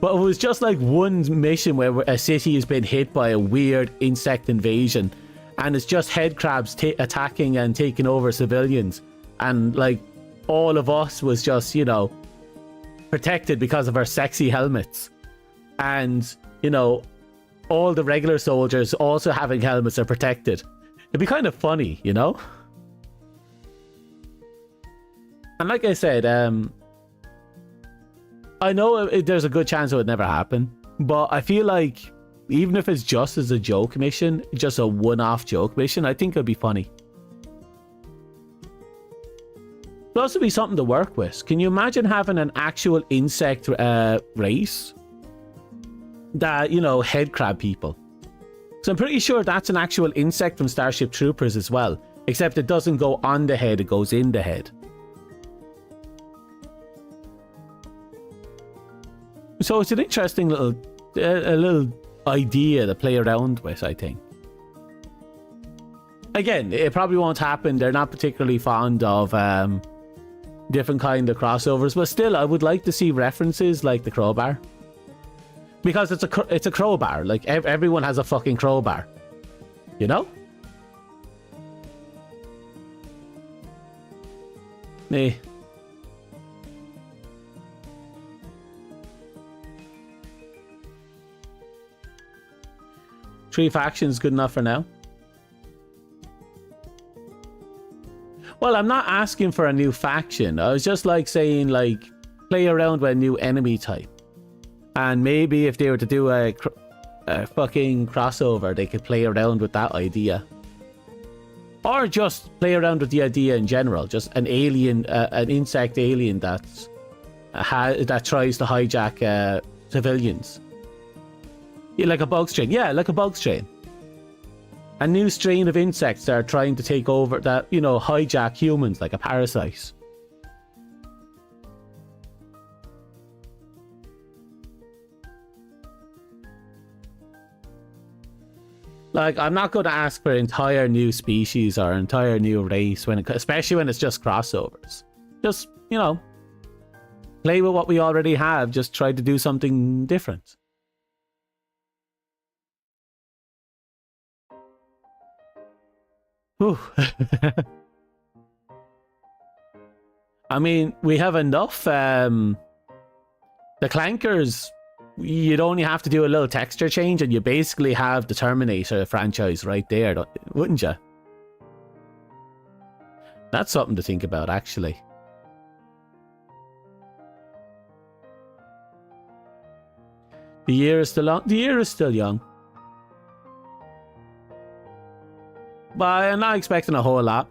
But it was just like one mission where a city has been hit by a weird insect invasion, and it's just head crabs attacking and taking over civilians, and like all of us was just, you know, protected because of our sexy helmets. And, you know, all the regular soldiers also having helmets are protected. It'd be kind of funny, you know? And like I said, I know there's a good chance it would never happen, but I feel like even if it's just as a joke mission, just a one-off joke mission, I think it'd be funny. It'd also be something to work with. Can you imagine having an actual insect race that, you know, head crab people? So I'm pretty sure that's an actual insect from Starship Troopers as well, except it doesn't go on the head, it goes in the head. So it's an interesting little idea to play around with, I think. Again, it probably won't happen. They're not particularly fond of different kind of crossovers, but still, I would like to see references like the crowbar, because it's a crowbar. Like everyone has a fucking crowbar, you know. Me. Three factions good enough for now. Well, I'm not asking for a new faction. I was just like saying, like, play around with a new enemy type. And maybe if they were to do a fucking crossover, they could play around with that idea. Or just play around with the idea in general. Just an alien, an insect alien that tries to hijack civilians. Yeah, like a bug strain. Yeah, like a bug strain. A new strain of insects that are trying to take over, that, you know, hijack humans like a parasite. Like, I'm not going to ask for entire new species or entire new race, especially when it's just crossovers. Just, you know, play with what we already have. Just try to do something different. Whew. I mean, we have enough. The Clankers, you'd only have to do a little texture change and you basically have the Terminator franchise right there, wouldn't you? That's something to think about, actually. The year is still young. But I'm not expecting a whole lot.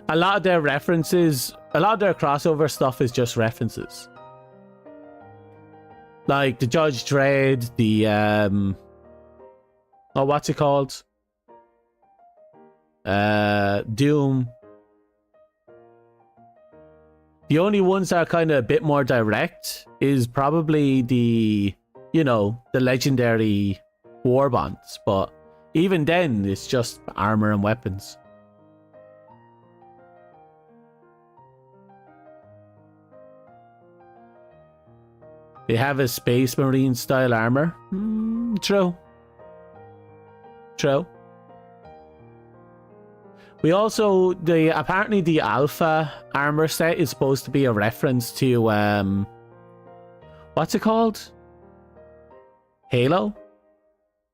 A lot of their references, a lot of their crossover stuff is just references. Like the Judge Dredd, the what's it called? Doom. The only ones that are kind of a bit more direct is probably the, you know, the legendary war bonds. But even then, it's just armor and weapons. They have a Space Marine style armor. True. True. We also, apparently the Alpha armor set is supposed to be a reference to, what's it called? Halo?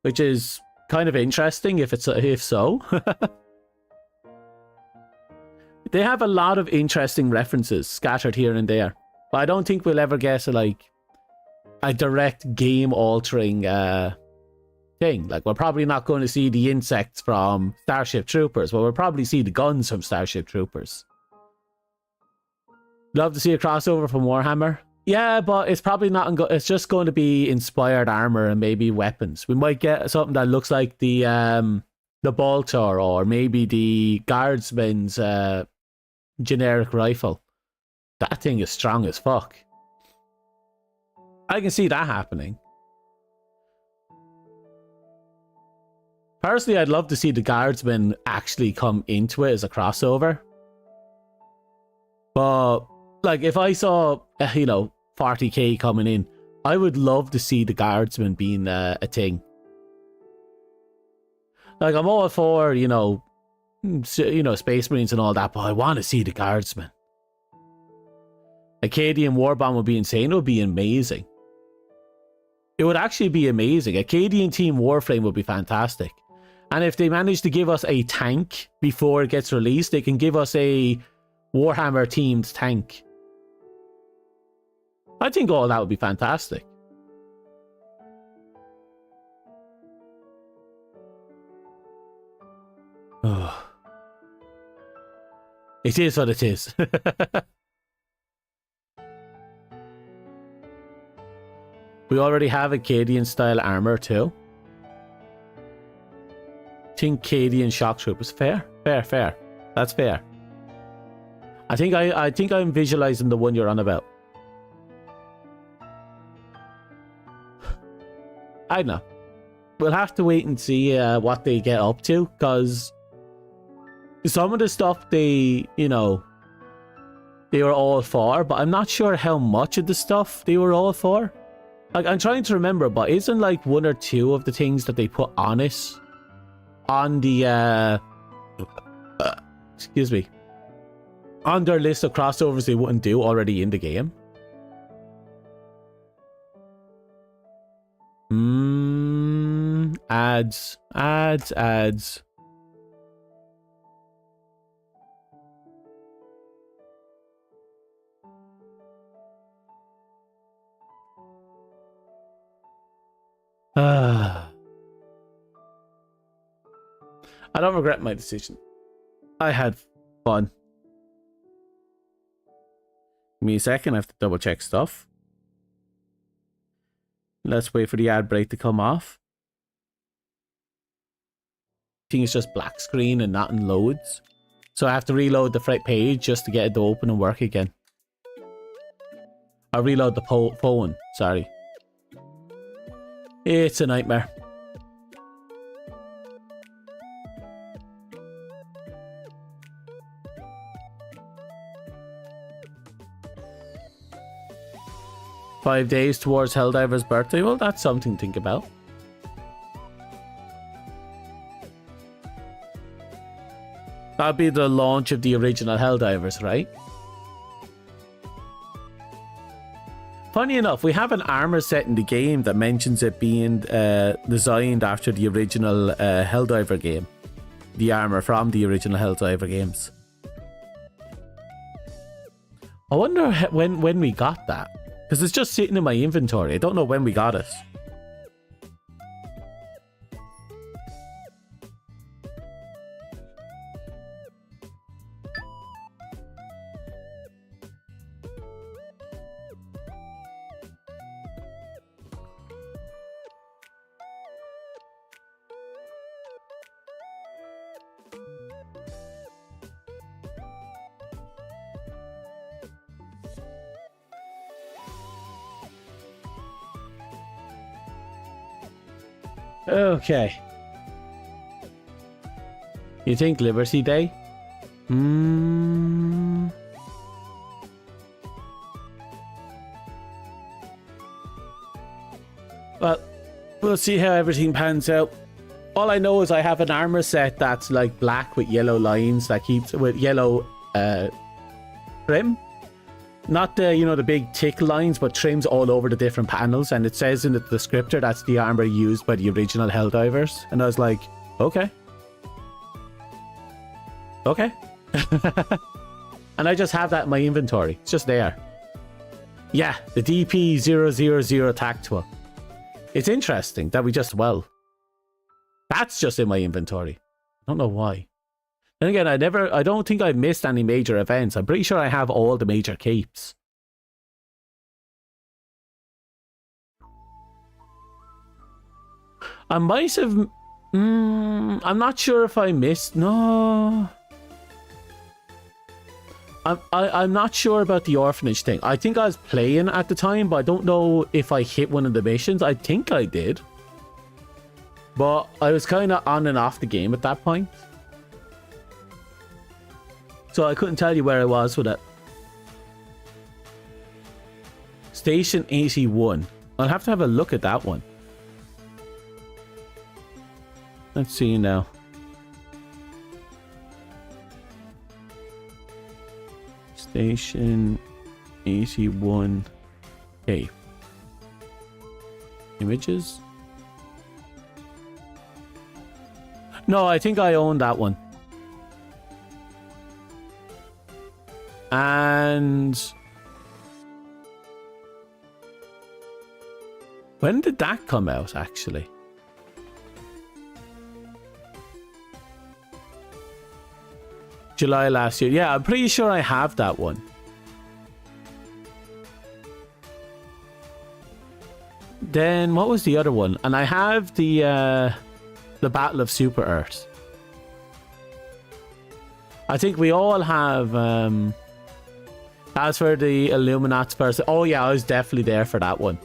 Which is kind of interesting if so. They have a lot of interesting references scattered here and there. But I don't think we'll ever get a direct game-altering thing. Like, we're probably not going to see the insects from Starship Troopers, but we'll probably see the guns from Starship Troopers. Love to see a crossover from Warhammer. Yeah, but it's probably not. It's just going to be inspired armor and maybe weapons. We might get something that looks like the Bolter, or maybe the Guardsman's generic rifle. That thing is strong as fuck. I can see that happening. Personally, I'd love to see the Guardsman actually come into it as a crossover. But, like, if I saw, you know, 40k coming in, I would love to see the Guardsman being a thing. Like, I'm all for, you know, Space Marines and all that, but I want to see the Guardsman. Acadian Warbomb would be insane. It would be amazing. It would actually be amazing. Acadian Team Warframe would be fantastic. And if they manage to give us a tank before it gets released, they can give us a Warhammer themed tank. I think all that would be fantastic. Oh. It is what it is. We already have Acadian style armor too. Think Acadian shock troopers. Fair. That's fair. I think I'm visualizing the one you're on about. I don't know. We'll have to wait and see what they get up to, because some of the stuff they were all for, but I'm not sure how much of the stuff they were all for. Like, I'm trying to remember, but isn't like one or two of the things that they put on it on the excuse me, on their list of crossovers they wouldn't do already in the game? Ads. I don't regret my decision. I had fun. Give me a second, I have to double check stuff. Let's wait for the ad break to come off. I think it's just black screen and not in loads. So I have to reload the front page just to get it to open and work again. I'll reload the phone, sorry. It's a nightmare. "5 days towards Helldiver's birthday." Well, that's something to think about. That'll be the launch of the original Helldivers, right? Funny enough, we have an armor set in the game that mentions it being designed after the original Helldiver game. The armor from the original Helldiver games. I wonder when we got that. Because it's just sitting in my inventory. I don't know when we got it. Okay. You think Liberty Day? Well, we'll see how everything pans out. All I know is I have an armor set that's like black with yellow lines that keeps with yellow trim. Not the, you know, the big tick lines, but trims all over the different panels. And it says in the descriptor that's the armor used by the original Helldivers. And I was like, okay. Okay. And I just have that in my inventory. It's just there. Yeah, the DP000 Tactile. It's interesting that we just, well, that's just in my inventory. I don't know why. Then again, I don't think I missed any major events. I'm pretty sure I have all the major capes. I might have... I'm not sure if I missed... No... I'm not sure about the orphanage thing. I think I was playing at the time, but I don't know if I hit one of the missions. I think I did. But I was kind of on and off the game at that point. So I couldn't tell you where I was with it. Station 81. I'll have to have a look at that one. Let's see now. Station 81. Okay. Images? No, I think I own that one. And when did that come out, actually? July last year. Yeah, I'm pretty sure I have that one. Then what was the other one? And I have the Battle of Super Earth. I think we all have as for the Illuminati person. Oh yeah, I was definitely there for that one.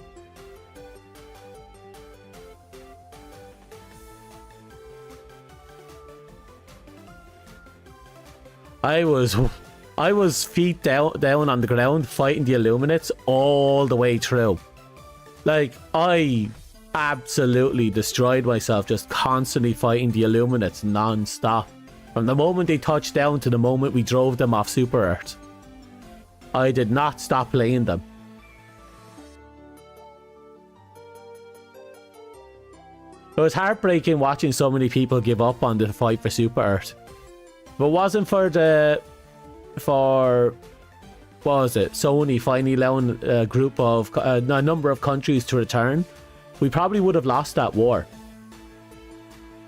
I was feet down on the ground fighting the Illuminates all the way through. Like, I absolutely destroyed myself just constantly fighting the Illuminates non-stop. From the moment they touched down to the moment we drove them off Super Earth. I did not stop playing them. It was heartbreaking watching so many people give up on the fight for Super Earth. If it wasn't for what was it, Sony finally allowing a group of a number of countries to return, we probably would have lost that war.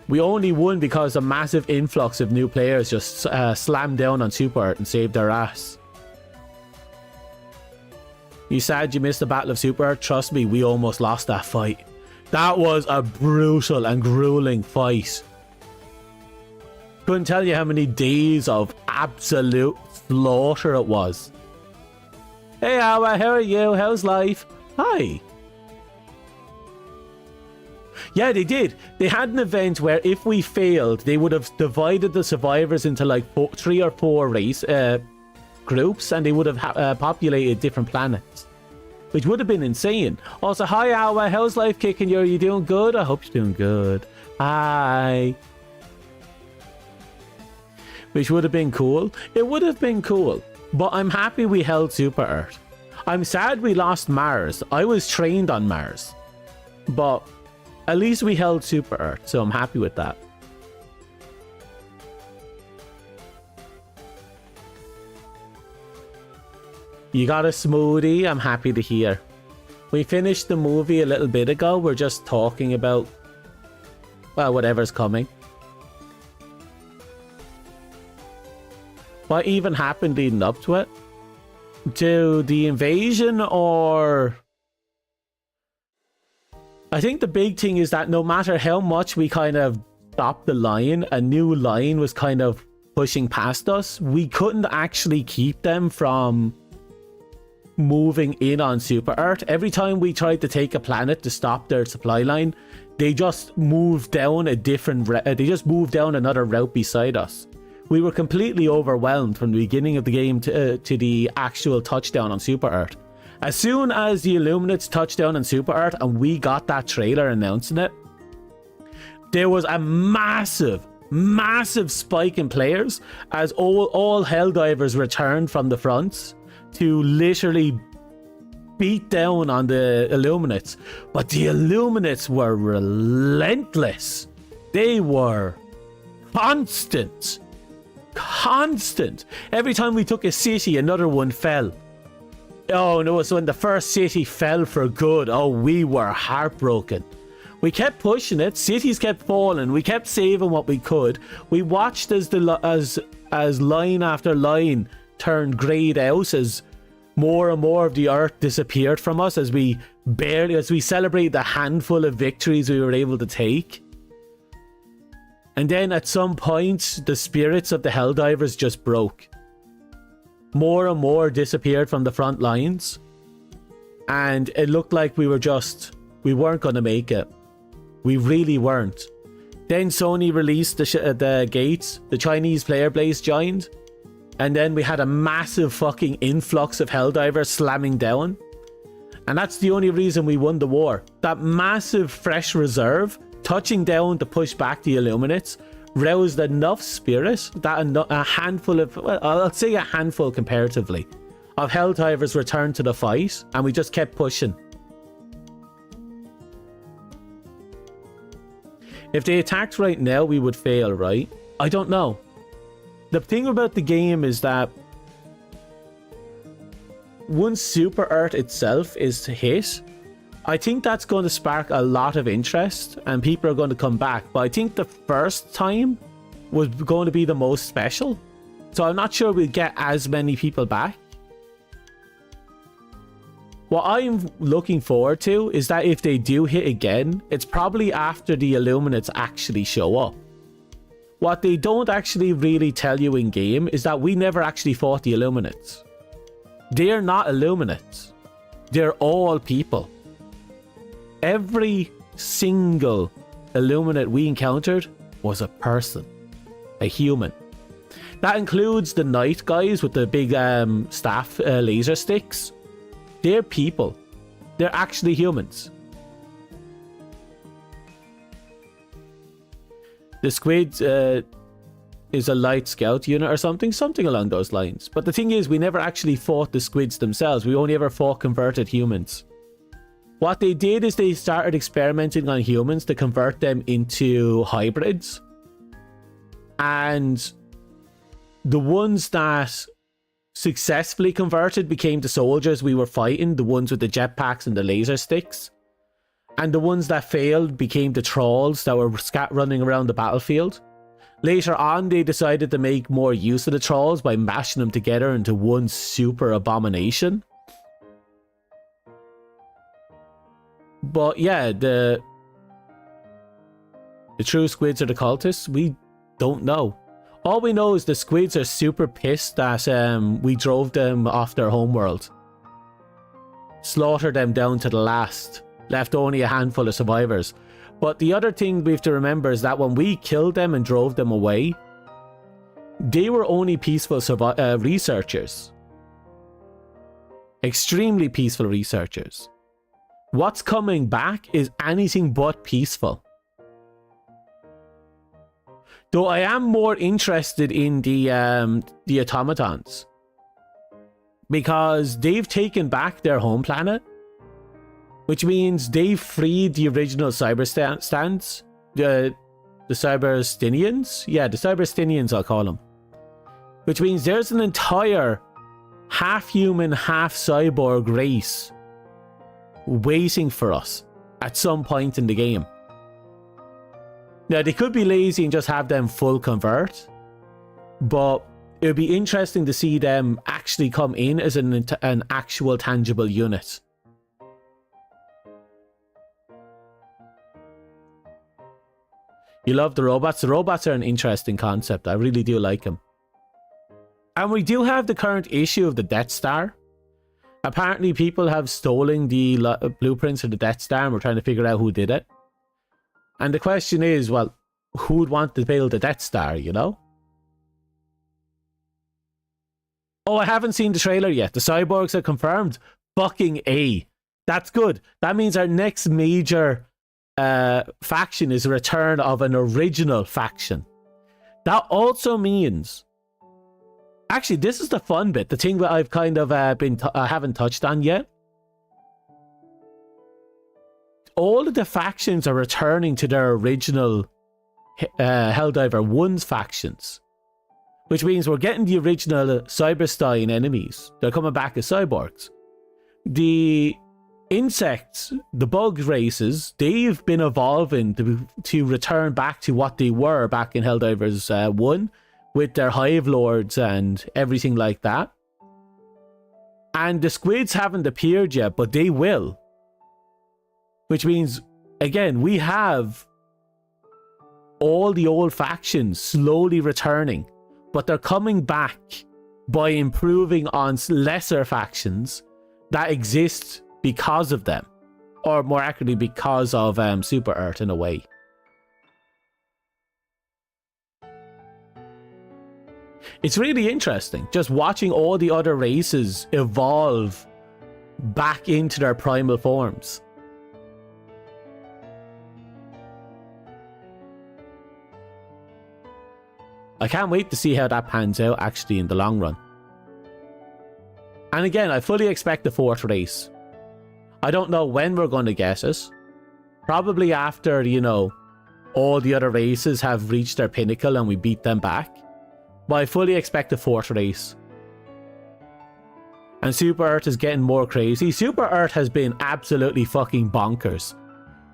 We only won because a massive influx of new players just slammed down on Super Earth and saved their ass. You sad you missed the Battle of Super Earth? Trust me, we almost lost that fight. That was a brutal and grueling fight. Couldn't tell you how many days of absolute slaughter it was. Hey Awa, how are you? How's life? Hi. Yeah, they did. They had an event where if we failed, they would have divided the survivors into like 3 or 4 race groups, and they would have populated different planets, which would have been insane. Also, hi Awa, how's life kicking you? Are you doing good? I hope you're doing good. Hi. Which would have been cool. It would have been cool. But I'm happy we held Super Earth. I'm sad we lost Mars. I was trained on Mars. But at least we held Super Earth, so I'm happy with that. You got a smoothie? I'm happy to hear. We finished the movie a little bit ago. We're just talking about, well, whatever's coming. What even happened leading up to it? To the invasion, or... I think the big thing is that no matter how much we kind of stopped the line, a new line was kind of pushing past us. We couldn't actually keep them from moving in on Super Earth. Every time we tried to take a planet to stop their supply line, They just moved down a different they just moved down another route beside us. We were completely overwhelmed from the beginning of the game to the actual touchdown on Super Earth. As soon as the Illuminates touched down on Super Earth and we got that trailer announcing it, there was a massive spike in players as all Helldivers returned from the fronts to literally beat down on the Illuminates. But the Illuminates were relentless. They were constant. Every time we took a city, another one fell. Oh no, so when the first city fell for good, oh, we were heartbroken. We kept pushing it, cities kept falling, we kept saving what we could. We watched as line after line turned greyed out, as more and more of the earth disappeared from us, as we celebrated the handful of victories we were able to take. And then at some point, the spirits of the Helldivers just broke. More and more disappeared from the front lines. And it looked like we weren't going to make it. We really weren't. Then Sony released the gates. The Chinese player base joined. And then we had a massive fucking influx of Helldivers slamming down. And that's the only reason we won the war. That massive fresh reserve touching down to push back the Illuminates roused enough spirit that a handful of, well, I'll say a handful comparatively, of Helldivers returned to the fight, and we just kept pushing. If they attacked right now, we would fail, right? I don't know. The thing about the game is that once Super Earth itself is to hit, I think that's going to spark a lot of interest and people are going to come back. But I think the first time was going to be the most special. So I'm not sure we'll get as many people back. What I'm looking forward to is that if they do hit again, it's probably after the Illuminates actually show up. What they don't actually really tell you in game is that we never actually fought the Illuminates. They're not Illuminates. They're all people. Every single Illuminate we encountered was a person, a human. That includes the night guys with the big staff laser sticks. They're people. They're actually humans. The squid is a light scout unit or something along those lines. But the thing is, we never actually fought the squids themselves. We only ever fought converted humans. What they did is they started experimenting on humans to convert them into hybrids. And the ones that successfully converted became the soldiers we were fighting, the ones with the jetpacks and the laser sticks. And the ones that failed became the trolls that were running around the battlefield. Later on, they decided to make more use of the trolls by mashing them together into one super abomination. But yeah, the true squids are the cultists. We don't know. All we know is the squids are super pissed that we drove them off their homeworld. Slaughtered them down to the last. Left only a handful of survivors. But the other thing we have to remember is that when we killed them and drove them away, they were only peaceful researchers. Extremely peaceful researchers. What's coming back is anything but peaceful. Though I am more interested in the automatons. Because they've taken back their home planet. Which means they've freed the original Cyberstans. The Cyberstinians? Yeah, the Cyberstinians I'll call them. Which means there's an entire half-human, half-cyborg race waiting for us at some point in the game. Now, they could be lazy and just have them full convert, but it would be interesting to see them actually come in as an actual tangible unit. You love the robots? The robots are an interesting concept. I really do like them. And we do have the current issue of the Death Star. Apparently people have stolen the blueprints of the Death Star and we're trying to figure out who did it. And the question is, well, who would want to build a Death Star, you know? Oh, I haven't seen the trailer yet. The cyborgs are confirmed. Fucking A. That's good. That means our next major faction is a return of an original faction. That also means... Actually, this is the fun bit. The thing that I've kind of haven't touched on yet. All of the factions are returning to their original Helldiver 1's factions. Which means we're getting the original Cyberstein enemies. They're coming back as cyborgs. The insects, the bug races, they've been evolving to return back to what they were back in Helldivers 1. With their hive lords and everything like that. And the squids haven't appeared yet, but they will. Which means, again, we have all the old factions slowly returning, but they're coming back by improving on lesser factions that exist because of them, or more accurately, because of Super Earth in a way. It's really interesting, just watching all the other races evolve back into their primal forms. I can't wait to see how that pans out actually in the long run. And again, I fully expect the fourth race. I don't know when we're going to get it. Probably after, you know, all the other races have reached their pinnacle and we beat them back. But I fully expect the fourth race. And Super Earth is getting more crazy. Super Earth has been absolutely fucking bonkers.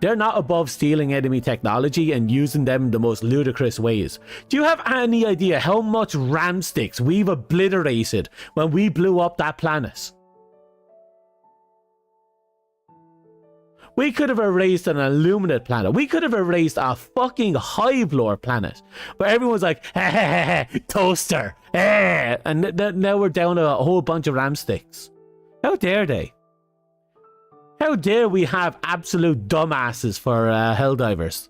They're not above stealing enemy technology and using them in the most ludicrous ways. Do you have any idea how much ram sticks we've obliterated when we blew up that planet? We could have erased an Illuminate planet. We could have erased a fucking Hive Lord planet. But everyone's like, toaster. And now we're down to a whole bunch of ram sticks. How dare they? How dare we have absolute dumbasses for Helldivers?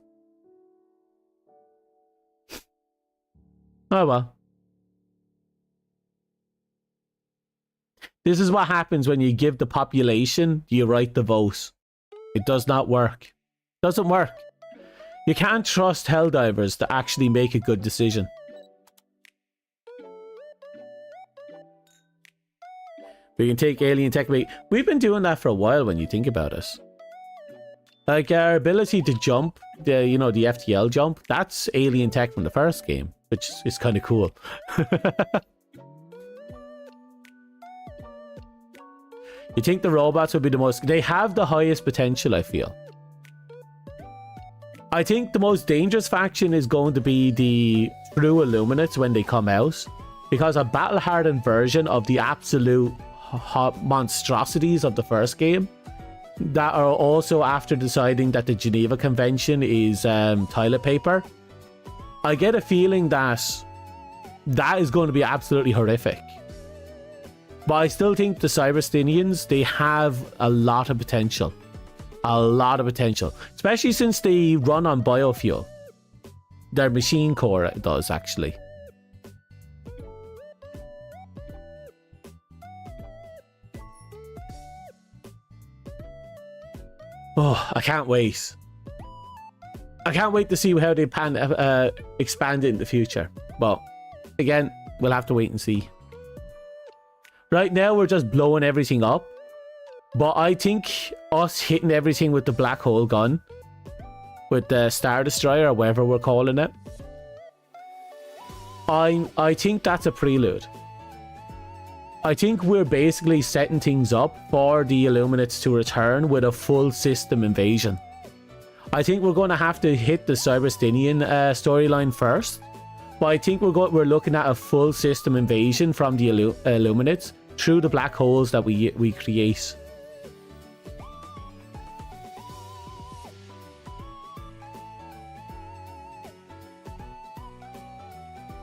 Oh well. This is what happens when you give the population the right to vote. It does not work. Doesn't work. You can't trust Helldivers to actually make a good decision. We can take alien tech. We've been doing that for a while when you think about it. Like our ability to jump, the FTL jump, that's alien tech from the first game, which is kind of cool. You think the robots would be the most... They have the highest potential, I feel. I think the most dangerous faction is going to be the true Illuminates when they come out. Because a battle-hardened version of the absolute monstrosities of the first game that are also after deciding that the Geneva Convention is toilet paper. I get a feeling that is going to be absolutely horrific. But I still think the Cyberstinians, they have a lot of potential. A lot of potential. Especially since they run on biofuel. Their machine core does, actually. Oh, I can't wait. I can't wait to see how they expand it in the future. But, again, we'll have to wait and see. Right now, we're just blowing everything up. But I think us hitting everything with the black hole gun, with the Star Destroyer, or whatever we're calling it, I think that's a prelude. I think we're basically setting things up for the Illuminates to return with a full system invasion. I think we're going to have to hit the Cyberstinian storyline first. But I think we're looking at a full system invasion from the Illuminates through the black holes that we create.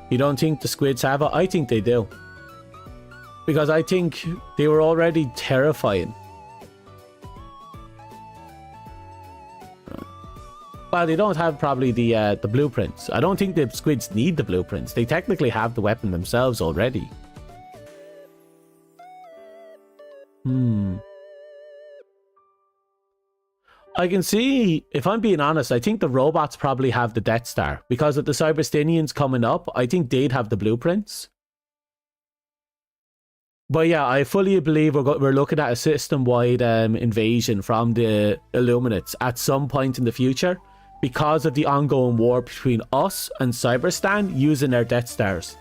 You don't think the squids have it? I think they do. Because I think they were already terrifying. Well, they don't have probably the blueprints. I don't think the squids need the blueprints. They technically have the weapon themselves already. I can see, if I'm being honest, I think the robots probably have the Death Star. Because of the Cyberstinians coming up, I think they'd have the blueprints. But yeah, I fully believe we're looking at a system-wide invasion from the Illuminates at some point in the future because of the ongoing war between us and Cyberstan using their Death Stars.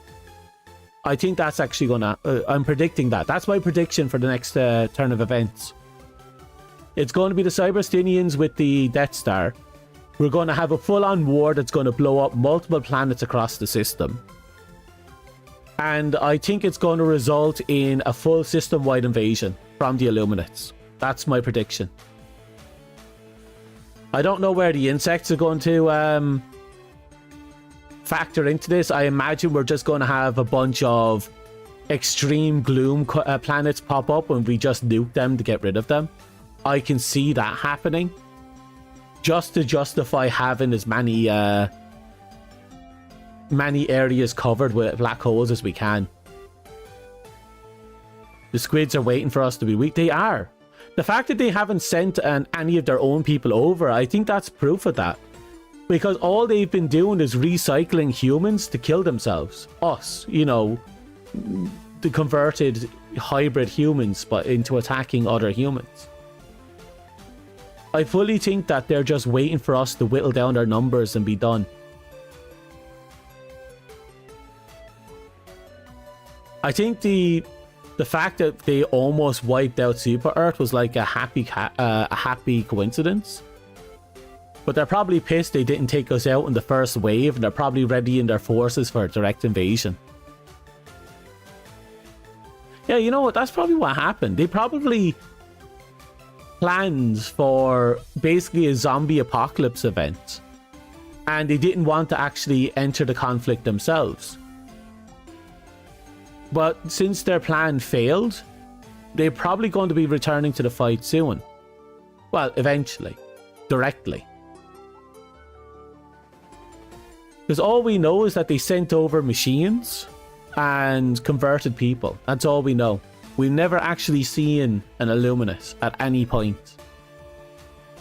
I think that's actually gonna... I'm predicting that. That's my prediction for the next turn of events. It's going to be the Cyberstinians with the Death Star. We're going to have a full-on war that's going to blow up multiple planets across the system. And I think it's going to result in a full system-wide invasion from the Illuminates. That's my prediction. I don't know where the insects are going to factor into this. I imagine we're just going to have a bunch of extreme gloom planets pop up and we just nuke them to get rid of them. I can see that happening. Just to justify having as many areas covered with black holes as we can. The squids are waiting for us to be weak. They are. The fact that they haven't sent any of their own people over, I think that's proof of that. Because all they've been doing is recycling humans to kill themselves. Us, you know, the converted hybrid humans, but into attacking other humans. I fully think that they're just waiting for us to whittle down their numbers and be done. I think the fact that they almost wiped out Super Earth was like a happy coincidence. But they're probably pissed they didn't take us out in the first wave, and they're probably readying their forces for a direct invasion. Yeah, you know what? That's probably what happened. They probably planned for basically a zombie apocalypse event, and they didn't want to actually enter the conflict themselves. But since their plan failed, they're probably going to be returning to the fight soon. Well, eventually. Directly. Because all we know is that they sent over machines and converted people. That's all we know. We've never actually seen an Illuminus at any point.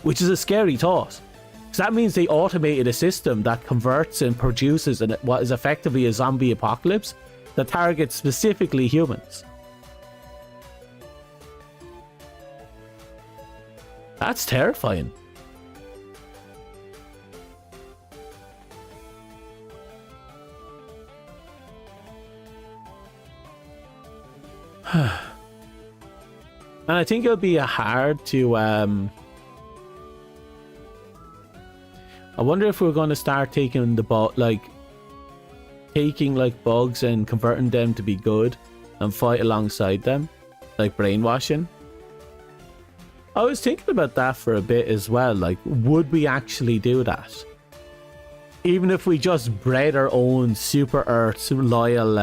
Which is a scary thought. Because that means they automated a system that converts and produces what is effectively a zombie apocalypse that targets specifically humans. That's terrifying. And I think it'll be hard to I wonder if we're going to start taking taking bugs and converting them to be good and fight alongside them, like brainwashing. I was thinking about that for a bit as well. Like, would we actually do that? Even if we just bred our own Super Earth loyal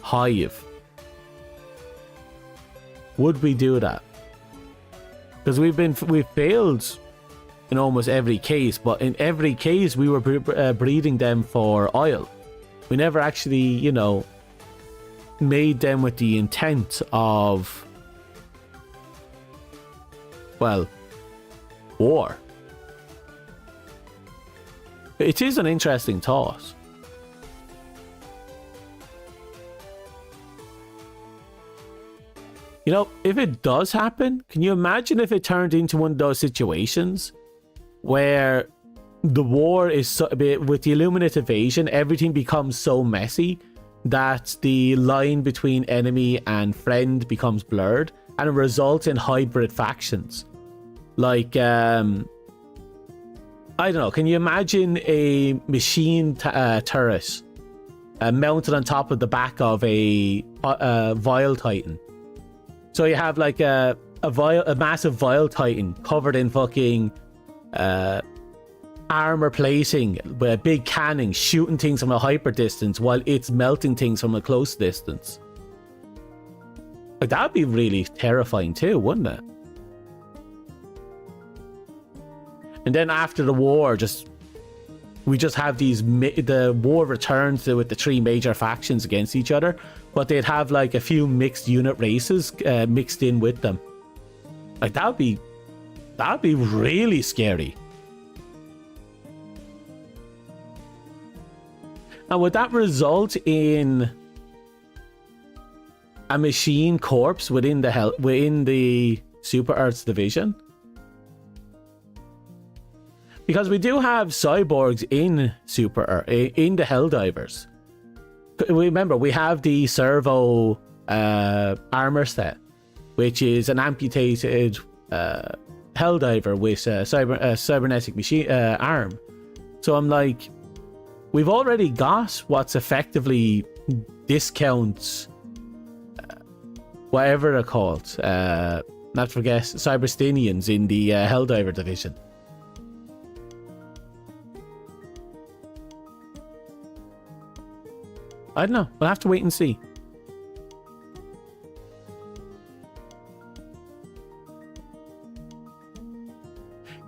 hive. Would we do that? Because we've failed in almost every case, but in every case we were breeding them for oil. We never actually, you know, made them with the intent of, well, war. It is an interesting thought. You know, if it does happen, can you imagine if it turned into one of those situations where the war is with the Illuminate invasion, everything becomes so messy that the line between enemy and friend becomes blurred, and it results in hybrid factions. Like, I don't know, can you imagine a machine turret mounted on top of the back of a Vile Titan? So you have like a massive Vile Titan covered in fucking armor plating with a big cannon shooting things from a hyper distance while it's melting things from a close distance. Like, that'd be really terrifying too, wouldn't it? And then after the war, we just have the war returns with the three major factions against each other, but they'd have like a few mixed unit races mixed in with them. Like that'd be really scary. And would that result in a machine corpse within the Super Earth's division? Because we do have cyborgs in Super Earth, in the Helldivers. Remember, we have the servo armor set, which is an amputated Helldiver with a cybernetic machine arm. So I'm like, we've already got what's effectively discounts, whatever they're called, not forget Cyberstinians in the Helldiver division. I don't know. We'll have to wait and see.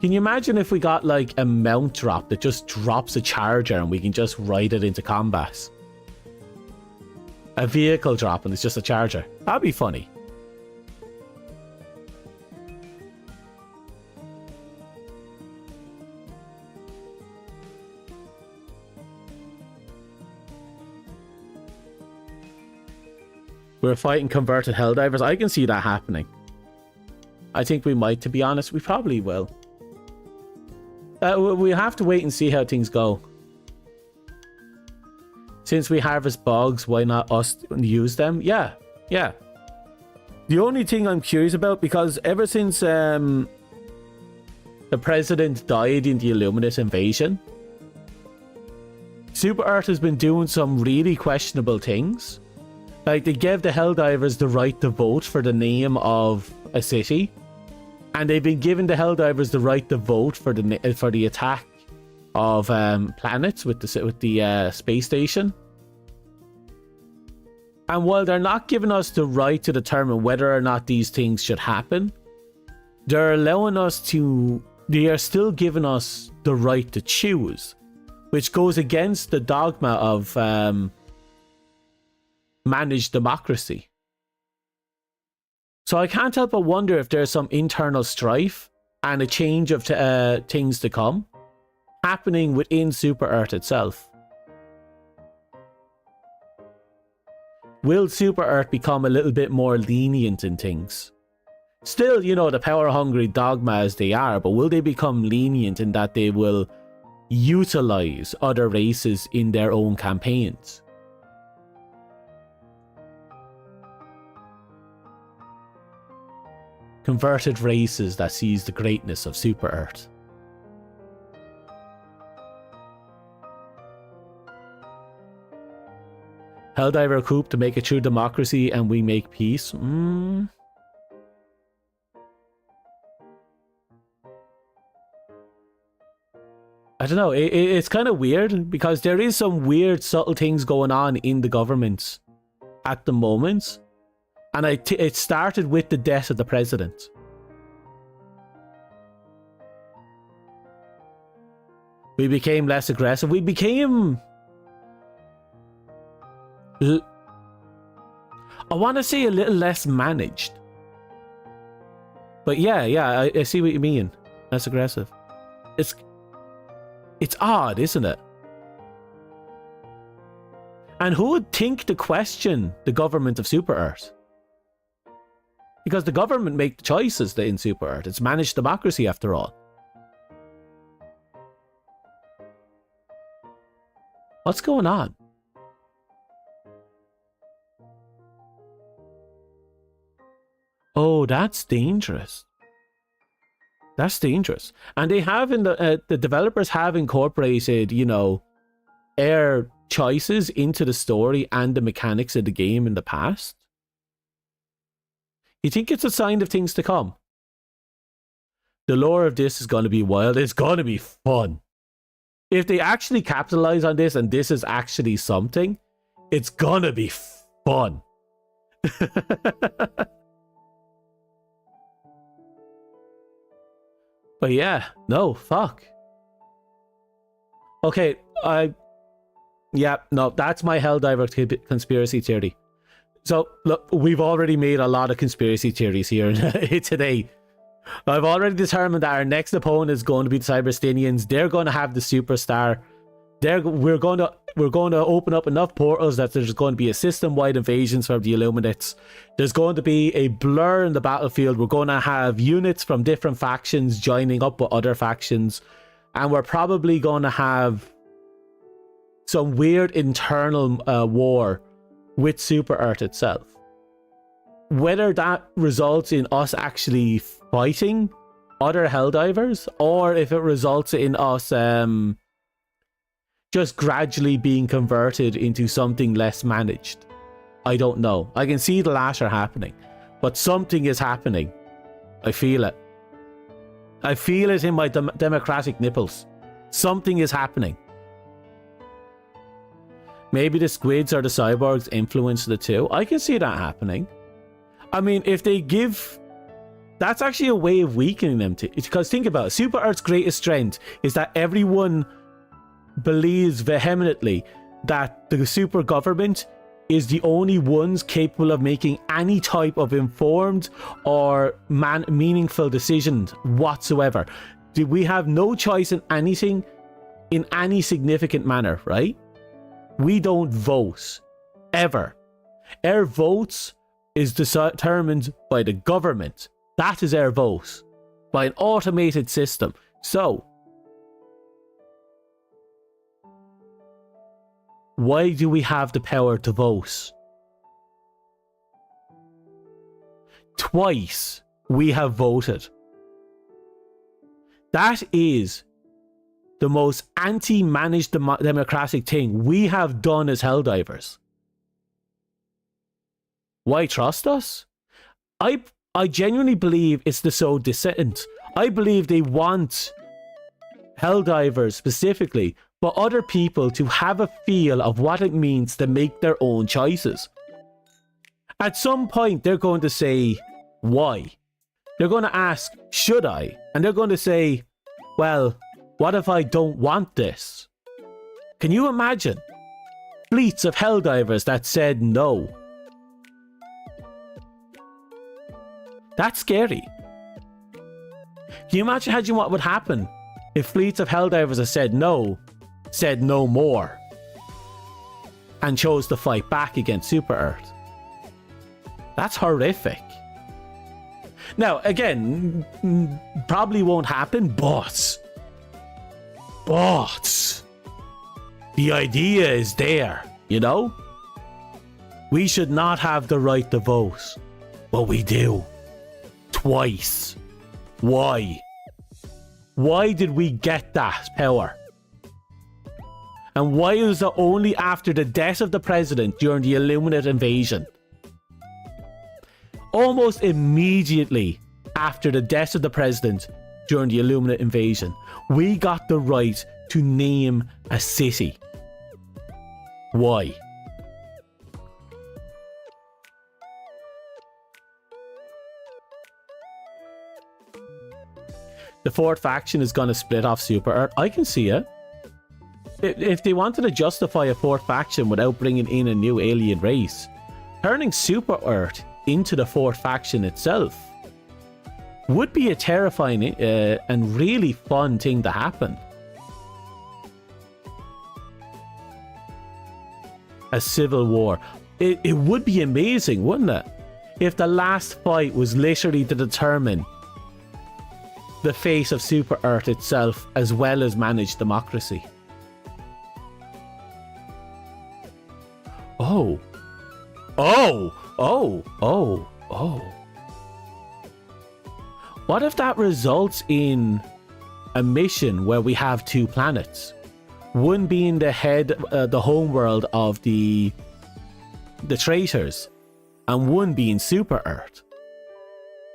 Can you imagine if we got like a mount drop that just drops a charger and we can just ride it into combat? A vehicle drop and it's just a charger. That'd be funny. We're fighting converted Helldivers. I can see that happening. I think we might, to be honest. We probably will. We have to wait and see how things go. Since we harvest bugs, why not us use them? Yeah, yeah. The only thing I'm curious about, because ever since the president died in the Illuminate invasion, Super Earth has been doing some really questionable things. Like, they gave the Helldivers the right to vote for the name of a city, and they've been giving the Helldivers the right to vote for the attack of planets with the space station. And while they're not giving us the right to determine whether or not these things should happen, they're allowing us to. They are still giving us the right to choose, which goes against the dogma of managed democracy. So I can't help but wonder if there's some internal strife and a change of things to come happening within Super Earth itself. Will Super Earth become a little bit more lenient in things? Still, you know, the power-hungry dogma as they are, but will they become lenient in that they will utilize other races in their own campaigns? Converted races that sees the greatness of Super Earth. Helldiver coup to make a true democracy and we make peace. I don't know. It's kind of weird because there is some weird subtle things going on in the government at the moment. And it started with the death of the president. We became less aggressive. We became... I want to say a little less managed. But yeah, I see what you mean. Less aggressive. It's odd, isn't it? And who would think to question the government of Super Earth? Because the government make the choices in Super Earth. It's managed democracy after all. What's going on? Oh, that's dangerous. That's dangerous. And they have the developers have incorporated, you know, air choices into the story and the mechanics of the game in the past. You think it's a sign of things to come? The lore of this is going to be wild. It's going to be fun. If they actually capitalize on this and this is actually something, it's going to be fun. But yeah, no, fuck. Okay, yeah, no, that's my Helldiver conspiracy theory. So, look, we've already made a lot of conspiracy theories here today. I've already determined that our next opponent is going to be the Cyberstinians. They're going to have the superstar. We're going to open up enough portals that there's going to be a system-wide invasions from the Illuminates. There's going to be a blur in the battlefield. We're going to have units from different factions joining up with other factions. And we're probably going to have some weird internal war with Super Earth itself. Whether that results in us actually fighting other Helldivers, or if it results in us just gradually being converted into something less managed, I don't know. I can see the latter happening, but something is happening. I feel it. I feel it in my democratic nipples. Something is happening. Maybe the squids or the cyborgs influence the two. I can see that happening. I mean, if they give... That's actually a way of weakening them. Because think about it. Super Earth's greatest strength is that everyone believes vehemently that the super government is the only ones capable of making any type of informed or meaningful decisions whatsoever. We have no choice in anything in any significant manner, right? We don't vote ever. Our votes is determined by the government. That is our vote by an automated system. So why do we have the power to vote? Twice we have voted. That is the most anti-managed democratic thing we have done as Helldivers. Why trust us? I genuinely believe it's the so dissent. I believe they want Helldivers specifically, but other people to have a feel of what it means to make their own choices. At some point, they're going to say, why? They're going to ask, should I? And they're going to say, well, what if I don't want this? Can you imagine fleets of Helldivers that said no? That's scary. Can you imagine what would happen if fleets of Helldivers that said no more, and chose to fight back against Super Earth? That's horrific. Now, again, probably won't happen, but the idea is there, you know? We should not have the right to vote, but we do. Twice. Why? Why did we get that power? And why was it only after the death of the president during the Illuminate invasion? Almost immediately after the death of the president during the Illuminate invasion, we got the right to name a city. Why? The fourth faction is going to split off Super Earth. I can see it. If they wanted to justify a fourth faction without bringing in a new alien race, turning Super Earth into the fourth faction itself would be a terrifying and really fun thing to happen. A civil war. It would be amazing, wouldn't it? If the last fight was literally to determine the fate of Super Earth itself, as well as manage democracy. Oh. What if that results in a mission where we have two planets? One being the homeworld of the traitors, and one being Super Earth.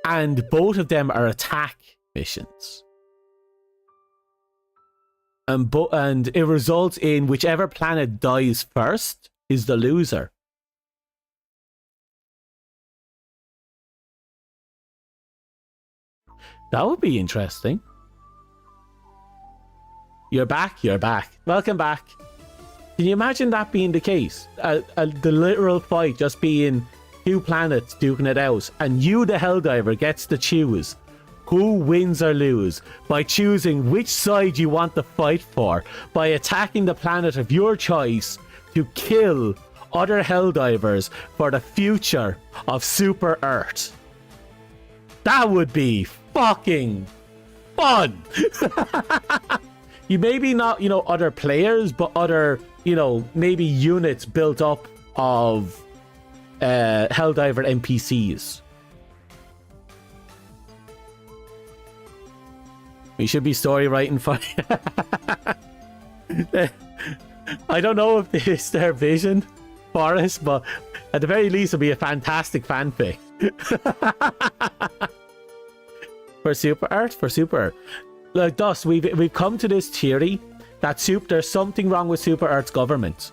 And both of them are attack missions. And it results in whichever planet dies first is the loser. That would be interesting. You're back. You're back. Welcome back. Can you imagine that being the case? The literal fight just being two planets duking it out, and you, the Helldiver, gets to choose who wins or lose by choosing which side you want to fight for, by attacking the planet of your choice to kill other Helldivers for the future of Super Earth. That would be fucking fun. You maybe not, other players, but other, maybe units built up of Helldiver NPCs. We should be story writing for. I don't know if this is their vision for us, but at the very least, it'll be a fantastic fanfic. For Super Earth. Like, thus, we've come to this theory that there's something wrong with Super Earth's government.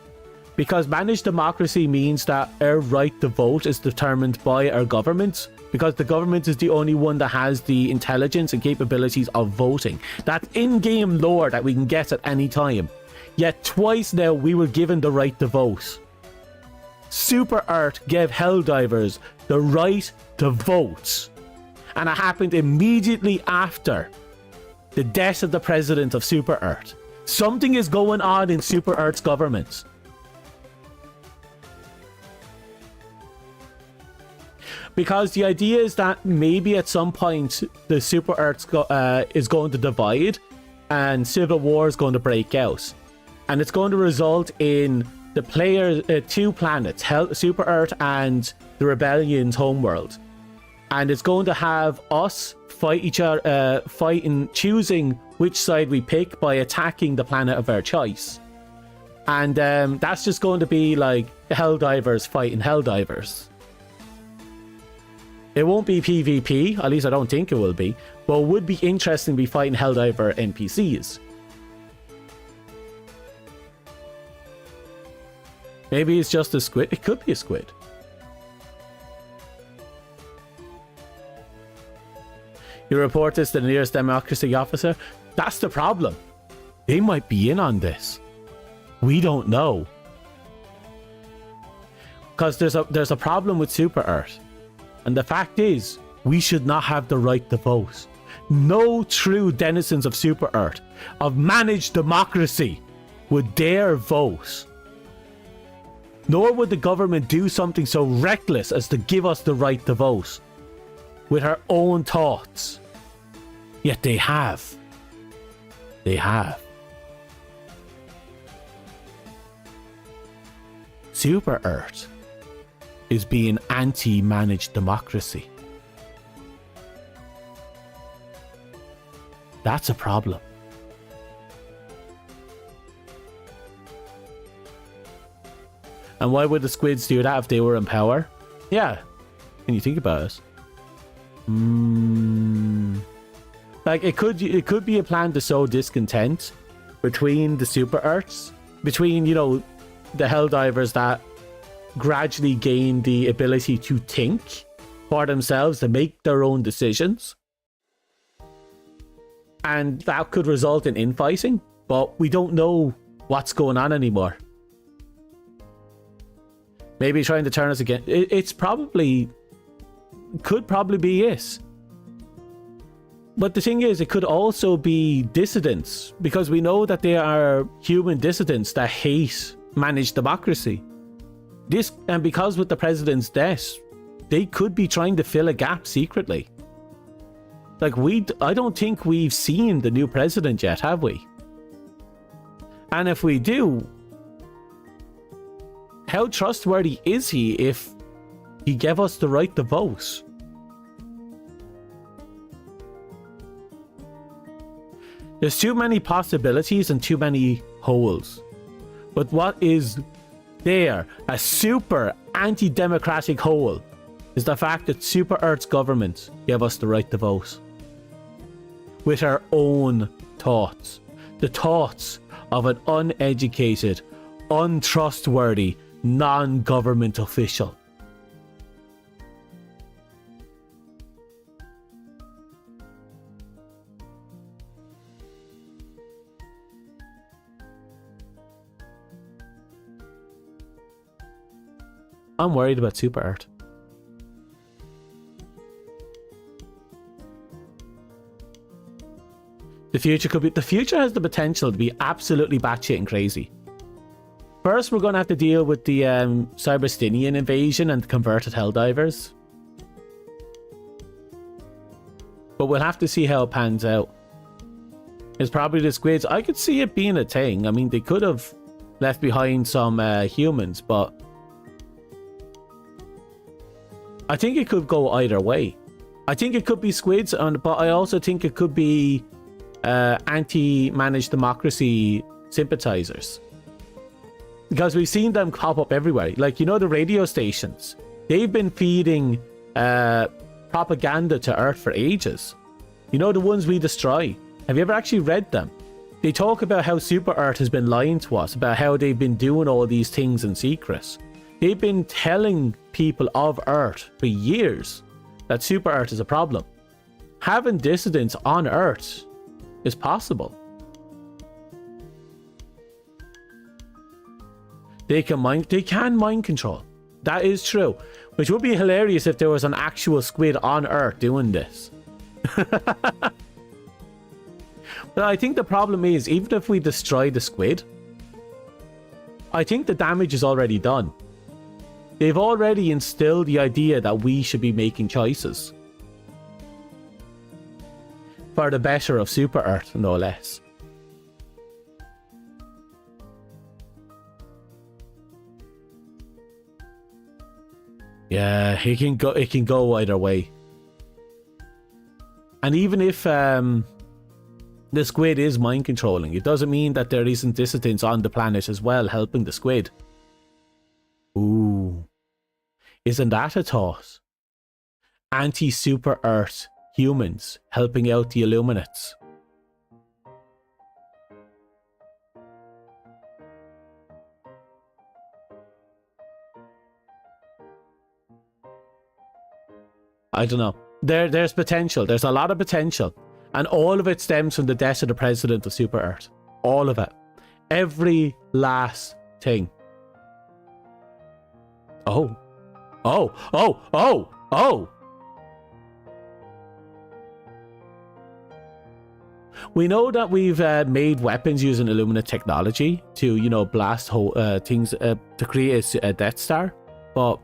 Because managed democracy means that our right to vote is determined by our government, because the government is the only one that has the intelligence and capabilities of voting. That's in-game lore that we can get at any time. Yet twice now we were given the right to vote. Super Earth gave Helldivers the right to vote. And it happened immediately after the death of the president of Super Earth. Something is going on in Super Earth's government. Because the idea is that maybe at some point the Super Earth is going to divide and civil war is going to break out. And it's going to result in the players, two planets, Super Earth and the Rebellion's homeworld. And it's going to have us fight each other, choosing which side we pick by attacking the planet of our choice. And that's just going to be like Helldivers fighting Helldivers. It won't be PvP, at least I don't think it will be, but it would be interesting to be fighting Helldiver NPCs. Maybe it's just a squid. It could be a squid. You report this to the nearest democracy officer. That's the problem. They might be in on this. We don't know. Because there's a problem with Super Earth. And the fact is, we should not have the right to vote. No true denizens of Super Earth, of managed democracy, would dare vote. Nor would the government do something so reckless as to give us the right to vote. With her own thoughts. Yet they have. They have. Super Earth is being anti-managed democracy. That's a problem. And why would the squids do that if they were in power? Yeah. Can you think about it? Like, it could be a plan to sow discontent between the Super Earths, between, the Helldivers that gradually gain the ability to think for themselves, to make their own decisions. And that could result in infighting, but we don't know what's going on anymore. Maybe trying to turn us again. Could probably be it. But the thing is, it could also be dissidents, because we know that there are human dissidents that hate managed democracy. And because with the president's death, they could be trying to fill a gap secretly. Like, I don't think we've seen the new president yet, have we? And if we do, how trustworthy is he if he gave us the right to vote? There's too many possibilities and too many holes. But what is there, a super anti-democratic hole, is the fact that Super Earth's government gave us the right to vote. With our own thoughts. The thoughts of an uneducated, untrustworthy, non-government official. I'm worried about Super Earth. The future has the potential to be absolutely batshit and crazy. First, we're going to have to deal with the Cyberstinian invasion and the converted Helldivers. But we'll have to see how it pans out. It's probably the squids. I could see it being a thing. I mean, they could have left behind some humans, but I think it could go either way. I think it could be squids, but I also think it could be anti-managed democracy sympathizers. Because we've seen them pop up everywhere. Like, you know, the radio stations. They've been feeding propaganda to Earth for ages. You know, the ones we destroy. Have you ever actually read them? They talk about how Super Earth has been lying to us, about how they've been doing all these things in secret. They've been telling people of Earth for years that Super Earth is a problem. Having dissidents on Earth is possible. They can mind control. That is true. Which would be hilarious if there was an actual squid on Earth doing this. But I think the problem is, even if we destroy the squid, I think the damage is already done. They've already instilled the idea that we should be making choices. For the better of Super Earth, no less. Yeah, it can go either way. And even if the squid is mind controlling, it doesn't mean that there isn't dissidents on the planet as well helping the squid. Ooh. Isn't that a thought? Anti-Super Earth humans helping out the Illuminates. I don't know. There's potential. There's a lot of potential. And all of it stems from the death of the president of Super Earth. All of it. Every last thing. Oh. Oh. Oh. Oh. Oh. We know that we've made weapons using Illumina technology to, you know, blast things to create a Death Star. But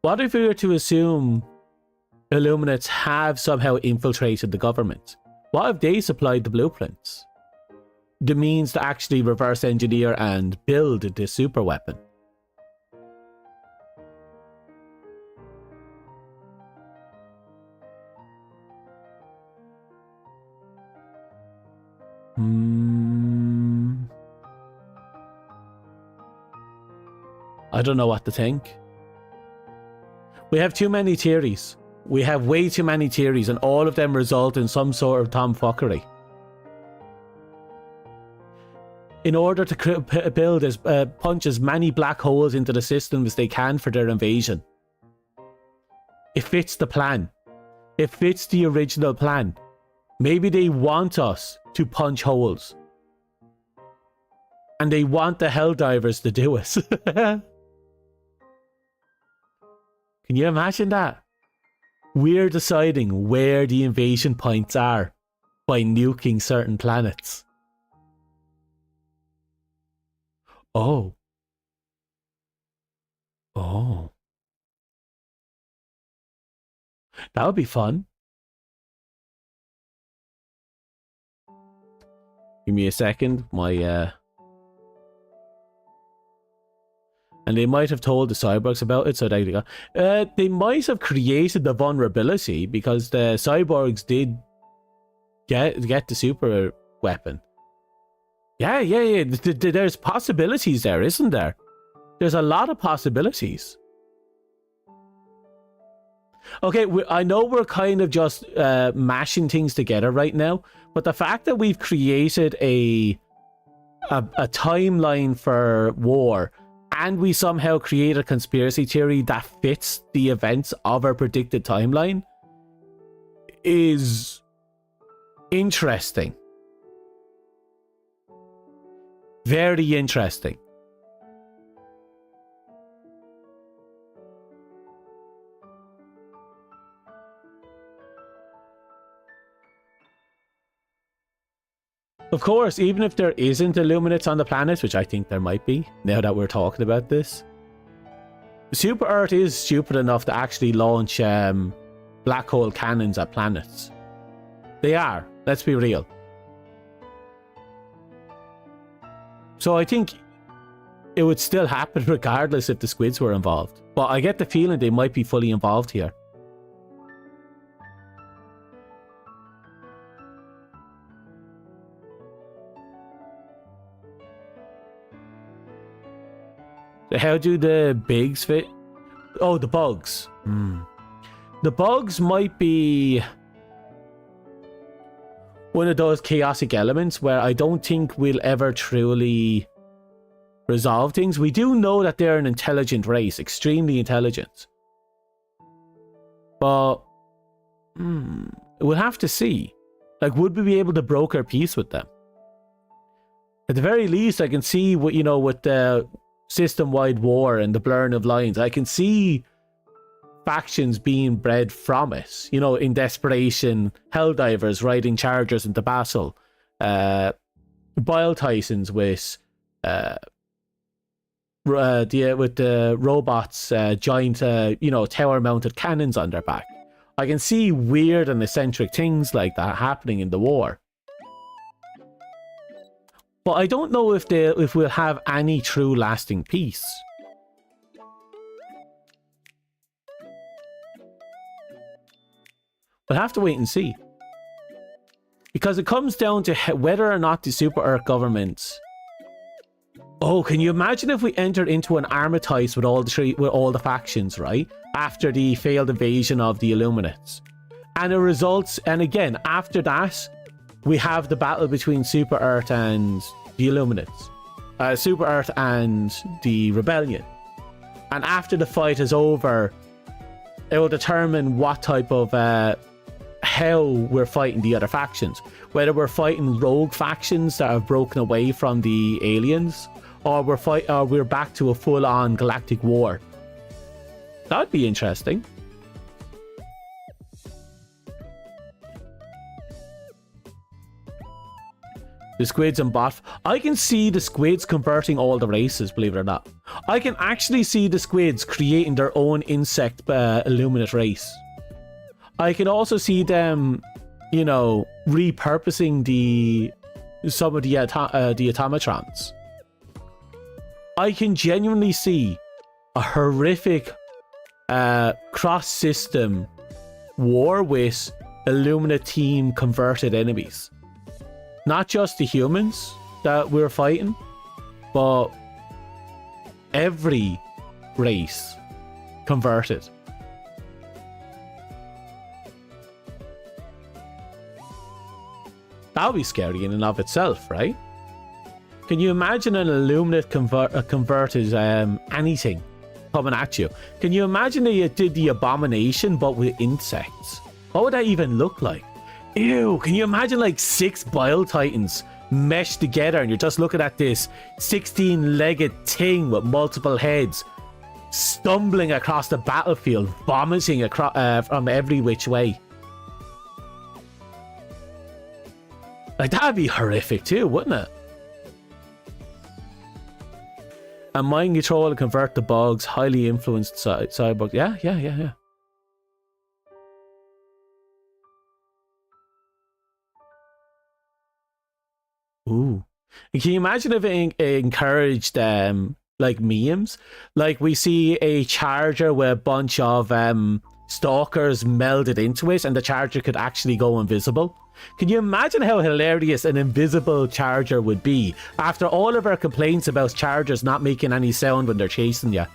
what if we were to assume Illuminates have somehow infiltrated the government? What if they supplied the blueprints? The means to actually reverse engineer and build this super weapon? I don't know what to think. We have too many theories. We have way too many theories, and all of them result in some sort of tomfuckery. In order to punch as many black holes into the system as they can for their invasion. It fits the plan. It fits the original plan. Maybe they want us to punch holes. And they want the Helldivers to do it. Can you imagine that? We're deciding where the invasion points are by nuking certain planets. Oh. Oh. That would be fun. Give me a second. And they might have told the cyborgs about it, so they might have created the vulnerability because the cyborgs did get the super weapon. Yeah. There's possibilities there, isn't there? There's a lot of possibilities. Okay, I know we're kind of just mashing things together right now, but the fact that we've created a timeline for war, and we somehow create a conspiracy theory that fits the events of our predicted timeline is interesting. Very interesting. Of course, even if there isn't illuminates on the planet, which I think there might be, now that we're talking about this, Super Earth is stupid enough to actually launch black hole cannons at planets. They are, let's be real. So I think it would still happen regardless if the squids were involved. But I get the feeling they might be fully involved here. So how do the bigs fit? Oh, the bugs. The bugs might be one of those chaotic elements where I don't think we'll ever truly resolve things. We do know that they're an intelligent race, extremely intelligent. But we'll have to see. Like, would we be able to broker peace with them? At the very least, I can see what, you know, with the system-wide war and the blurring of lines, I can see factions being bred from it. You know, in desperation, Helldivers riding chargers into battle, Bile Titans with the robots, giant, you know, tower-mounted cannons on their back. I can see weird and eccentric things like that happening in the war. But I don't know if we'll have any true lasting peace. We'll have to wait and see. Because it comes down to whether or not the Super Earth government... Oh, can you imagine if we entered into an armistice with all the factions, right? After the failed invasion of the Illuminates. And it results... And again, after that, we have the battle between Super Earth and the Illuminates. Super Earth and the Rebellion. And after the fight is over, it will determine what type of... how we're fighting the other factions. Whether we're fighting rogue factions that have broken away from the aliens, or we're back to a full-on galactic war. That'd be interesting. The squids and bot. I can see the squids converting all the races, believe it or not. I can actually see the squids creating their own insect illuminate race. I can also see them, you know, repurposing some of the automatrons. I can genuinely see a horrific cross-system war with Illumina team converted enemies. Not just the humans that we're fighting, but every race converted. That would be scary in and of itself, right? Can you imagine an Illuminate converted anything coming at you? Can you imagine that you did the abomination but with insects? What would that even look like? Ew, can you imagine like 6 Bile Titans meshed together and you're just looking at this 16-legged thing with multiple heads stumbling across the battlefield, vomiting across from every which way? Like, that'd be horrific too, wouldn't it? And mind control and convert the bugs, highly influenced cyborg. Yeah. Ooh. And can you imagine if it encouraged like memes? Like, we see a charger with a bunch of stalkers melded into it and the charger could actually go invisible? Can you imagine how hilarious an invisible charger would be after all of our complaints about chargers not making any sound when they're chasing you?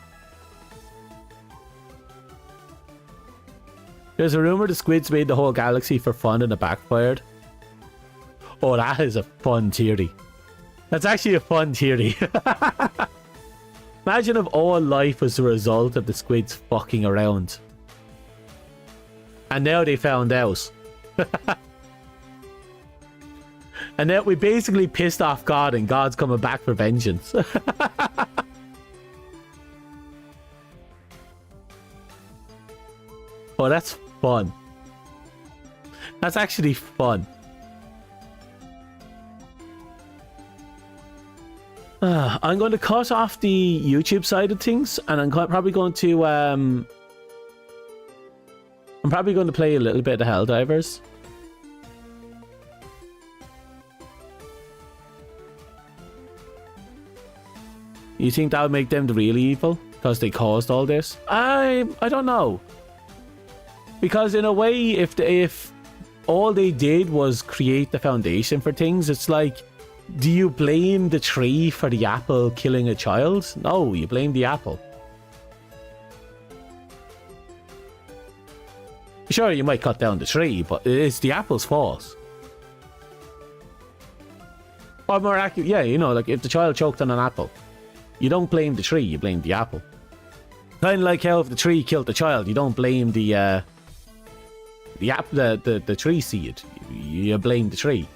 There's a rumor the squids made the whole galaxy for fun and it backfired. Oh, that is a fun theory. That's actually a fun theory. Imagine if all life was the result of the squids fucking around. And now they found out. And now we basically pissed off God and God's coming back for vengeance. Oh, that's fun. That's actually fun. I'm going to cut off the YouTube side of things, and I'm probably going to play a little bit of Helldivers. You think that would make them the real evil because they caused all this? I don't know. Because in a way, if all they did was create the foundation for things, it's like, do you blame the tree for the apple killing a child? No, you blame the apple. Sure, you might cut down the tree, but it's the apple's fault. Or more accurate, yeah, you know, like if the child choked on an apple, you don't blame the tree, you blame the apple. Kind of like how if the tree killed the child, you don't blame the tree seed, you blame the tree.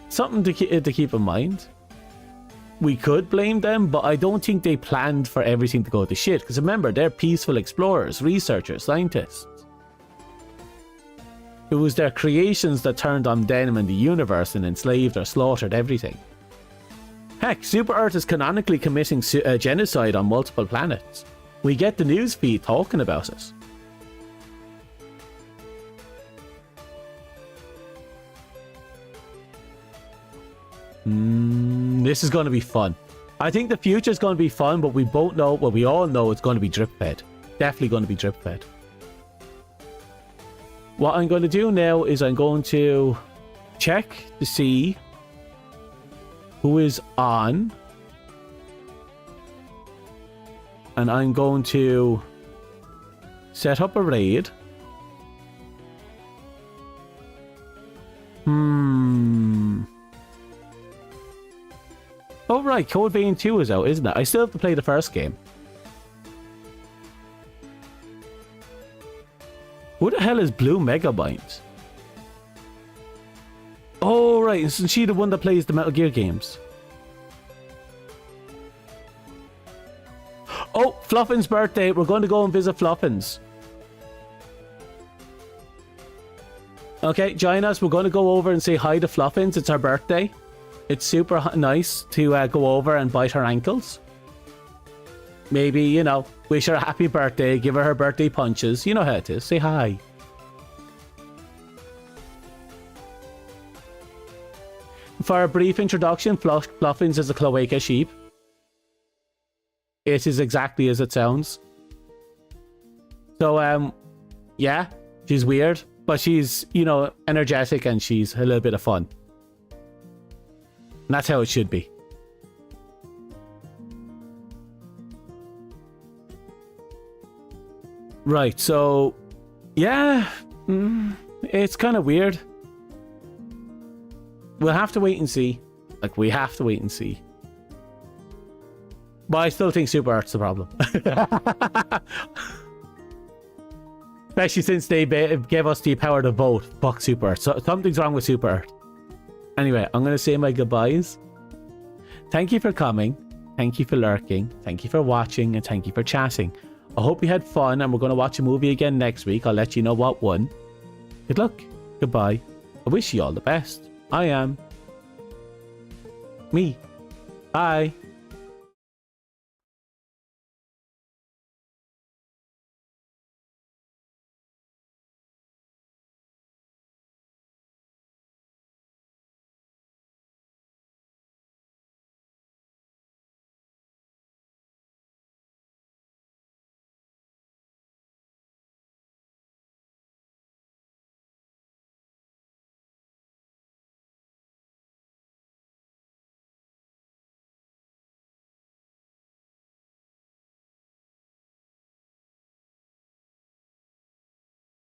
Something to keep in mind. We could blame them, but I don't think they planned for everything to go to shit. Because remember, they're peaceful explorers, researchers, scientists. It was their creations that turned on them and the universe and enslaved or slaughtered everything. Heck, Super Earth is canonically committing genocide on multiple planets. We get the news feed talking about it. This is going to be fun. I think the future is going to be fun, but we both know, well, we all know it's going to be drip fed. Definitely going to be drip fed. What I'm going to do now is I'm going to check to see who is on. And I'm going to set up a raid. Oh right, Code Vein 2 is out, isn't it? I still have to play the first game. Who the hell is Blue Megabyte? Oh right, isn't she the one that plays the Metal Gear games? Oh, Fluffin's birthday. We're going to go and visit Fluffins. Okay, join us. We're going to go over and say hi to Fluffins. It's her birthday. It's super nice to go over and bite her ankles. Maybe, you know, wish her a happy birthday, give her birthday punches. You know how it is. Say hi. For a brief introduction, Fluffins is a cloaca sheep. It is exactly as it sounds. So, yeah, she's weird, but she's, you know, energetic and she's a little bit of fun. And that's how it should be. Right, so, yeah, it's kind of weird. We'll have to wait and see. Like, we have to wait and see. But I still think Super Earth's the problem. Especially since they gave us the power to vote. Fuck Super Earth. So something's wrong with Super Earth. Anyway, I'm going to say my goodbyes. Thank you for coming. Thank you for lurking. Thank you for watching. And thank you for chatting. I hope you had fun. And we're going to watch a movie again next week. I'll let you know what one. Good luck. Goodbye. I wish you all the best. I am me. Bye.